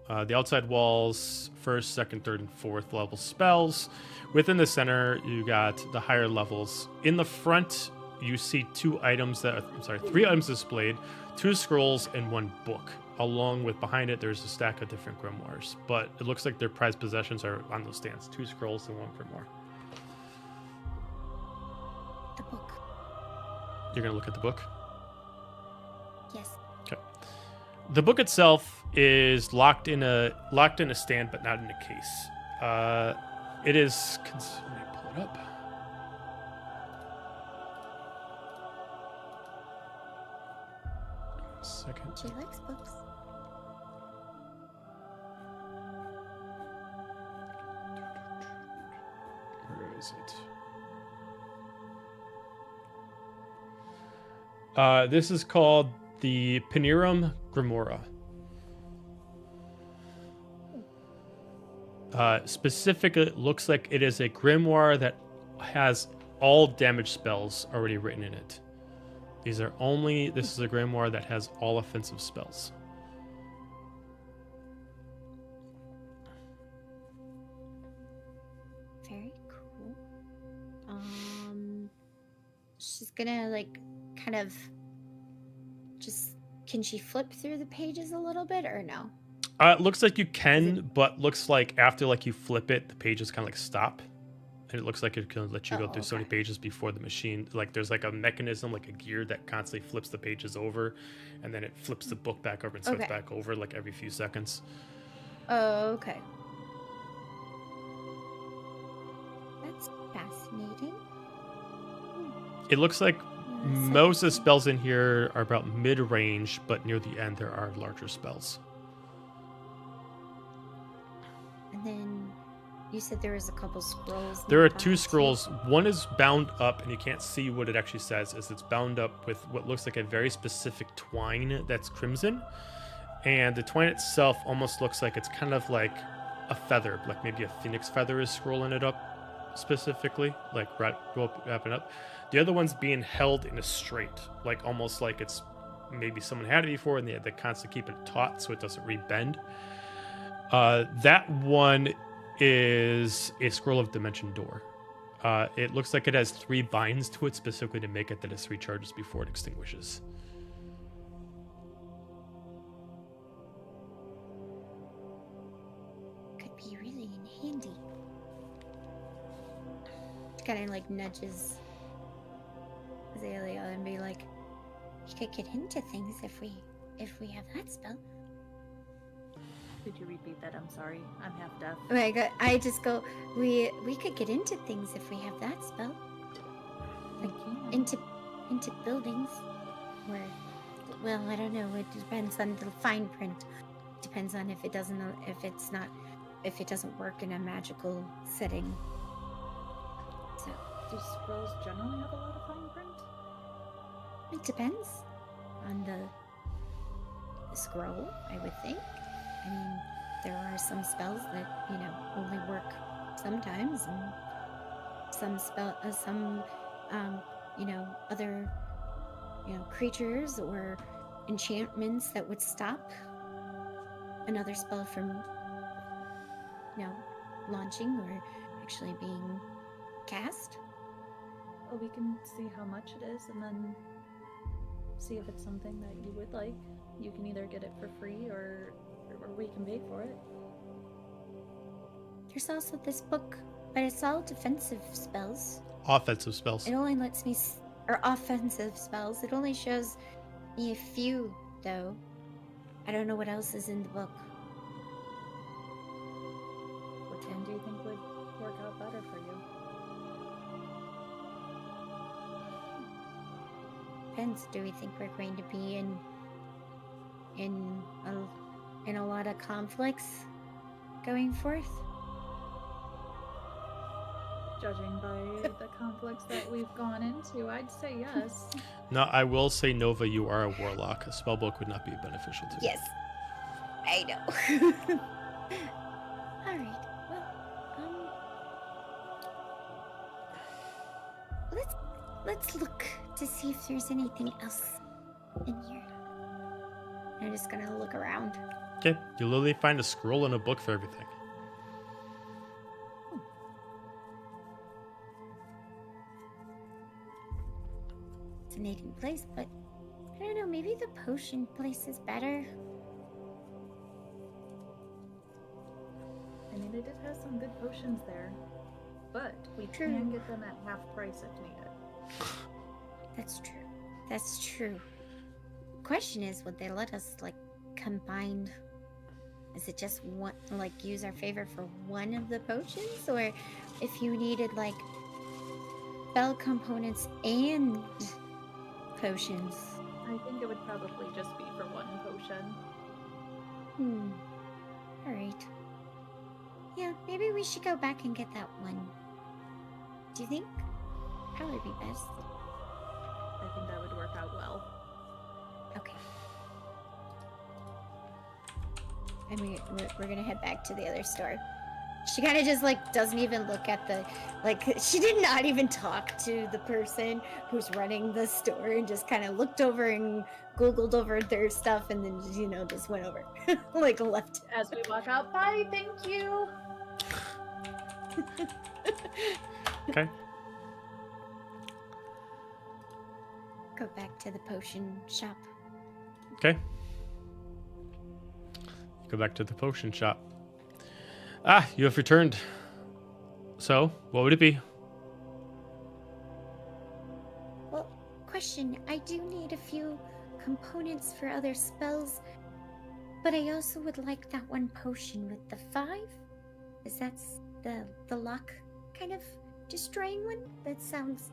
S1: The outside walls, 1st, 2nd, 3rd, and 4th level spells. Within the center, you got the higher levels. In the front, you see 3 items displayed, 2 scrolls and 1 book. Along with behind it, there's a stack of different grimoires. But it looks like their prized possessions are on those stands. 2 scrolls and 1 grimoire.
S3: The book.
S1: You're going to look at the book?
S3: Yes.
S1: Okay. The book itself is locked in a stand, but not in a case. It is. Let me pull it up. One second.
S3: She likes books.
S1: Where is it? This is called the Pinerum Grimora. Specifically, it looks like it is a grimoire that has all damage spells already written in it. This is a grimoire that has all offensive spells.
S3: Very cool. She's gonna kind of can she flip through the pages a little bit or no?
S1: It looks like you can, but looks like after you flip it, the pages kind of stop. And it looks like it can let you go through so many pages before the machine. There's a mechanism, a gear that constantly flips the pages over, and then it flips the book back over and starts back over every few seconds.
S3: Oh, okay. That's fascinating.
S1: It looks like most of the spells in here are about mid-range, but near the end there are larger spells.
S3: And then you said there was a couple scrolls.
S1: There are 2 scrolls. One is bound up, and you can't see what it actually says. It's bound up with what looks like a very specific twine that's crimson. And the twine itself almost looks like it's kind of like a feather, like maybe a phoenix feather is scrolling it up specifically, wrapping up. The other one's being held in a straight, almost like it's maybe someone had it before and they had to constantly keep it taut so it doesn't re-bend. That one is a scroll of dimension door. It looks like it has 3 binds to it specifically to make it that it 3 charges before it extinguishes.
S3: Could be really handy. Kind of nudges Azalia and be like, "You could get into things if we have that spell."
S5: Could you repeat that? I'm sorry. I'm half deaf.
S3: I just go, we could get into things if we have that spell. Into buildings where, well, I don't know. It depends on the fine print. Depends on if it doesn't work in a magical setting. So
S5: Do scrolls generally have a lot of fine print?
S3: it depends on the scroll, I would think. I mean, there are some spells that, only work sometimes, and other, creatures or enchantments that would stop another spell from, launching or actually being cast.
S5: Well, we can see how much it is and then see if it's something that you would like. You can either get it for free or we can pay for it.
S3: There's also this book, but it's all defensive spells.
S1: Offensive spells.
S3: It only lets me, or offensive spells. It only shows me a few, though. I don't know what else is in the book.
S5: Which one do you think would work out better for you?
S3: Depends. Do we think we're going to be in a lot of conflicts going forth?
S5: Judging by the conflicts that we've gone into, I'd say yes.
S1: No, I will say, Nova, you are a warlock. A spellbook would not be beneficial to you.
S3: Yes, I know. All right. Well, let's look to see if there's anything else in here. I'm just gonna look around.
S1: Okay, you literally find a scroll and a book for everything.
S3: Fascinating place, but I don't know, maybe the potion place is better.
S5: I mean, they did have some good potions there, but we
S3: True.
S5: can get them at half price if needed.
S3: That's true. That's true. Question is, would they let us like combine? Is it just one, like use our favor for one of the potions, or if you needed like spell components and potions?
S5: I think it would probably just be for one potion.
S3: All right. Yeah, maybe we should go back and get that one. Do you think? Probably be best.
S5: I think that would work out well.
S3: Okay. And we're gonna head back to the other store. She kind of just like doesn't even look at the, like, she did not even talk to the person who's running the store and just kind of looked over and Googled over their stuff and then, you know, just went over, like left.
S5: As we walk out, bye, thank you.
S1: Okay.
S3: Go back to the potion shop.
S1: Okay. Go back to the potion shop. Ah, you have returned. So, what would it be?
S3: Well, question, I do need a few components for other spells, but I also would like that one potion with the 5. Is that the lock kind of destroying one? That sounds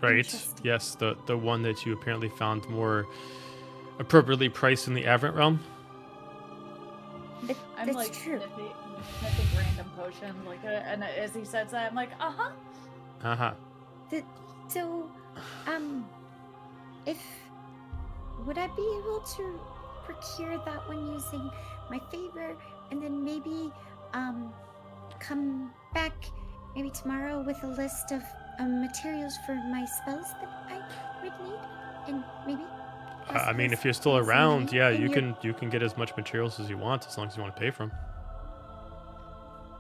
S1: Right.
S3: interesting.
S1: Yes, the one that you apparently found more appropriately priced in the Advent realm.
S5: I'm
S3: That's
S5: like
S3: true.
S5: sniffing random potions, like, and as he says that, I'm like,
S1: Uh-huh.
S3: So, if would I be able to procure that one using my favor, and then maybe come back maybe tomorrow with a list of materials for my spells that I would need, and maybe.
S1: I mean, if you're still
S3: possibly some
S1: around,
S3: money
S1: yeah,
S3: in
S1: you
S3: your-
S1: can get as much materials as you want, as long as you want to pay for them.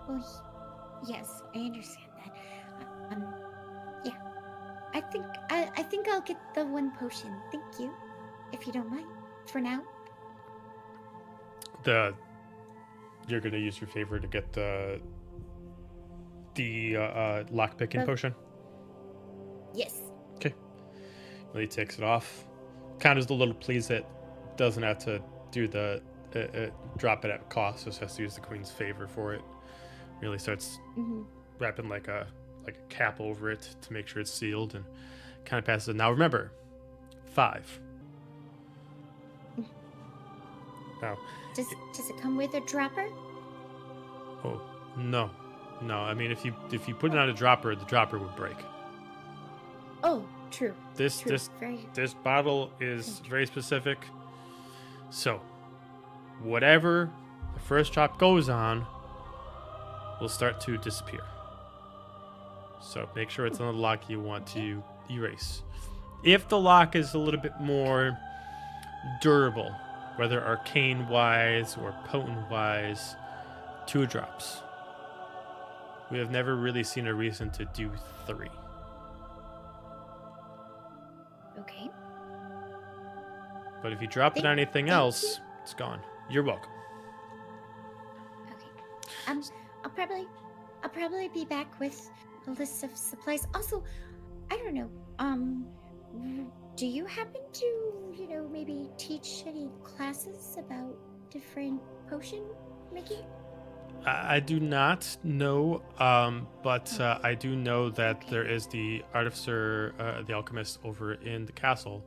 S3: Well, yes, I understand that. Yeah, I think I'll get the one potion. Thank you, if you don't mind. For now.
S1: You're gonna use your favor to get the lock picking
S3: The-
S1: potion.
S3: Yes.
S1: Well, he takes it off. Kind of a little pleased that doesn't have to do the drop it at cost. Just has to use the queen's favor for it. Really starts
S3: Mm-hmm.
S1: wrapping like a cap over it to make sure it's sealed, and kind of passes it. Now remember, 5. Now,
S3: Does it come with a dropper?
S1: oh no. I mean, if you put it on a dropper, the dropper would break.
S3: Oh, true.
S1: This
S3: True. Very.
S1: This bottle is very specific. So, whatever the first drop goes on will start to disappear. So, make sure it's on the lock you want to erase. If the lock is a little bit more durable, whether arcane-wise or potent-wise, 2 drops. We have never really seen a reason to do 3.
S3: Okay.
S1: But if you drop it on anything
S3: thank
S1: else,
S3: you.
S1: it's gone. You're welcome.
S3: Okay. I'll probably be back with a list of supplies. Also, I don't know. Do you happen to, maybe teach any classes about different potion making?
S1: I do not know, but I do know that
S3: Okay.
S1: there is the artificer, the alchemist over in the castle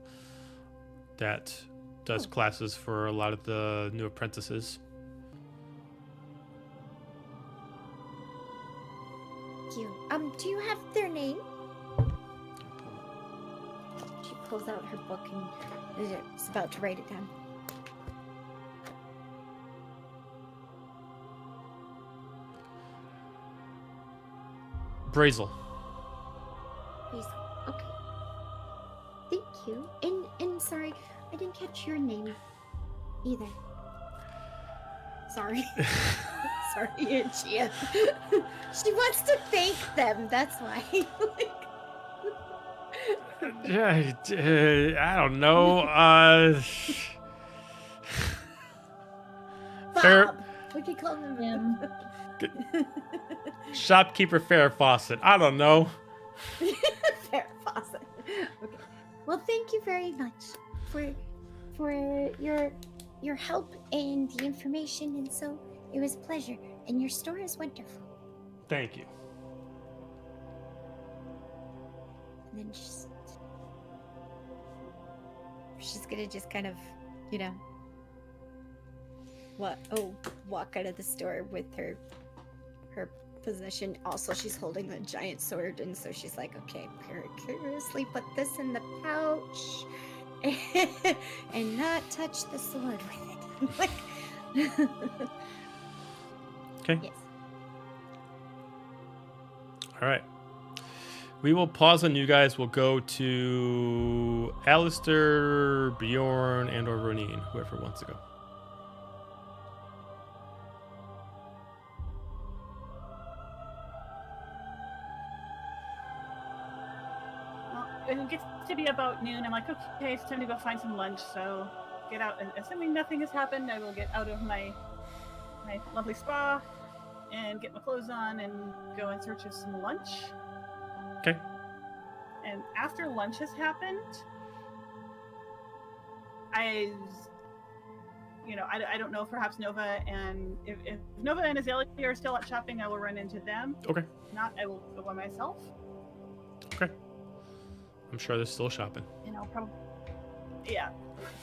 S1: that does
S3: Oh.
S1: classes for a lot of the new apprentices.
S3: you. Do you have their name? She pulls out her book and is about to write it down.
S1: Brazel.
S3: Please. Okay. Thank you. And sorry, I didn't catch your name either. Sorry. Sorry, Gia. She wants to thank them. That's why.
S1: I don't know.
S3: Bob. We could call him
S1: Shopkeeper Farrah Fawcett. I don't know.
S3: Farrah Fawcett. Okay. Well, thank you very much for your help and the information, and so it was a pleasure. And your store is wonderful.
S1: Thank you.
S3: And then she's gonna just kind of, walk out of the store with her possession. Also, she's holding the giant sword, and so she's like, okay, precariously put this in the pouch and not touch the sword with it.
S1: Okay.
S3: Yes.
S1: All right. We will pause on you guys. We'll go to Alistair, Bjorn, and or Roneen, whoever wants to go.
S2: Well, it gets to be about noon. I'm like, okay, it's time to go find some lunch. So get out. And assuming nothing has happened, I will get out of my lovely spa and get my clothes on and go in search of some lunch.
S1: Okay.
S2: And after lunch has happened, I don't know, perhaps Nova and if Nova and Azalia are still out shopping, I will run into them.
S1: Okay.
S2: If not, I will go by myself.
S1: Okay. I'm sure they're still shopping.
S2: And I'll probably, yeah.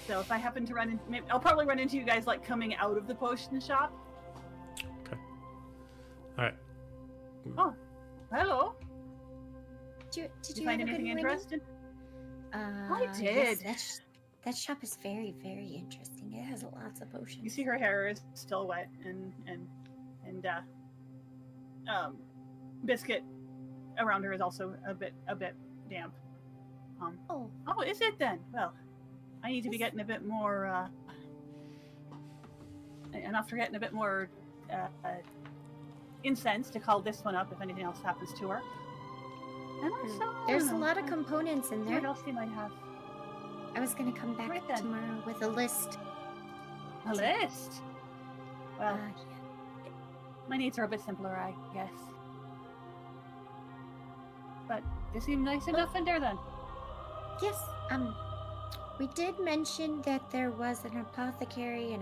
S2: So if I happen to I'll probably run into you guys like coming out of the potion shop.
S1: Okay. All right.
S2: Oh, hello.
S3: Did
S2: Did
S3: you
S2: you find
S3: have a
S2: anything
S3: good
S2: interesting? I
S3: Yes,
S2: did.
S3: that shop is very, very interesting. It has lots of potions.
S2: You see her hair is still wet and biscuit around her is also a bit damp.
S3: Oh,
S2: Is it then? Well, I need to be getting a bit more enough for getting a bit more incense to call this one up if anything else happens to her. And also,
S3: there's a lot of components in there.
S2: What else you might have?
S3: I was gonna come back
S2: Right then.
S3: tomorrow with a list.
S2: A list? Well,
S3: Yeah.
S2: my needs are a bit simpler, I guess. But they seem nice enough in there then.
S3: Yes. We did mention that there was an apothecary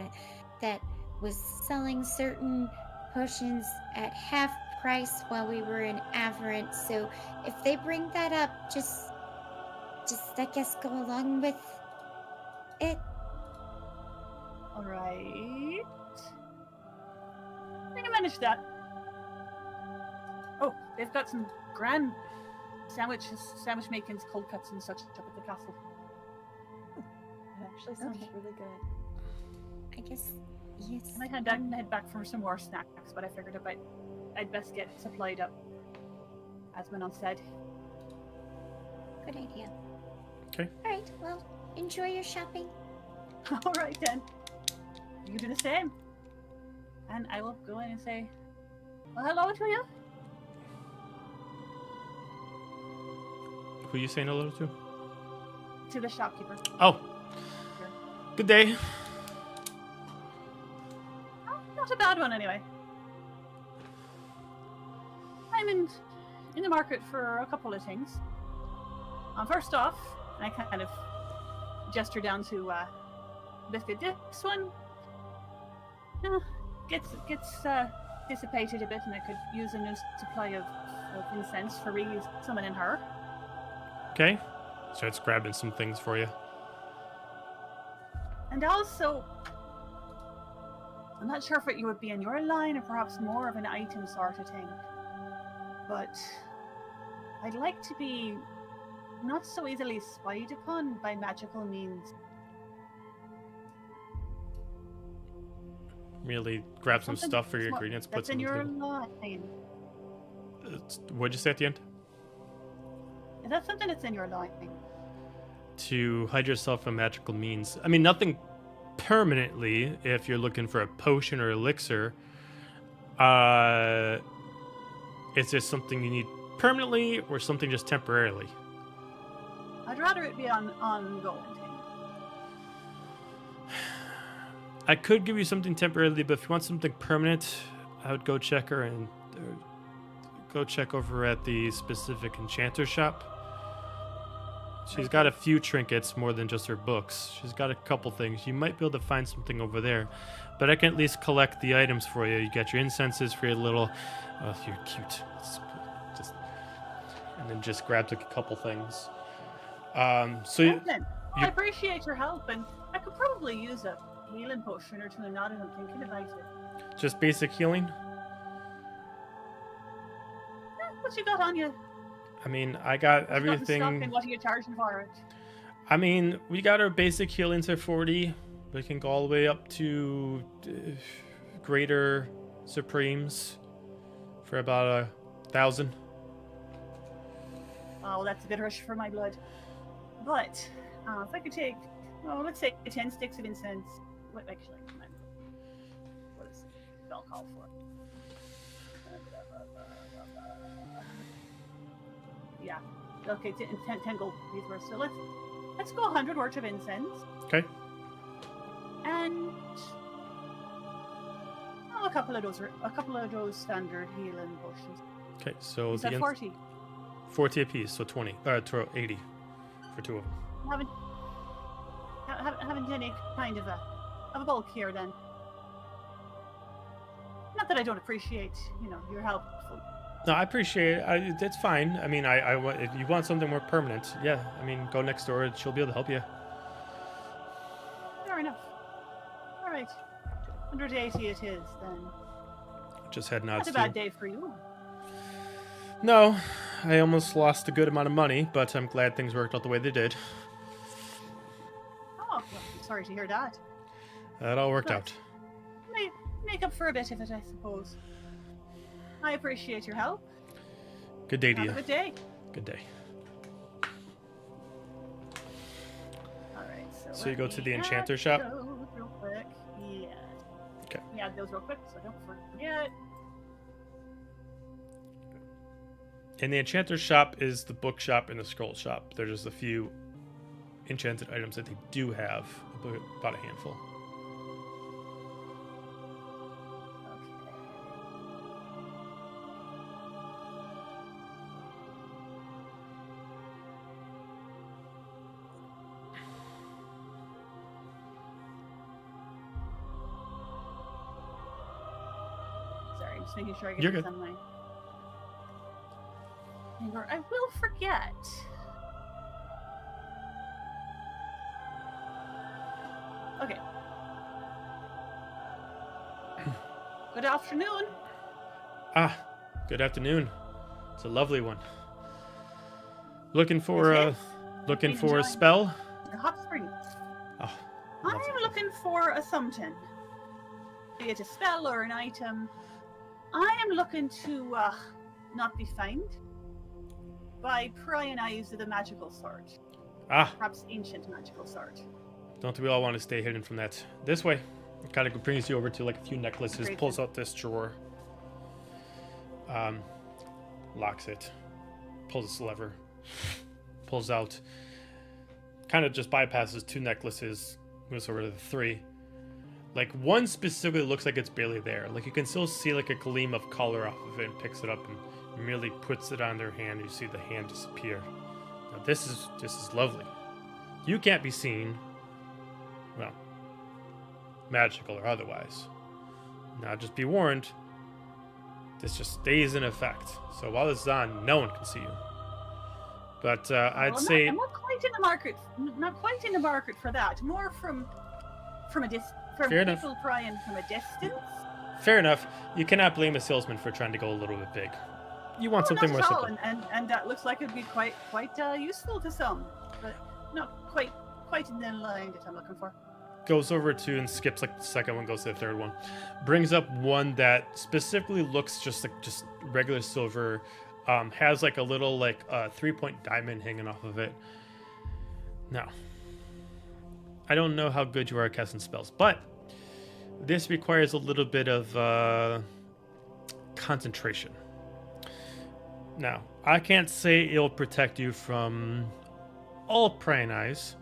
S3: that was selling certain potions at half price while we were in Averant. So if they bring that up, just I guess go along with it.
S2: All right. I can manage that. Oh, they've got some grand sandwich makings, cold cuts and such up at the castle.
S5: It actually sounds
S3: Okay.
S5: really good.
S3: I guess yes.
S2: I might head back for some more snacks, but I figured I'd best get supplied up, as Manon said.
S3: Good idea.
S1: Okay.
S3: All right. Well, enjoy your shopping.
S2: All right then. You do the same. And I will go in and say, well, hello to you.
S1: Who you saying hello to?
S2: To the shopkeeper.
S1: Oh. Good day.
S2: Oh, not a bad one anyway. I'm in the market for a couple of things. First off, I kind of gesture down to Biscuit. This one gets dissipated a bit, and I could use a new supply of incense for re-summoning her.
S1: Okay. Starts grabbing some things for you.
S2: And also, I'm not sure if it would be in your line or perhaps more of an item sort of thing. but I'd like to be not so easily spied upon by magical means.
S1: Merely grab some stuff for your
S2: What-
S1: ingredients, put
S2: That's
S1: some
S2: in
S1: on the
S2: your
S1: table.
S2: line.
S1: What'd you say at the end?
S2: Is that something that's in your line?
S1: To hide yourself from magical means. I mean, nothing permanently if you're looking for a potion or elixir. Is there something you need permanently or something just temporarily?
S2: I'd rather it be an ongoing thing.
S1: I could give you something temporarily, but if you want something permanent, I would go check her and go check over at the specific enchanter shop. She's got a few trinkets more than just her books. She's got a couple things. You might be able to find something over there, but I can at least collect the items for you. You got your incenses for your little. Oh, you're cute. And then just grabbed a couple things. So you,
S2: Listen, I appreciate your help, and I could probably use a healing potion or two now that I'm thinking about it.
S1: just basic healing.
S2: What you got on you?
S1: I mean, I got
S2: What you got in stock,
S1: everything.
S2: and what are you charging for it?
S1: I mean, we got our basic healings at 40. We can go all the way up to greater supremes for about 1,000.
S2: Oh, that's a bit rush for my blood. But if I could take, let's say 10 sticks of incense. What actually? What is the spell called for? Yeah. Okay, 10 gold pieces worth. So let's go 100 worth of incense.
S1: Okay.
S2: And a couple of those standard healing potions.
S1: Okay, so
S2: Is that 40?
S1: 40 apiece, so 20. 80 for two of them.
S2: Haven't any kind of a bulk here then. Not that I don't appreciate, your help.
S1: No, I appreciate it. That's fine. I mean, I if you want something more permanent, yeah. I mean, go next door. She'll be able to help you.
S2: Fair enough. All right. 180 it is then.
S1: Just head nods.
S2: Not a bad day for you.
S1: No, I almost lost a good amount of money, but I'm glad things worked out the way they did.
S2: Oh, well, I'm sorry to hear that.
S1: That all worked
S2: But
S1: out.
S2: Make up for a bit of it, I suppose. I appreciate your help.
S1: Good day to
S2: Have
S1: you.
S2: a good day.
S1: Good day.
S2: All right.
S1: So you
S2: let
S1: go to
S2: me
S1: the
S2: add
S1: enchanter shop?
S2: those real quick. Yeah.
S1: Okay.
S2: Let me add those real quick so I don't forget.
S1: And the enchanter shop is the bookshop and the scroll shop. There's just a few enchanted items that they do have, about a handful.
S2: Sorry, I'm just making sure I get
S1: You're
S2: this
S1: good.
S2: on my. Or I will forget. Okay. Good afternoon.
S1: Ah, good afternoon. It's a lovely one. Looking for
S2: It is.
S1: looking
S2: Please
S1: for a
S2: enjoy.
S1: spell?
S2: The hot springs.
S1: Oh,
S2: I'm
S1: lovely.
S2: looking for a something. Be it a spell or an item. I am looking to not be found by prying eyes of the magical sort.
S1: Ah,
S2: Perhaps ancient magical sort.
S1: don't we all want to stay hidden from that? This way. It kind of brings you over to like a few necklaces,
S2: Great.
S1: pulls out this drawer. Locks it. Pulls this lever. Pulls out. Kind of just bypasses two necklaces. Moves over to the three. Like one specifically looks like it's barely there. Like you can still see like a gleam of color off of it and picks it up and merely puts it on their hand. You see the hand disappear. Now this is lovely. You can't be seen. Well, magical or otherwise. Now just be warned, this just stays in effect. So while this is on, no one can see you. But I'd
S2: Well,
S1: say
S2: I'm not quite in the market. Not quite in the market for that. More from a distance. From
S1: Fair
S2: people
S1: enough.
S2: prying from a distance.
S1: fair enough. You cannot blame a salesman for trying to go a little bit big. You want something more
S2: not at all,
S1: simple.
S2: and that looks like it'd be quite useful to some, but not quite in the line that I'm looking for.
S1: Goes over to and skips like the second one, goes to the third one. Brings up one that specifically looks just regular silver. Has like a little 3-point diamond hanging off of it. Now, I don't know how good you are at casting spells, but this requires a little bit of concentration. Now, I can't say it'll protect you from all prying eyes,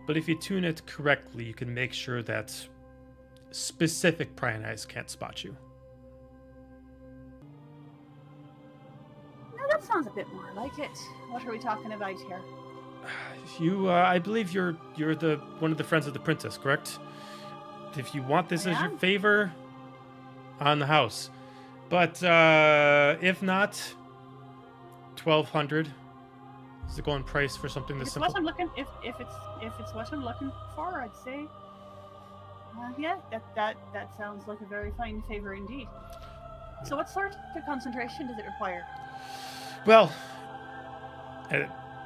S1: but if you tune it correctly, you can make sure that specific prying eyes can't spot you.
S2: Now that sounds a bit more like it. What are we talking about here?
S1: You, I believe you're the one of the friends of the princess, correct? If you want this
S2: I
S1: as your
S2: am.
S1: favor, on the house. But if not, 1,200 is the going price for something this
S2: It's
S1: simple.
S2: what I'm looking. If it's what I'm looking for, I'd say. Yeah, that sounds like a very fine favor indeed. So, what sort of concentration does it require?
S1: Well,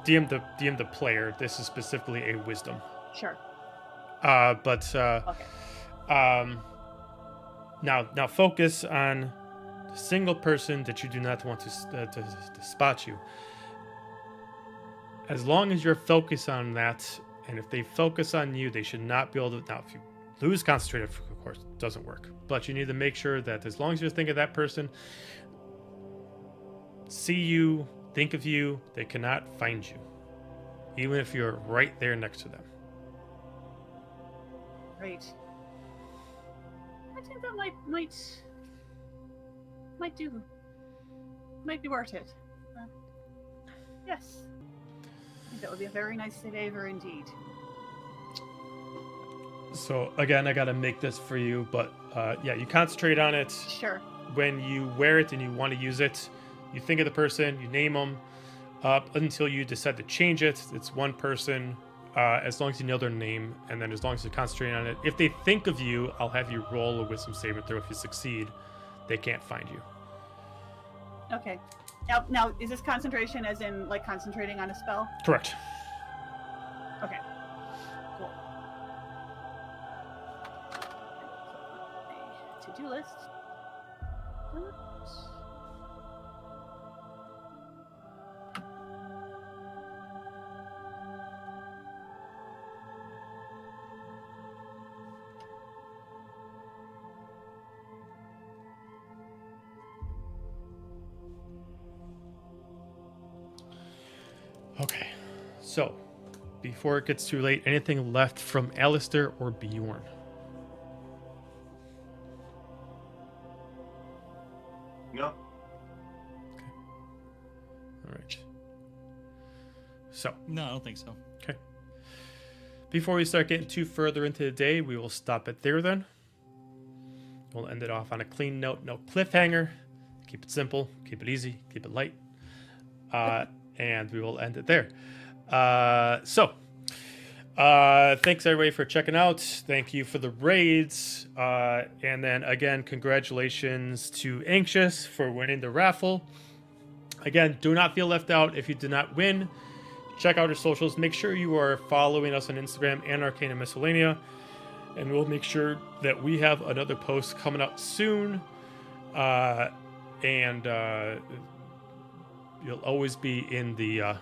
S1: DM the player. This is specifically a wisdom.
S2: Sure.
S1: Okay.
S2: Okay.
S1: Now focus on the single person that you do not want to spot you. As long as you're focused on that, and if they focus on you, they should not be able to. Now, if you lose concentration, of course, it doesn't work. But you need to make sure that as long as you're thinking of that person, see you, think of you, they cannot find you, even if you're right there next to them.
S2: Great. I think that might be worth it. Yes. I think that would be a very nice favor indeed.
S1: So again, I gotta make this for you, but yeah, you concentrate on it.
S2: Sure.
S1: When you wear it and you want to use it, you think of the person, you name them, up until you decide to change it. It's one person, as long as you know their name, and then as long as you concentrate on it. If they think of you, I'll have you roll a wisdom saving throw. If you succeed, they can't find you.
S2: Okay. Now, is this concentration as in like concentrating on a spell?
S1: Correct.
S2: Okay. Cool. To-do list.
S1: Okay. So, before it gets too late, anything left from Alistair or Bjorn?
S6: No.
S1: All right. So,
S4: No, I don't think so.
S1: okay. Before we start getting too further into the day, we will stop it there then. We'll end it off on a clean note, no cliffhanger. Keep it simple, keep it easy, keep it light. And we will end it there. Thanks everybody for checking out. Thank you for the raids. And then again, congratulations to Anxious for winning the raffle. Again, do not feel left out if you did not win. Check out our socials. Make sure you are following us on Instagram and Arcana Miscellanea. And we'll make sure that we have another post coming up soon. You'll always be in the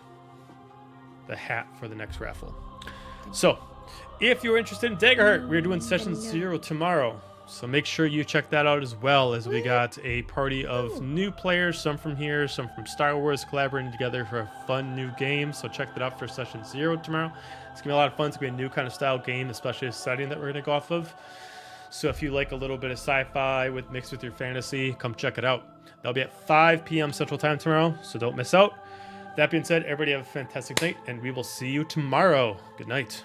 S1: hat for the next raffle. So, if you're interested in Daggerheart, we're doing session 0 tomorrow. So make sure you check that out as well, as we got a party of new players, some from here, some from Star Wars, collaborating together for a fun new game. So check that out for session 0 tomorrow. It's going to be a lot of fun. It's going to be a new kind of style game, especially a setting that we're going to go off of. So if you like a little bit of sci-fi mixed with your fantasy, come check it out. That'll be at 5 p.m. Central Time tomorrow, so don't miss out. That being said, everybody have a fantastic night, and we will see you tomorrow. Good night.